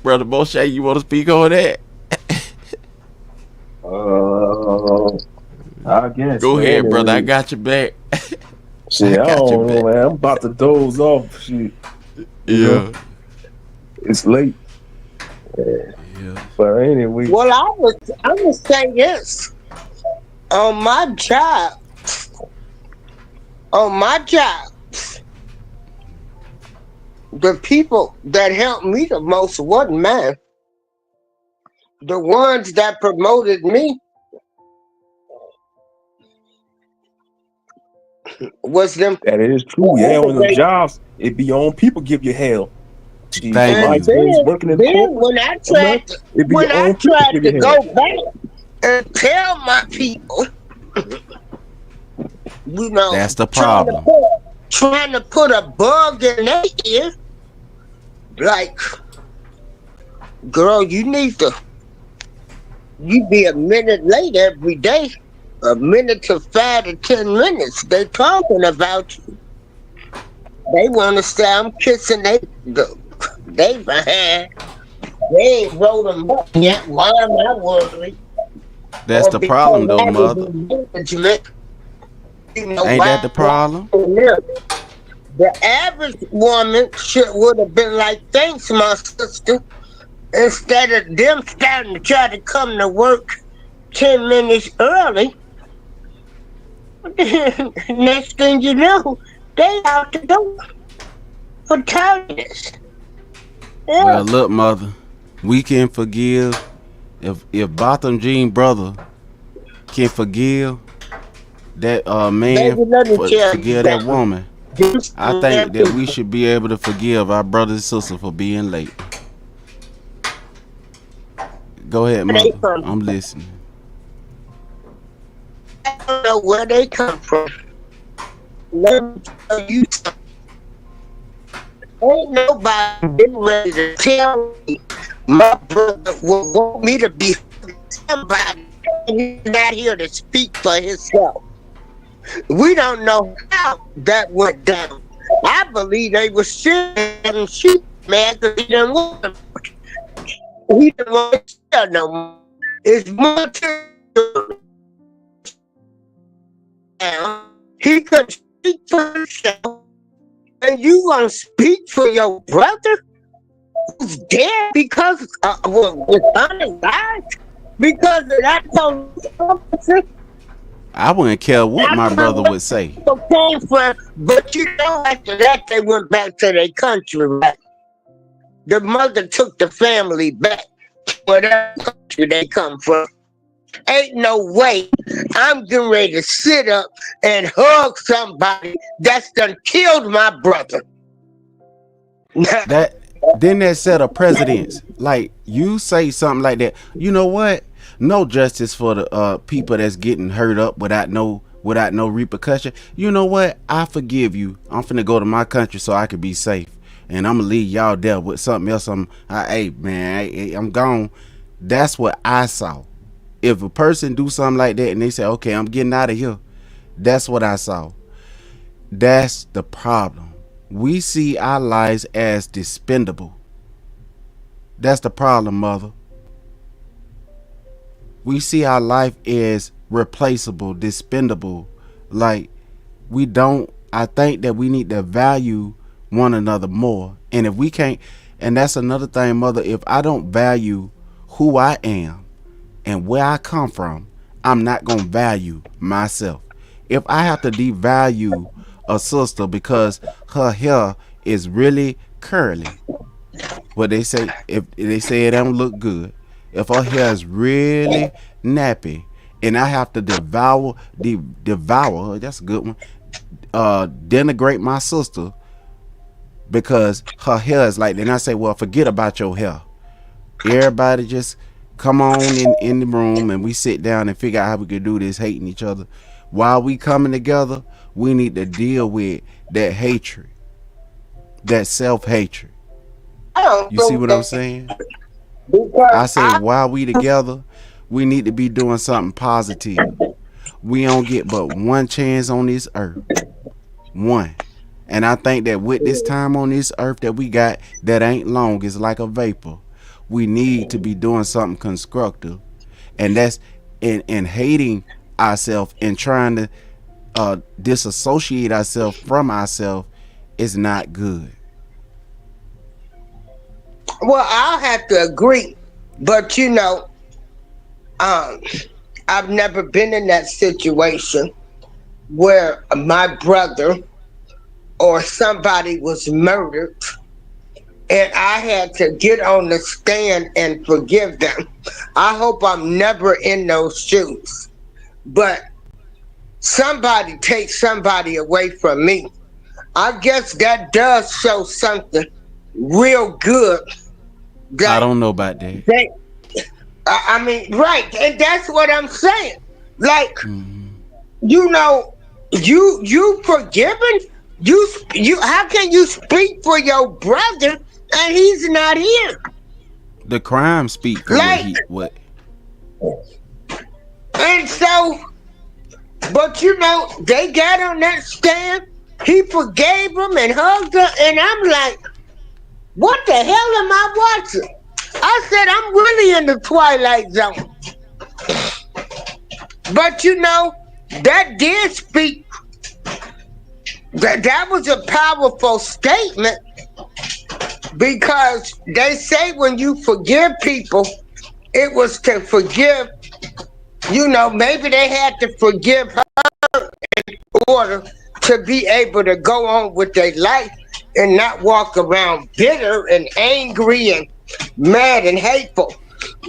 Speaker 1: Brother Moshe, you want to speak on that?
Speaker 7: I guess.
Speaker 1: Go ahead,
Speaker 7: man,
Speaker 1: brother. I got your back.
Speaker 7: Shit, I
Speaker 1: got your
Speaker 7: don't know,
Speaker 1: back.
Speaker 7: man. I'm about to doze off. Shit. You
Speaker 1: Yeah.
Speaker 7: know? It's late.
Speaker 1: Yeah.
Speaker 7: But anyway.
Speaker 6: Well, I would say this. On my job, the people that helped me the most wasn't mine. The ones that promoted me was them.
Speaker 7: That is true. Yeah, on the jobs, it be on people give you hell. Gee,
Speaker 1: Thank
Speaker 7: my
Speaker 1: you.
Speaker 7: experience working in
Speaker 6: Then
Speaker 7: corporate,
Speaker 6: when I tried to
Speaker 7: give you
Speaker 6: go
Speaker 7: hell.
Speaker 6: back and tell my people, you know,
Speaker 1: That's the problem.
Speaker 6: trying to put a bug in their ear, like, girl, you be a minute late every day, a minute to 5 to 10 minutes. They talking about you. They want to say I'm kissing they behind. They ain't wrote them up yet. Why am I worried?
Speaker 1: That's
Speaker 6: Or
Speaker 1: the problem, though,
Speaker 6: because I was
Speaker 1: mother.
Speaker 6: in management, you know,
Speaker 1: Ain't that the problem?
Speaker 6: The average woman would have been like, thanks, my sister. Instead of them starting to try to come to work 10 minutes early, next thing you know, they out the door for tardiness. Yeah.
Speaker 1: Well, look, mother, we can forgive. If Botham Jean brother can forgive that man,
Speaker 6: Baby, let me tell you
Speaker 1: forgive that
Speaker 6: something.
Speaker 1: woman, I think that we should be able to forgive our brother and sister for being late. Go ahead,
Speaker 6: Where they
Speaker 1: mother.
Speaker 6: come
Speaker 1: I'm listening.
Speaker 6: I don't know where they come from. Let me tell you something. Ain't nobody been ready to tell me my brother will want me to be somebody, and he's not here to speak for himself. We don't know how that went down. I believe they were sitting and shooting, man, because he didn't want to tell no more. It's more to now. He could speak for himself, and you gonna speak for your brother who's dead because with unalive because of that police officer?
Speaker 1: I wouldn't care what
Speaker 6: I
Speaker 1: my
Speaker 6: don't know
Speaker 1: brother
Speaker 6: where
Speaker 1: would say.
Speaker 6: people came from, but you know after that they went back to their country, right? The mother took the family back to whatever country they come from. Ain't no way I'm getting ready to sit up and hug somebody that's done killed my brother.
Speaker 1: That then that set a precedence. Like you say something like that. You know what? No justice for the people that's getting hurt up without no repercussion. You know what? I forgive you. I'm finna go to my country so I can be safe. And I'm gonna leave y'all there with something else. Hey man, I'm gone. That's what I saw. If a person do something like that and they say, okay, I'm getting out of here, that's what I saw. That's the problem. We see our lives as dispendable. That's the problem, mother. We see our life as replaceable, dispendable. Like we don't, I think that we need to value one another more. And if we can't, and that's another thing, mother, if I don't value who I am and where I come from, I'm not going to value myself. If I have to devalue a sister because her hair is really curly, what they say, if they say it don't look good, if her hair is really nappy, and I have to devour, that's a good one, denigrate my sister because her hair is like that, and I say, well, forget about your hair. Everybody just come on in the room and we sit down and figure out how we can do this hating each other. While we coming together, we need to deal with that hatred, that self-hatred. You see what I'm saying? I say while we together, we need to be doing something positive. We don't get but one chance on this earth. One. And I think that with this time on this earth that we got, that ain't long, it's like a vapor. We need to be doing something constructive. And that's in hating ourselves and trying to disassociate ourselves from ourselves is not good.
Speaker 6: Well, I'll have to agree, but you know, I've never been in that situation where my brother or somebody was murdered and I had to get on the stand and forgive them. I hope I'm never in those shoes. But somebody takes somebody away from me. I guess that does show something real good.
Speaker 1: I don't know about that.
Speaker 6: I mean, right, and that's what I'm saying. Like, you know, you forgiven. You how can you speak for your brother and he's not here?
Speaker 1: The crime speak for what.
Speaker 6: And so, but you know, they got on that stand. He forgave him and hugged her, and I'm like, what the hell am I watching? I said, I'm really in the Twilight Zone. But you know, that did speak. That was a powerful statement because they say when you forgive people, it was to forgive, you know, maybe they had to forgive her in order to be able to go on with their life and not walk around bitter and angry and mad and hateful.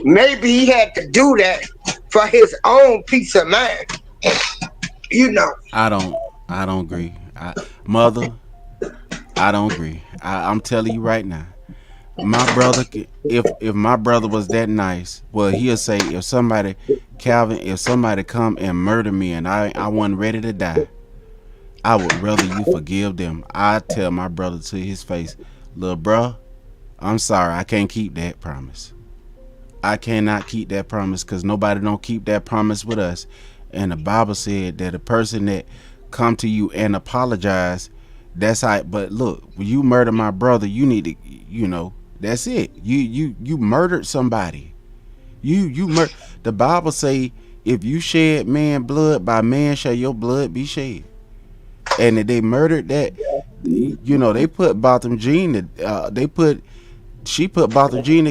Speaker 6: Maybe he had to do that for his own peace of mind. You know.
Speaker 1: I don't agree. Mother, I don't agree. I'm telling you right now. my brother, if my brother was that nice, well, he'll say if somebody, Calvin, if somebody come and murder me and I wasn't ready to die, I would rather you forgive them. I tell my brother to his face, little bruh, I'm sorry, I can't keep that promise. I cannot keep that promise because nobody don't keep that promise with us. And the Bible said that a person that come to you and apologize, that's how. But look, when you murder my brother, you need to, that's it. You murdered somebody. The Bible say if you shed man blood, by man shall your blood be shed. And if they murdered that, they put Botham Jean. She put Botham Jean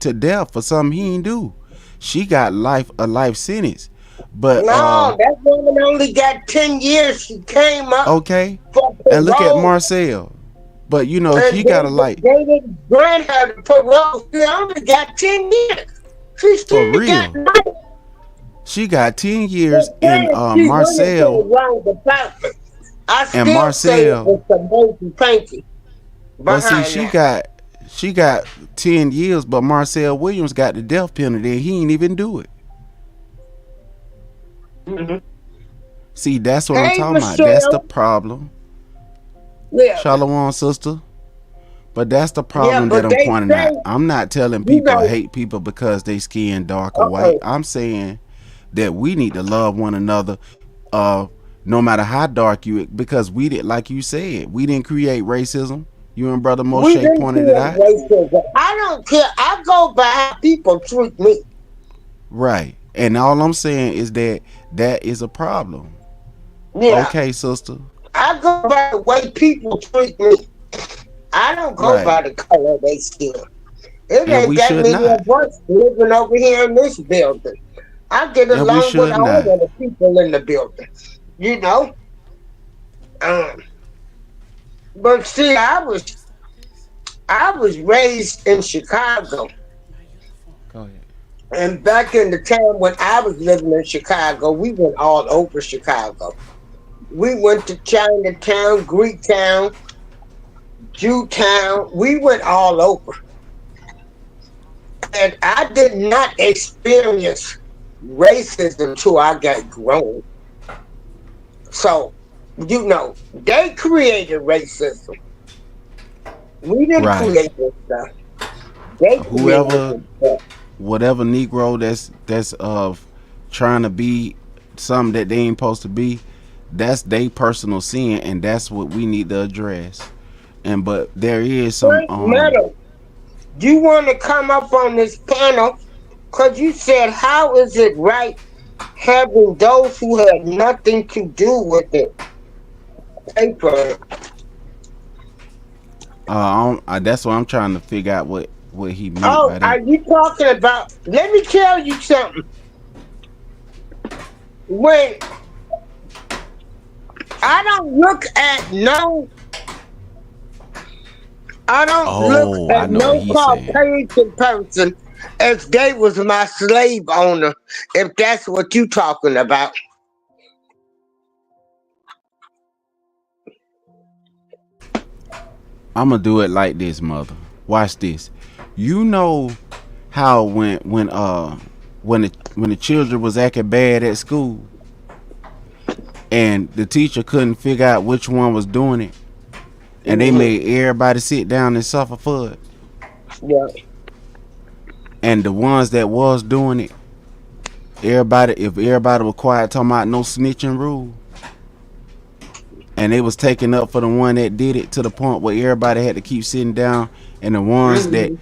Speaker 1: to death for something he ain't do. She got a life sentence. But
Speaker 6: No, that woman only got 10 years. She came up
Speaker 1: okay,
Speaker 6: for
Speaker 1: and look at
Speaker 6: parole.
Speaker 1: Marcel. But
Speaker 6: And
Speaker 1: he got a life
Speaker 6: they didn't grant her the parole. She only got 10 years. She
Speaker 1: for
Speaker 6: still got
Speaker 1: real.
Speaker 6: life.
Speaker 1: She got 10 years, and
Speaker 6: She went into the
Speaker 1: Marcel
Speaker 6: wrong department. I
Speaker 1: and
Speaker 6: still say it
Speaker 1: Marcel.
Speaker 6: was some monkey panky
Speaker 1: But see,
Speaker 6: behind that.
Speaker 1: she got 10 years, but Marcel Williams got the death penalty, and he ain't even do it.
Speaker 6: Mhm.
Speaker 1: See, that's what I'm
Speaker 6: Hey,
Speaker 1: talking about. That's the
Speaker 6: Michelle.
Speaker 1: problem.
Speaker 6: Yeah,
Speaker 1: Shalom, sister. But that's the
Speaker 6: yeah,
Speaker 1: problem that
Speaker 6: but
Speaker 1: I'm
Speaker 6: they
Speaker 1: pointing
Speaker 6: say,
Speaker 1: out. I'm not telling
Speaker 6: you
Speaker 1: people
Speaker 6: know,
Speaker 1: hate people because they skin dark or white.
Speaker 6: uh-oh.
Speaker 1: I'm saying that we need to love one another, uh, no matter how dark you. Because we did, like you said, we didn't create racism. You and Brother
Speaker 6: We
Speaker 1: Moshe
Speaker 6: didn't
Speaker 1: pointed it
Speaker 6: create
Speaker 1: out,
Speaker 6: racism. I don't care. I go by how people treat me.
Speaker 1: right? And all I'm saying is that is a problem.
Speaker 6: Yeah,
Speaker 1: Okay, sister.
Speaker 6: I go by the way people treat me. I don't go
Speaker 1: Right.
Speaker 6: by the color of their skin. It
Speaker 1: And
Speaker 6: ain't
Speaker 1: we
Speaker 6: that
Speaker 1: should
Speaker 6: many
Speaker 1: not.
Speaker 6: of us living over here in this building. I get
Speaker 1: And we
Speaker 6: along with
Speaker 1: should
Speaker 6: all
Speaker 1: not.
Speaker 6: of the people in the building. You know? Um, but see, I was raised in Chicago.
Speaker 1: Go ahead.
Speaker 6: And back in the time when I was living in Chicago, we went all over Chicago. We went to Chinatown, Greektown, Jewtown. We went all over. And I did not experience racism till I got grown. So, they created racism. We didn't
Speaker 1: Right.
Speaker 6: create this stuff. They created
Speaker 1: Whoever,
Speaker 6: this stuff.
Speaker 1: whatever Negro that's trying to be something that they ain't supposed to be, that's their personal sin, and that's what we need to address. And but there is some
Speaker 6: Frank Meadows, you want to come up on this panel because you said, how is it right having those who had nothing to do with it pay for it?
Speaker 1: that's what I'm trying to figure out what he meant
Speaker 6: Oh,
Speaker 1: by
Speaker 6: are
Speaker 1: that.
Speaker 6: you talking about? Let me tell you something. When I don't look at no, I don't
Speaker 1: Oh,
Speaker 6: look
Speaker 1: I
Speaker 6: at
Speaker 1: know what
Speaker 6: no
Speaker 1: he's saying.
Speaker 6: Caucasian person as they was my slave owner, if that's what you talking about.
Speaker 1: I'm gonna do it like this, mother. Watch this. You know how when the children was acting bad at school and the teacher couldn't figure out which one was doing it, and they
Speaker 6: Mhm.
Speaker 1: made everybody sit down and suffer for it,
Speaker 6: Yeah.
Speaker 1: and the ones that was doing it, if everybody was quiet talking about no snitching rule, and they was taking up for the one that did it to the point where everybody had to keep sitting down, and the ones that
Speaker 6: Mhm.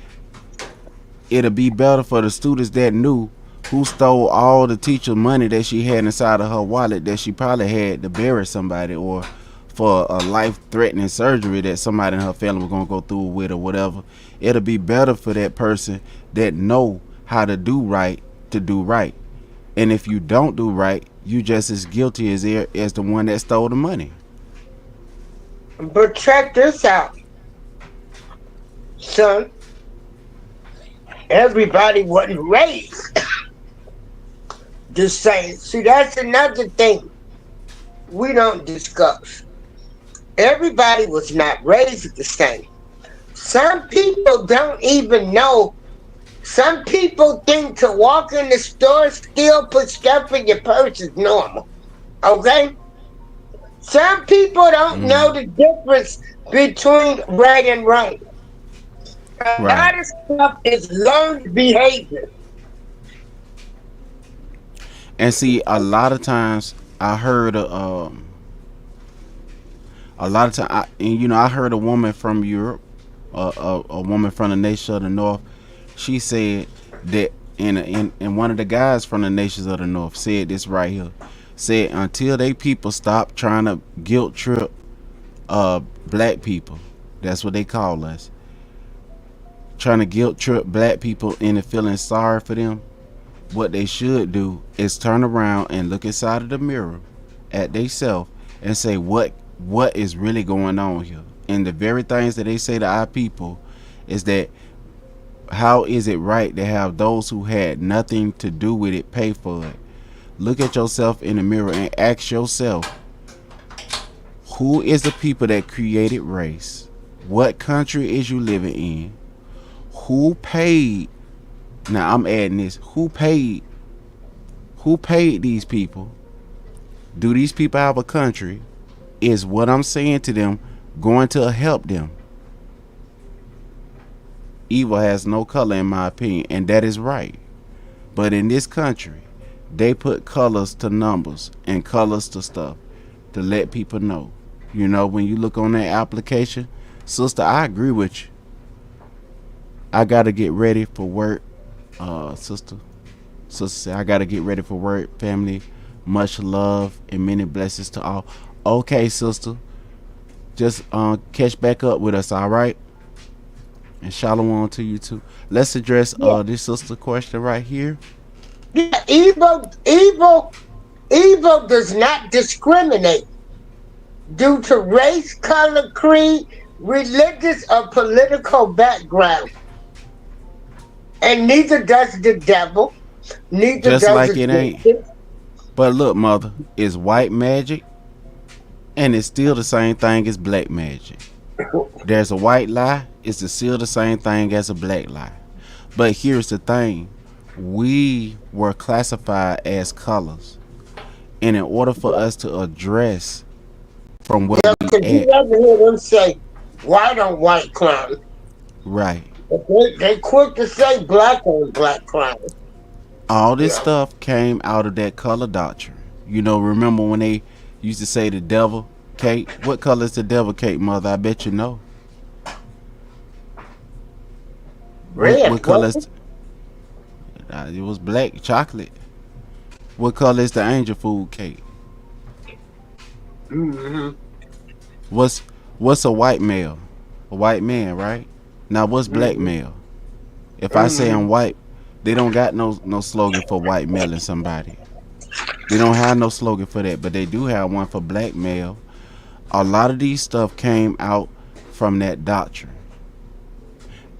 Speaker 1: it'll be better for the students that knew who stole all the teacher money that she had inside of her wallet that she probably had to bury somebody or for a life-threatening surgery that somebody in her family was gonna go through with or whatever. It'll be better for that person that know how to do right to do right. And if you don't do right, you just as guilty as the one that stole the money.
Speaker 6: But check this out, son. Everybody wasn't raised the same. See, that's another thing we don't discuss. Everybody was not raised the same. Some people don't even know. Some people think to walk in the store, still put stuff in your purse is normal. Okay? Some people don't know the difference between right and wrong. A lot of stuff is learned behavior.
Speaker 1: And see, a lot of times I heard I heard a woman from Europe, a woman from the nation of the North. She said that, and one of the guys from the nations of the North said this right here. Said until they people stop trying to guilt trip black people, that's what they call us, trying to guilt trip black people into feeling sorry for them, what they should do is turn around and look inside of the mirror at theyself and say what is really going on here. And the very things that they say to our people is that, how is it right to have those who had nothing to do with it pay for it? Look at yourself in the mirror and ask yourself, who is the people that created race? What country is you living in? Who paid? Now I'm adding this. Who paid these people? Do these people have a country? Is what I'm saying to them going to help them? Evil has no color, in my opinion, and that is right. But in this country, they put colors to numbers and colors to stuff to let people know. You know, when you look on that application, sister, I agree with you. I gotta get ready for work. Sister said, I gotta get ready for work, family. Much love and many blessings to all. Okay, sister. Just catch back up with us, all right? And shalom to you too. Let's address this sister question right here.
Speaker 6: Yeah, evil does not discriminate due to race, color, creed, religious, or political background. And neither does the devil. Neither
Speaker 1: Just
Speaker 6: does
Speaker 1: like
Speaker 6: the
Speaker 1: it ain't. But look, mother, it's white magic, and it's still the same thing as black magic. There's a white lie, it's still the same thing as a black lie. But here's the thing. We were classified as colors. And in order for us to address from where we
Speaker 6: at. You ever hear them say, white on white crime?
Speaker 1: Right.
Speaker 6: They quick to say black on black crime.
Speaker 1: All this stuff came out of that color doctrine. You know, remember when they used to say the devil cake? What color is the devil cake, mother? I bet you know.
Speaker 6: Red.
Speaker 1: What color is it was black chocolate. What color is the angel food cake?
Speaker 6: Mm-hmm.
Speaker 1: What's a white male? A white man, right? Now what's black male? If I say I'm white, they don't got no slogan for white male in somebody. They don't have no slogan for that, but they do have one for black male. A lot of these stuff came out from that doctrine.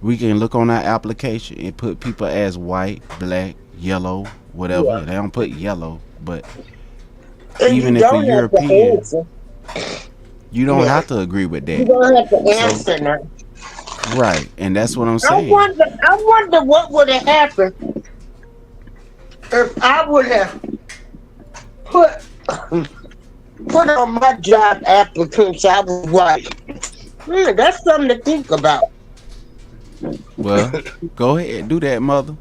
Speaker 1: We can look on our application and put people as white, black, yellow, whatever.
Speaker 6: Yeah.
Speaker 1: They don't put yellow, but
Speaker 6: And
Speaker 1: even
Speaker 6: you
Speaker 1: if a
Speaker 6: don't have to
Speaker 1: European,
Speaker 6: answer.
Speaker 1: you don't
Speaker 6: Yeah.
Speaker 1: have to agree with
Speaker 6: You
Speaker 1: that.
Speaker 6: don't have to answer now.
Speaker 1: Right, and that's what I'm
Speaker 6: I
Speaker 1: saying.
Speaker 6: wonder what would have happened if I would have put on my job applicants I was white. That's something to think about.
Speaker 1: Well, go ahead, do that, mother,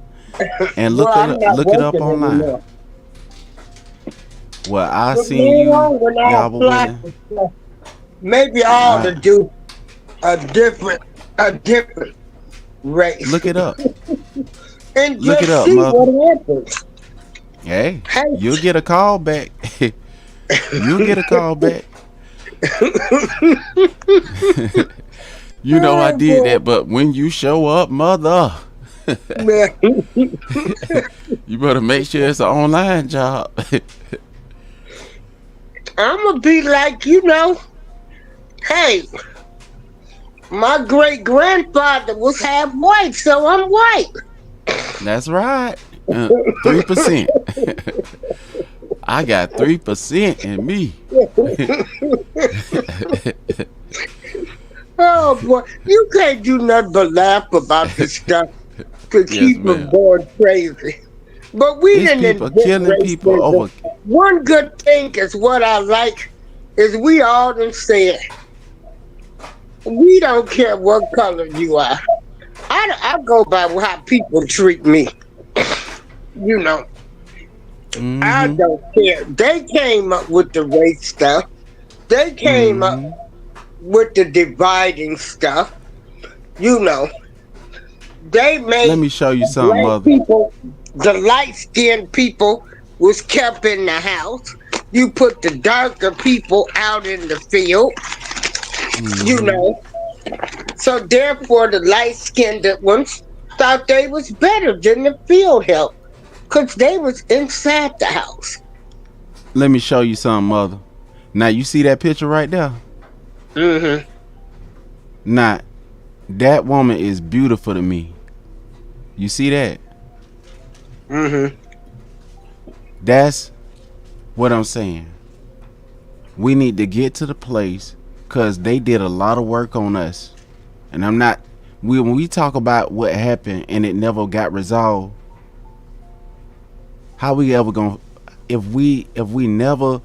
Speaker 1: and look
Speaker 6: Well, I'm
Speaker 1: it
Speaker 6: not
Speaker 1: up, look it up
Speaker 6: working
Speaker 1: online.
Speaker 6: anymore.
Speaker 1: Well, I
Speaker 6: But
Speaker 1: seen you,
Speaker 6: when I
Speaker 1: y'all were
Speaker 6: apply
Speaker 1: winning.
Speaker 6: for stuff, maybe I ought to do a different race.
Speaker 1: Look it up.
Speaker 6: And
Speaker 1: look
Speaker 6: just
Speaker 1: it up,
Speaker 6: see
Speaker 1: mother.
Speaker 6: what happens.
Speaker 1: Hey,
Speaker 6: Hey.
Speaker 1: you'll get a call back. You'll get a call back. You know I did that, but when you show up, mother,
Speaker 6: Man.
Speaker 1: you better make sure it's an online job.
Speaker 6: I'm gonna be like, hey, my great grandfather was half white, so I'm white.
Speaker 1: That's right. 3%. I got 3% in me.
Speaker 6: Oh boy, you can't do nothing but laugh about this stuff to
Speaker 1: Yes,
Speaker 6: keep them
Speaker 1: ma'am.
Speaker 6: going crazy. But we
Speaker 1: These
Speaker 6: didn't
Speaker 1: people
Speaker 6: invent
Speaker 1: killing people
Speaker 6: racism.
Speaker 1: over.
Speaker 6: One good thing is what I like is we all done said we don't care what color you are. I go by how people treat me. You know, I
Speaker 1: Mm-hmm.
Speaker 6: don't care. They came up with the race stuff. They came up
Speaker 1: Mm-hmm.
Speaker 6: with the dividing stuff. You know, they
Speaker 1: Let
Speaker 6: made
Speaker 1: me show you something,
Speaker 6: black
Speaker 1: mother.
Speaker 6: people, the light skinned people, was kept in the house. You put the darker people out in the field. You
Speaker 1: Mm-hmm.
Speaker 6: know, so therefore the light skinned ones thought they was better than the field help because they was inside the house.
Speaker 1: Let me show you something, mother. Now you see that picture right there?
Speaker 6: Mm-hmm.
Speaker 1: Now that woman is beautiful to me. You see that?
Speaker 6: Mm-hmm.
Speaker 1: That's what I'm saying. We need to get to the place because they did a lot of work on us. And I'm not, when we talk about what happened and it never got resolved, how we ever gonna, if we never,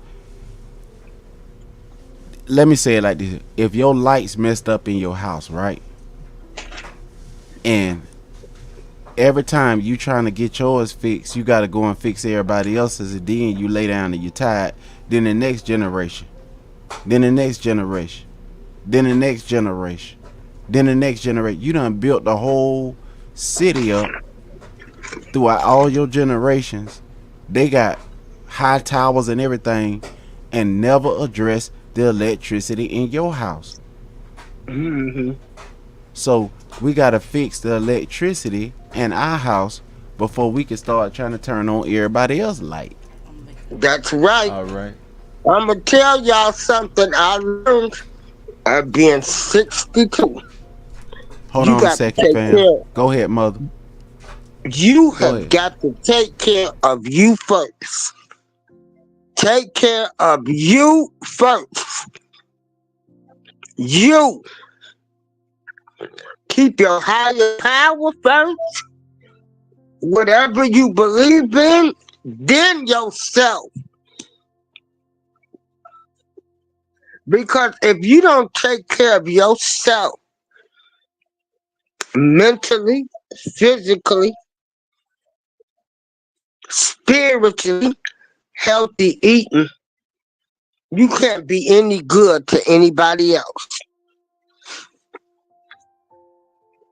Speaker 1: let me say it like this. If your lights messed up in your house, right? And every time you trying to get yours fixed, you got to go and fix everybody else's, and then you lay down and you tired. Then the next generation, then the next generation, then the next generation, then the next generation. You done built the whole city up throughout all your generations. They got high towers and everything, and never addressed the electricity in your house.
Speaker 6: Mm-hmm.
Speaker 1: So we gotta fix the electricity in our house before we can start trying to turn on everybody else's light.
Speaker 6: That's right.
Speaker 1: All right.
Speaker 6: I'm gonna tell y'all something I learned at being 62.
Speaker 1: Hold
Speaker 6: You
Speaker 1: on a
Speaker 6: got to
Speaker 1: second,
Speaker 6: take
Speaker 1: fam.
Speaker 6: care.
Speaker 1: Go ahead, mother.
Speaker 6: You
Speaker 1: Go
Speaker 6: have
Speaker 1: ahead.
Speaker 6: got to take care of you first. Take care of you first. You keep your higher power first. Whatever you believe in, then yourself. Because if you don't take care of yourself mentally, physically, spiritually, healthy eating, you can't be any good to anybody else.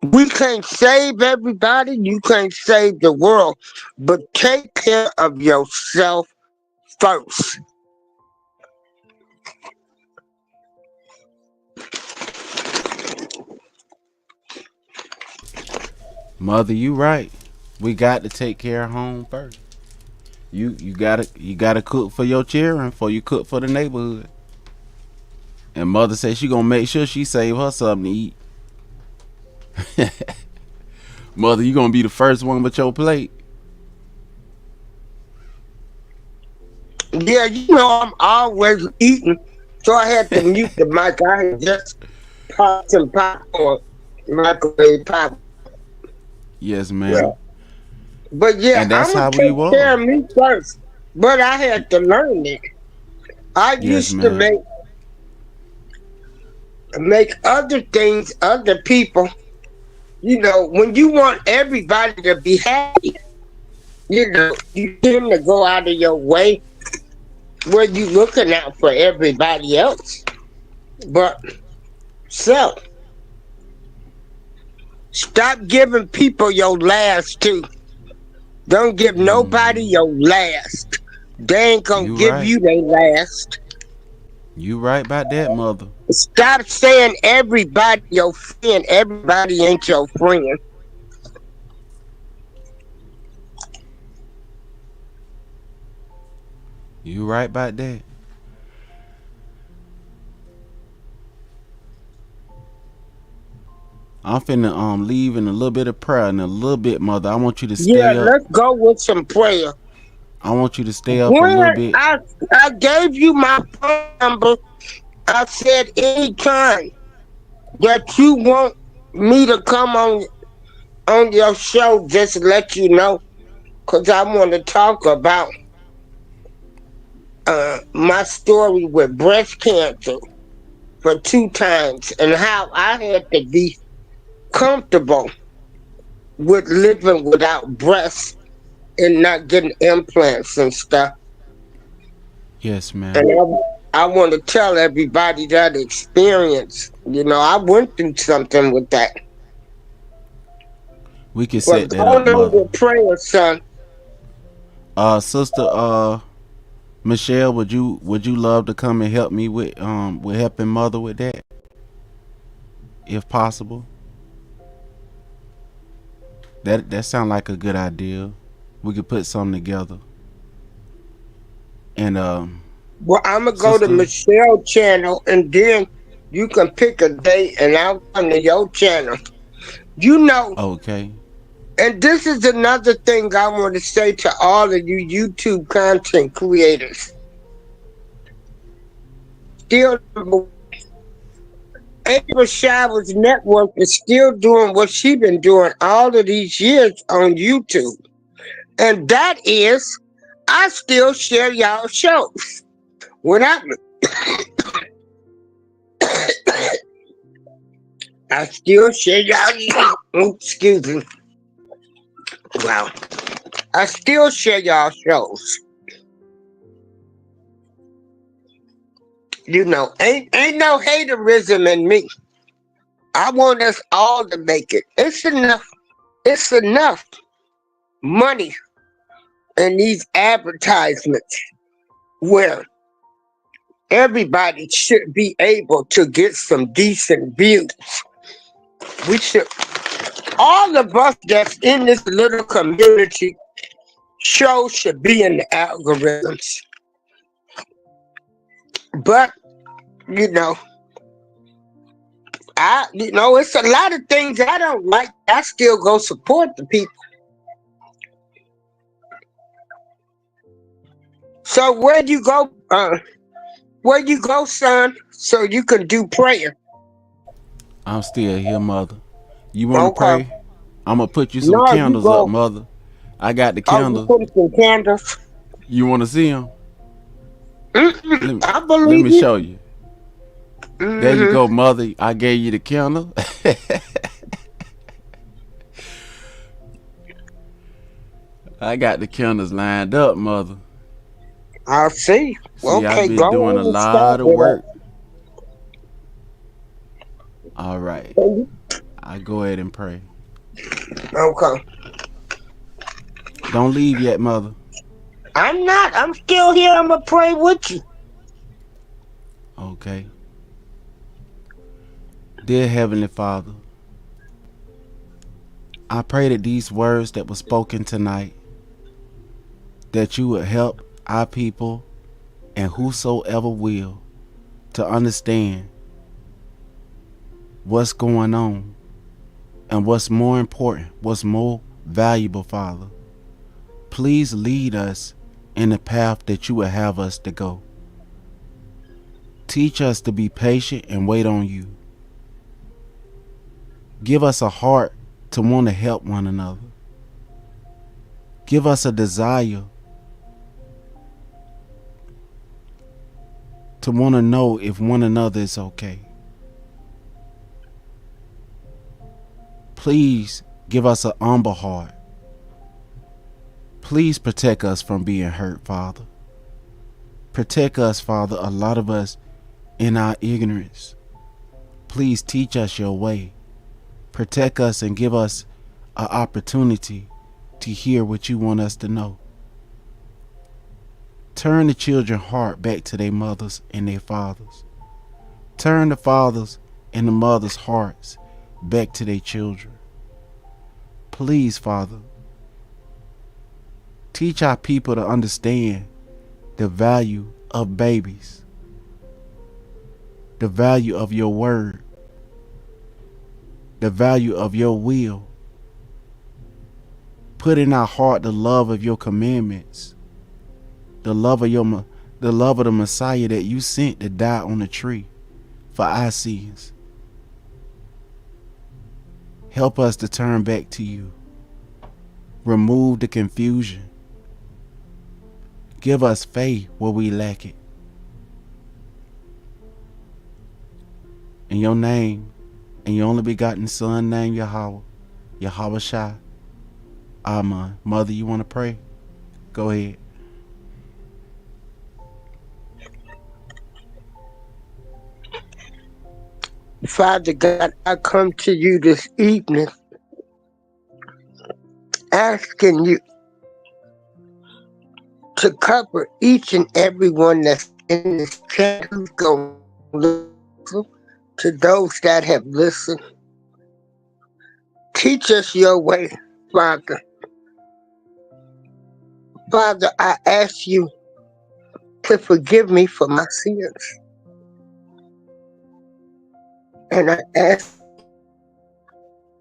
Speaker 6: We can't save everybody, you can't save the world, but take care of yourself first.
Speaker 1: Mother, you right. We got to take care of home first. You gotta cook for your children before you cook for the neighborhood. And mother said she gonna make sure she save her something to eat. Mother, you gonna be the first one with your plate.
Speaker 6: Yeah, you know I'm always eating, so I had to mute the mic. I had just popped some popcorn, microwave popcorn.
Speaker 1: Yes,
Speaker 6: Yeah.
Speaker 1: ma'am.
Speaker 6: But yeah,
Speaker 1: And
Speaker 6: I'm
Speaker 1: that's
Speaker 6: gonna
Speaker 1: how we
Speaker 6: take care
Speaker 1: was.
Speaker 6: of me first. But I had to learn it. I
Speaker 1: Yes,
Speaker 6: used to
Speaker 1: ma'am.
Speaker 6: make other things, other people. You know, when you want everybody to be happy, you know, you tend to go out of your way where you looking out for everybody else. But so stop giving people your last too. Don't give nobody
Speaker 1: Mm-hmm.
Speaker 6: your last. They ain't gonna
Speaker 1: You
Speaker 6: give
Speaker 1: right.
Speaker 6: you their last.
Speaker 1: You right about that, mother.
Speaker 6: Stop saying everybody your friend. Everybody ain't your friend.
Speaker 1: You right about that. I'm finna leave in a little bit of prayer in a little bit, mother. I want you to
Speaker 6: Yeah,
Speaker 1: stay up.
Speaker 6: let's go with some prayer.
Speaker 1: I want you to stay up a
Speaker 6: When
Speaker 1: little bit.
Speaker 6: I gave you my phone number, I said anytime that you want me to come on your show, just to let you know, because I want to talk about my story with breast cancer for 2 times and how I had to be comfortable with living without breasts and not getting implants and stuff.
Speaker 1: Yes,
Speaker 6: And
Speaker 1: ma'am.
Speaker 6: I want to tell everybody that experience. You know, I went through something with that.
Speaker 1: We can
Speaker 6: But
Speaker 1: set
Speaker 6: go
Speaker 1: that up,
Speaker 6: on
Speaker 1: mother.
Speaker 6: with prayer, son.
Speaker 1: Sister, Michelle, would you love to come and help me with helping mother with that, if possible? That sound like a good idea. We could put something together. And
Speaker 6: Well, I'm going to go to
Speaker 1: sister,
Speaker 6: Michelle channel and then you can pick a date and I'll come to your channel. You know,
Speaker 1: okay.
Speaker 6: and this is another thing I want to say to all of you YouTube content creators. Still, April Showers Network is still doing what she been doing all of these years on YouTube. And that is, I still share y'all shows. When I still share y'all, excuse me. Wow. I still share y'all shows. You know, ain't no haterism in me. I want us all to make it. It's enough money in these advertisements where everybody should be able to get some decent views. We should, all of us that's in this little community, shows should be in the algorithms. But, you know, it's a lot of things I don't like. I still go support the people. So where you go, son, so you can do prayer?
Speaker 1: I'm still here, mother. You want to
Speaker 6: Okay.
Speaker 1: pray? I'm gonna put you some
Speaker 6: No, you
Speaker 1: candles up,
Speaker 6: go.
Speaker 1: mother. I got the
Speaker 6: Oh, you
Speaker 1: candles.
Speaker 6: put some candles.
Speaker 1: You want to see them?
Speaker 6: I
Speaker 1: Let
Speaker 6: believe
Speaker 1: me
Speaker 6: you.
Speaker 1: show you. There you go, mother. I gave you the candle. I got the candles lined up, mother.
Speaker 6: I see.
Speaker 1: See, I've
Speaker 6: Okay,
Speaker 1: been
Speaker 6: go
Speaker 1: doing
Speaker 6: on
Speaker 1: a
Speaker 6: and start
Speaker 1: lot of
Speaker 6: with
Speaker 1: work. All right.
Speaker 6: it.
Speaker 1: I go ahead and pray.
Speaker 6: Okay.
Speaker 1: Don't leave yet, mother.
Speaker 6: I'm not. I'm still here. I'm going to pray with you.
Speaker 1: Okay. Dear Heavenly Father, I pray that these words that were spoken tonight, that you would help our people and whosoever will to understand what's going on and what's more important, what's more valuable, Father. Please lead us in the path that you would have us to go. Teach us to be patient and wait on you. Give us a heart to want to help one another. Give us a desire to want to know if one another is okay. Please give us an humble heart. Please protect us from being hurt, Father. Protect us, Father, a lot of us in our ignorance. Please teach us your way. Protect us and give us an opportunity to hear what you want us to know. Turn the children's heart back to their mothers and their fathers. Turn the fathers and the mothers' hearts back to their children. Please, Father, teach our people to understand the value of babies, the value of your word, the value of your will. Put in our heart the love of your commandments, the love of the Messiah that you sent to die on the tree for our sins. Help us to turn back to you. Remove the confusion. Give us faith where we lack it. In your name, in your only begotten Son name, Yahweh Shai, Amen. Mother, you want to pray? Go ahead.
Speaker 6: Father God, I come to you this evening asking you to cover each and every one that's in this chat who's going to listen, to those that have listened. Teach us your way, Father. Father, I ask you to forgive me for my sins. And I ask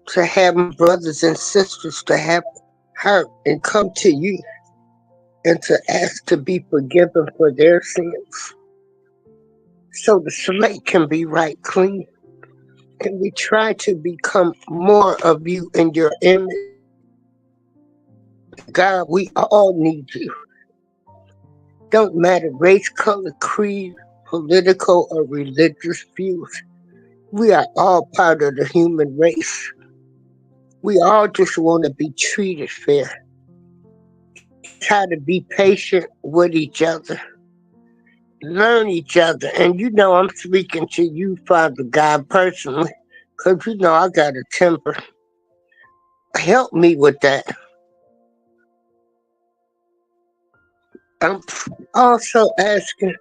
Speaker 6: to have my brothers and sisters to have heart and come to you and to ask to be forgiven for their sins so the slate can be right clean. And we try to become more of you in your image. God, we all need you. Don't matter race, color, creed, political or religious views. We are all part of the human race. We all just want to be treated fair. Try to be patient with each other. Learn each other. And you know I'm speaking to you, Father God, personally, because you know I got a temper. Help me with that. I'm also asking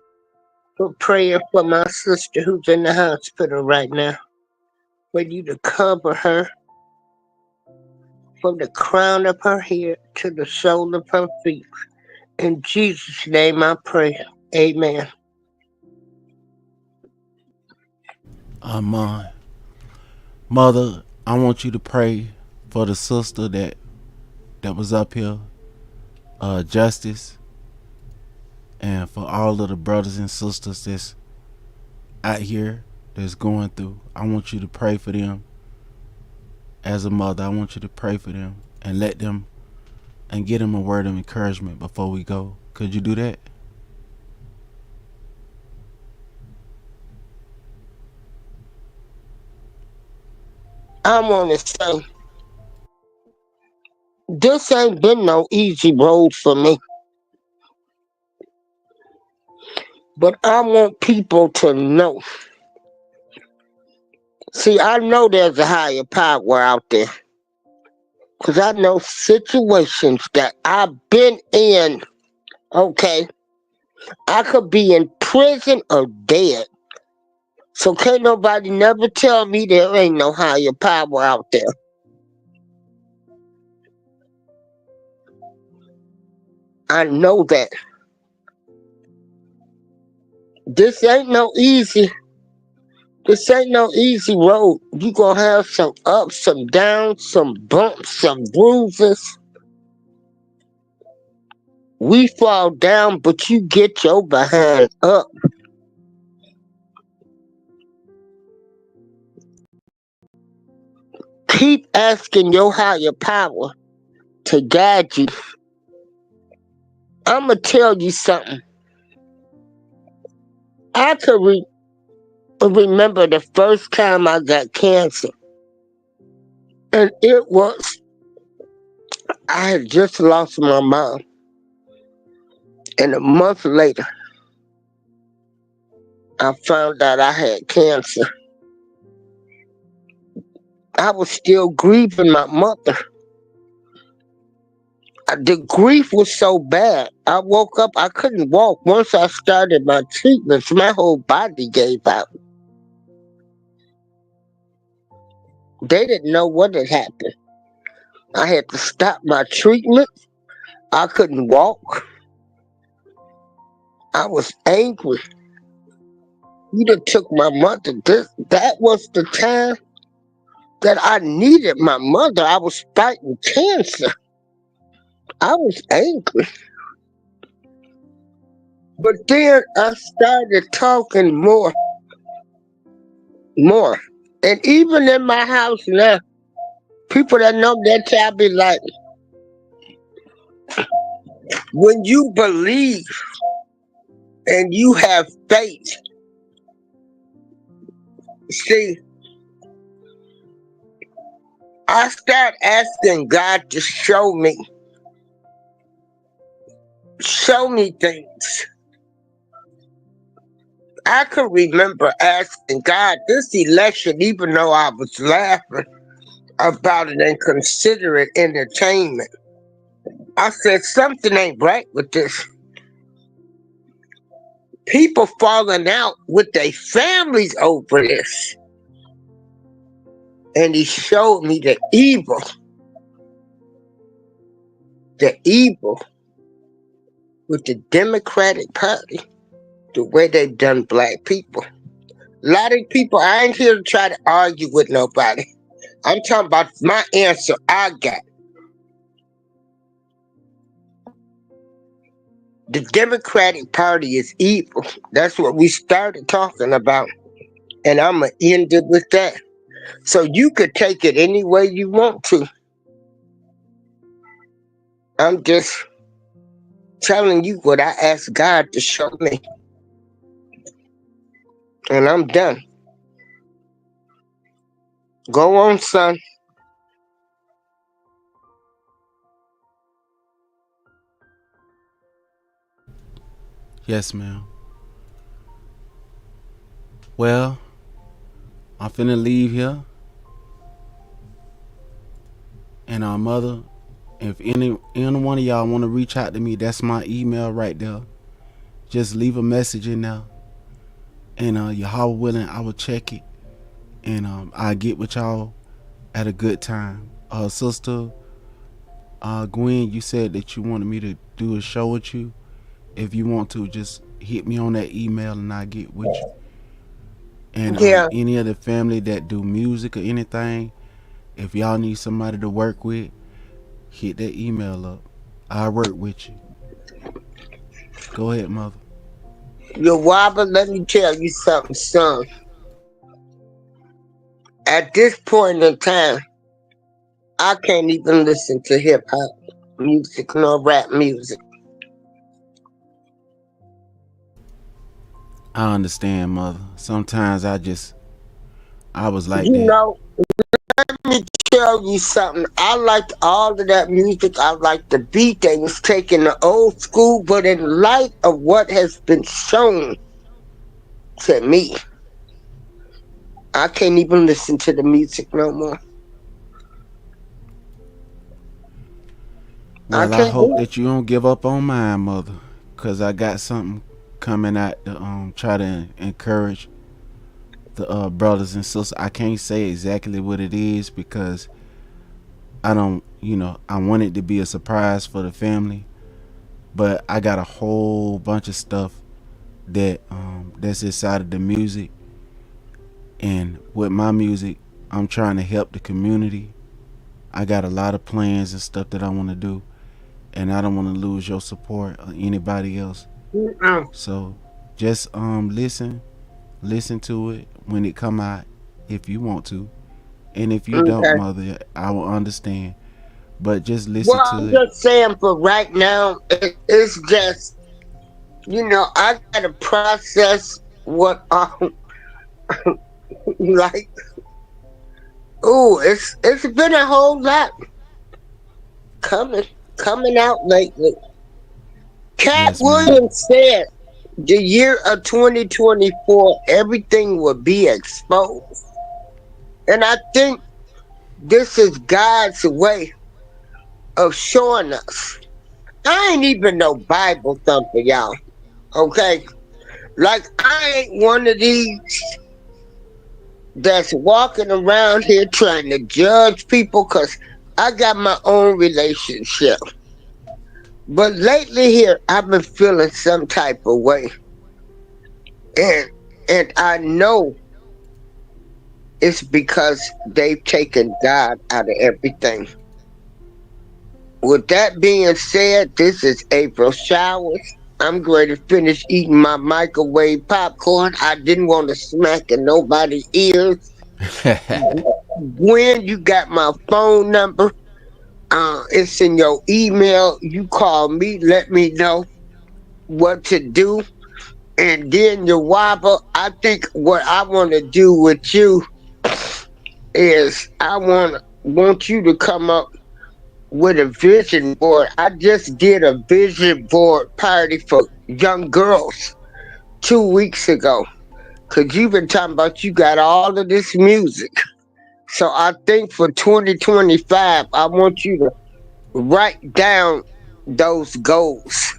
Speaker 6: for prayer for my sister who's in the hospital right now. For you to cover her from the crown of her head to the sole of her feet. In Jesus' name I pray. Amen.
Speaker 1: Amen. Mother, I want you to pray for the sister that was up here, Justice, and for all of the brothers and sisters that's out here that's going through. I want you to pray for them. As a mother, I want you to pray for them and let them and get them a word of encouragement before we go. Could you do that?
Speaker 6: I want to say, this ain't been no easy road for me. But I want people to know. See, I know there's a higher power out there. Because I know situations that I've been in, okay? I could be in prison or dead. So can't nobody never tell me there ain't no higher power out there. I know that. This ain't no easy road. You gonna have some ups, some downs, some bumps, some bruises. We fall down, but you get your behind up. Keep asking your higher power to guide you. I'ma tell you something. I could remember the first time I got cancer. And it was, I had just lost my mom. And a month later, I found out I had cancer. I was still grieving my mother. The grief was so bad. I woke up, I couldn't walk. Once I started my treatments, my whole body gave out. They didn't know what had happened. I had to stop my treatment. I couldn't walk. I was angry. You done took my mother. That was the time that I needed my mother. I was fighting cancer. I was angry. But then I started talking more. And even in my house now, People that know that I be like, when you believe and you have faith, see, I start asking God to show me things. I can remember asking God this election, even though I was laughing about it and consider it entertainment. I said something ain't right with this. People falling out with their families over this. And he showed me the evil with the Democratic Party, the way they've done black people. A lot of people, I ain't here to try to argue with nobody. I'm talking about my answer I got. The Democratic Party is evil. That's what we started talking about. And I'm going to end it with that. So you could take it any way you want to. I'm just telling you what I asked God to show me. And I'm done. Go on, son.
Speaker 1: Yes, ma'am. Well, I'm finna leave here. And our mother, if any one of y'all want to reach out to me, that's my email right there. Just leave a message in there. And Yahweh willing, I will check it. And I'll get with y'all at a good time. Sister Gwen, you said that you wanted me to do a show with you. If you want to, just hit me on that email and I'll get with you. And
Speaker 6: Yeah.
Speaker 1: any of the family that do music or anything, if y'all need somebody to work with, hit that email up. I'll work with you. Go ahead, mother.
Speaker 6: Yo, Wobble, let me tell you something, son. At this point in time, I can't even listen to hip hop music nor rap music.
Speaker 1: I understand, mother. Sometimes I was like
Speaker 6: You
Speaker 1: that.
Speaker 6: know, let me tell you something. I liked all of that music. I liked the beat. They was taking the old school, but in light of what has been shown to me, I can't even listen to the music no more.
Speaker 1: Well, I
Speaker 6: can't
Speaker 1: hope
Speaker 6: do it.
Speaker 1: that you don't give up on mine, mother, cause I got something coming out to try to encourage the brothers and sisters. I can't say exactly what it is because I don't, I want it to be a surprise for the family. But I got a whole bunch of stuff that's inside of the music, and with my music, I'm trying to help the community. I got a lot of plans and stuff that I want to do, and I don't want to lose your support or anybody else.
Speaker 6: Mm-mm.
Speaker 1: So just listen to it when it come out if you want to, and if you don't,
Speaker 6: Okay.
Speaker 1: mother, I will understand. But just listen
Speaker 6: Well,
Speaker 1: to
Speaker 6: I'm
Speaker 1: it.
Speaker 6: just saying for right now, it's just, I gotta process what like. Ooh, it's been a whole lot coming out lately. Cat
Speaker 1: Yes, ma'am.
Speaker 6: Williams said the year of 2024, everything will be exposed, and I think this is God's way of showing us. I ain't even no Bible thumper, y'all. Okay, like I ain't one of these that's walking around here trying to judge people because I got my own relationship. But lately here, I've been feeling some type of way. And I know it's because they've taken God out of everything. With that being said, this is April Showers. I'm going to finish eating my microwave popcorn. I didn't want to smack in nobody's ears. Gwen, you got my phone number. It's in your email. You call me, let me know what to do. And then your wobble, I think what I want to do with you is I want you to come up with a vision board. I just did a vision board party for young girls 2 weeks ago. Cause you've been talking about you got all of this music. So I think for 2025, I want you to write down those goals.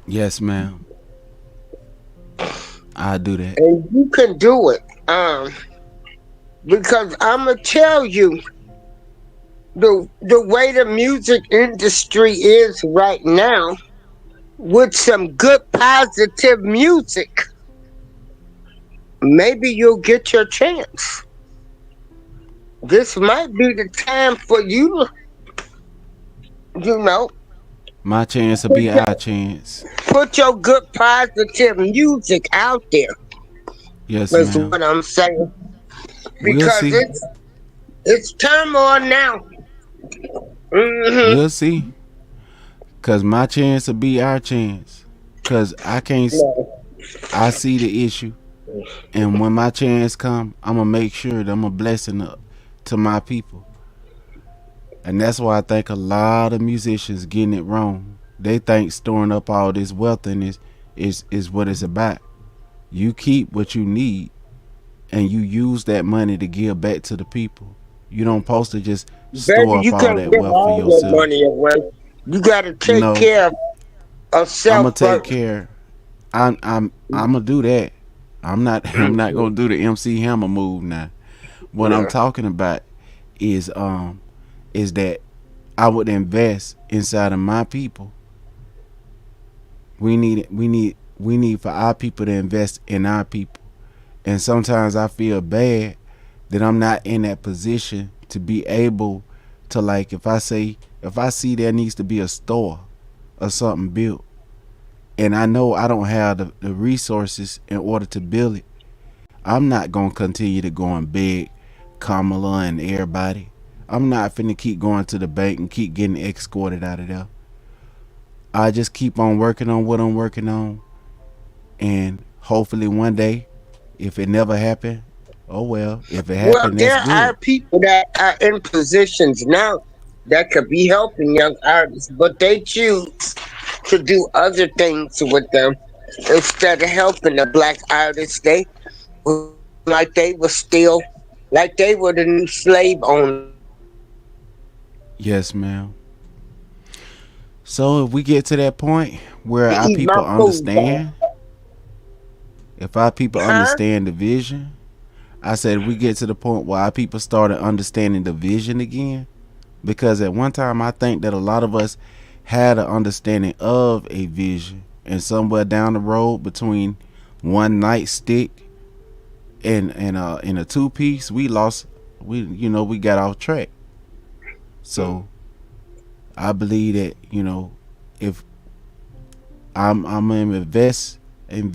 Speaker 1: Yes, ma'am. I'll do that.
Speaker 6: And you can do it. Because I'ma tell you the way the music industry is right now, with some good positive music, maybe you'll get your chance. This might be the time for you to,
Speaker 1: My chance will be our chance.
Speaker 6: put your good positive music out there.
Speaker 1: Yes,
Speaker 6: That's
Speaker 1: ma'am.
Speaker 6: what I'm saying.
Speaker 1: We'll
Speaker 6: Because
Speaker 1: see.
Speaker 6: it's turmoil now.
Speaker 1: We'll see. Cause my chance will be our chance. Cause I see the issue. And when my chance come, I'm gonna make sure that I'm a blessing to my people. And that's why I think a lot of musicians getting it wrong. They think storing up all this wealth in is what it's about. You keep what you need and you use that money to give back to the people. You don't supposed to just store
Speaker 6: Baby,
Speaker 1: up
Speaker 6: you
Speaker 1: all
Speaker 6: can't
Speaker 1: that
Speaker 6: give
Speaker 1: wealth
Speaker 6: all
Speaker 1: for
Speaker 6: your
Speaker 1: yourself.
Speaker 6: money away. You gotta take
Speaker 1: No.
Speaker 6: care of self.
Speaker 1: I'm gonna take
Speaker 6: first.
Speaker 1: care. I'm gonna do that. I'm not gonna do the MC Hammer move now. What I'm
Speaker 6: Yeah.
Speaker 1: talking about is that I would invest inside of my people. We need for our people to invest in our people. And sometimes I feel bad that I'm not in that position to be able to, like, if I see there needs to be a store or something built, and I know I don't have the resources in order to build it, I'm not gonna continue to go and beg Kamala and everybody. I'm not finna keep going to the bank and keep getting escorted out of there. I just keep on working on what I'm working on, and hopefully one day, if it never happened, oh well. If it
Speaker 6: Well,
Speaker 1: happened,
Speaker 6: there
Speaker 1: that's
Speaker 6: are
Speaker 1: good.
Speaker 6: people that are in positions now that could be helping young artists, but they choose to do other things with them instead of helping the black artists. They like they were the new slave owner.
Speaker 1: Yes, ma'am. So if we get to that point where our
Speaker 6: Eat
Speaker 1: people
Speaker 6: my food,
Speaker 1: understand, if our people
Speaker 6: Huh?
Speaker 1: understand the vision, I said we get to the point where our people started understanding the vision again. Because at one time I think that a lot of us had an understanding of a vision, and somewhere down the road between one nightstick and a two-piece, we got off track. So I believe that, if I'm gonna invest in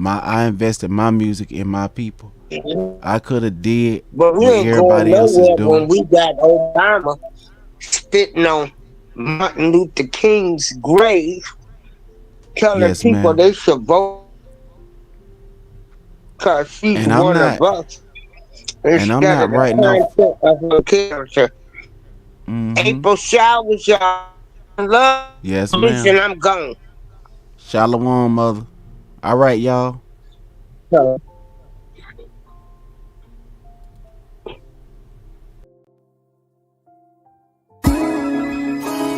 Speaker 1: I invested my music in my people. I could have did
Speaker 6: But we
Speaker 1: what
Speaker 6: ain't going
Speaker 1: everybody else is
Speaker 6: nowhere when
Speaker 1: doing.
Speaker 6: we got Obama spitting on Martin Luther King's grave, telling
Speaker 1: Yes,
Speaker 6: people
Speaker 1: ma'am.
Speaker 6: they should vote because she's
Speaker 1: And I'm
Speaker 6: one
Speaker 1: not
Speaker 6: of us.
Speaker 1: and I'm
Speaker 6: Instead
Speaker 1: not
Speaker 6: of the
Speaker 1: writing off.
Speaker 6: content of her character.
Speaker 1: hmm
Speaker 6: April showers, y'all. Love,
Speaker 1: Yes,
Speaker 6: and
Speaker 1: ma'am.
Speaker 6: I'm gone.
Speaker 1: Shalom, mother. All right, y'all.
Speaker 6: So,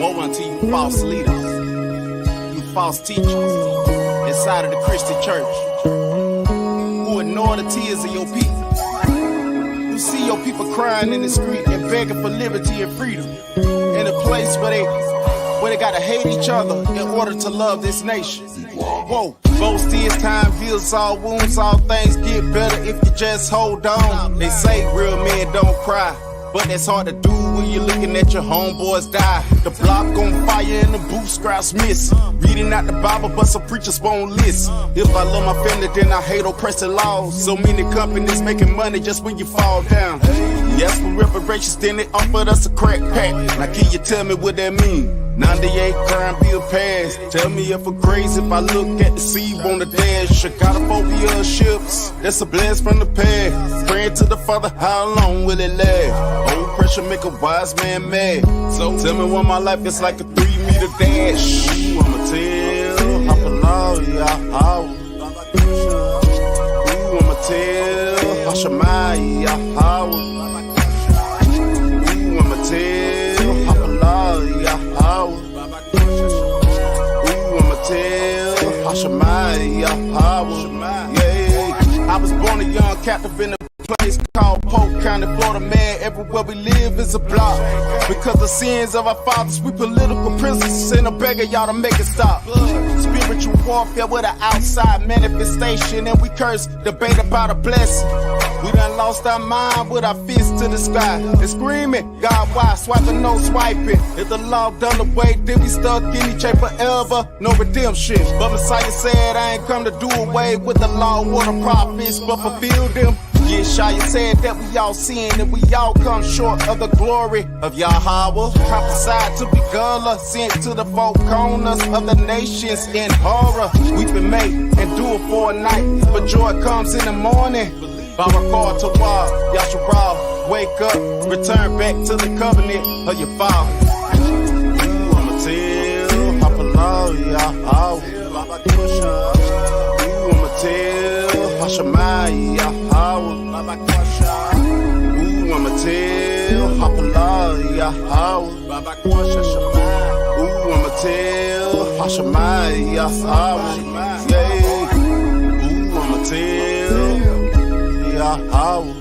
Speaker 5: Woe unto you false leaders, you false teachers inside of the Christian church who ignore the tears of your people. You see your people crying in the street and begging for liberty and freedom in a place where they gotta hate each other in order to love this nation. Whoa, both tears, time heals all wounds, all things get better if you just hold on. They say real men don't cry, but that's hard to do when you're looking at your homeboys die. The block on fire and the booth scraps miss. Reading out the Bible, but some preachers won't listen. If I love my family, then I hate oppressive laws. So many companies making money just when you fall down. Yes, for reparations, then they offered us a crack pack. Now can you tell me what that mean? 98 crime bill passed. Tell me if I'm crazy if I look at the sea on the dash. I got a phobia of ships, that's a blast from the past. Praying to the Father, how long will it last? Old pressure make a wise man mad. So tell me why my life is like a 3-meter dash. Ooh, I'ma tell, hop along, yeah, how. Ooh, I'ma tell, Hashamai, yeah, how. Ooh, I'ma tell, hop along, yeah, how. Ooh, I'ma tell, Hashamai, yeah, how. Yeah, I was born a young captive in a place called Polk County, Florida, man. Everywhere we live is a block. Because the sins of our fathers, we political prisoners. Ain't no beggar y'all to make it stop. Spiritual warfare with an outside manifestation, and we curse, debate about a blessing. We done lost our mind with our fists to the sky and screaming, God, why? Swiping, no swiping. If the law done away, then we stuck in each other forever, no redemption. But Messiah said, I ain't come to do away with the law or the prophets, but fulfill them. Yeshaya said that we all sin and we all come short of the glory of Yahweh. Prophesied to be Gullah, sent to the four corners of the nations in horror. Weeping may endure for a night, but joy comes in the morning. Barakah Tawah, Yasharah, wake up, return back to the covenant of your father. Ooh, I'ma tell, Hapalah, Yahweh. Ooh, I'ma tell, Hashamai, Yahweh. Ooh, I'ma tell, Hapalah, Yahweh. Ooh, I'ma tell, Hashamai, Yahweh. Yeah. Ooh, I'ma tell, Yahweh.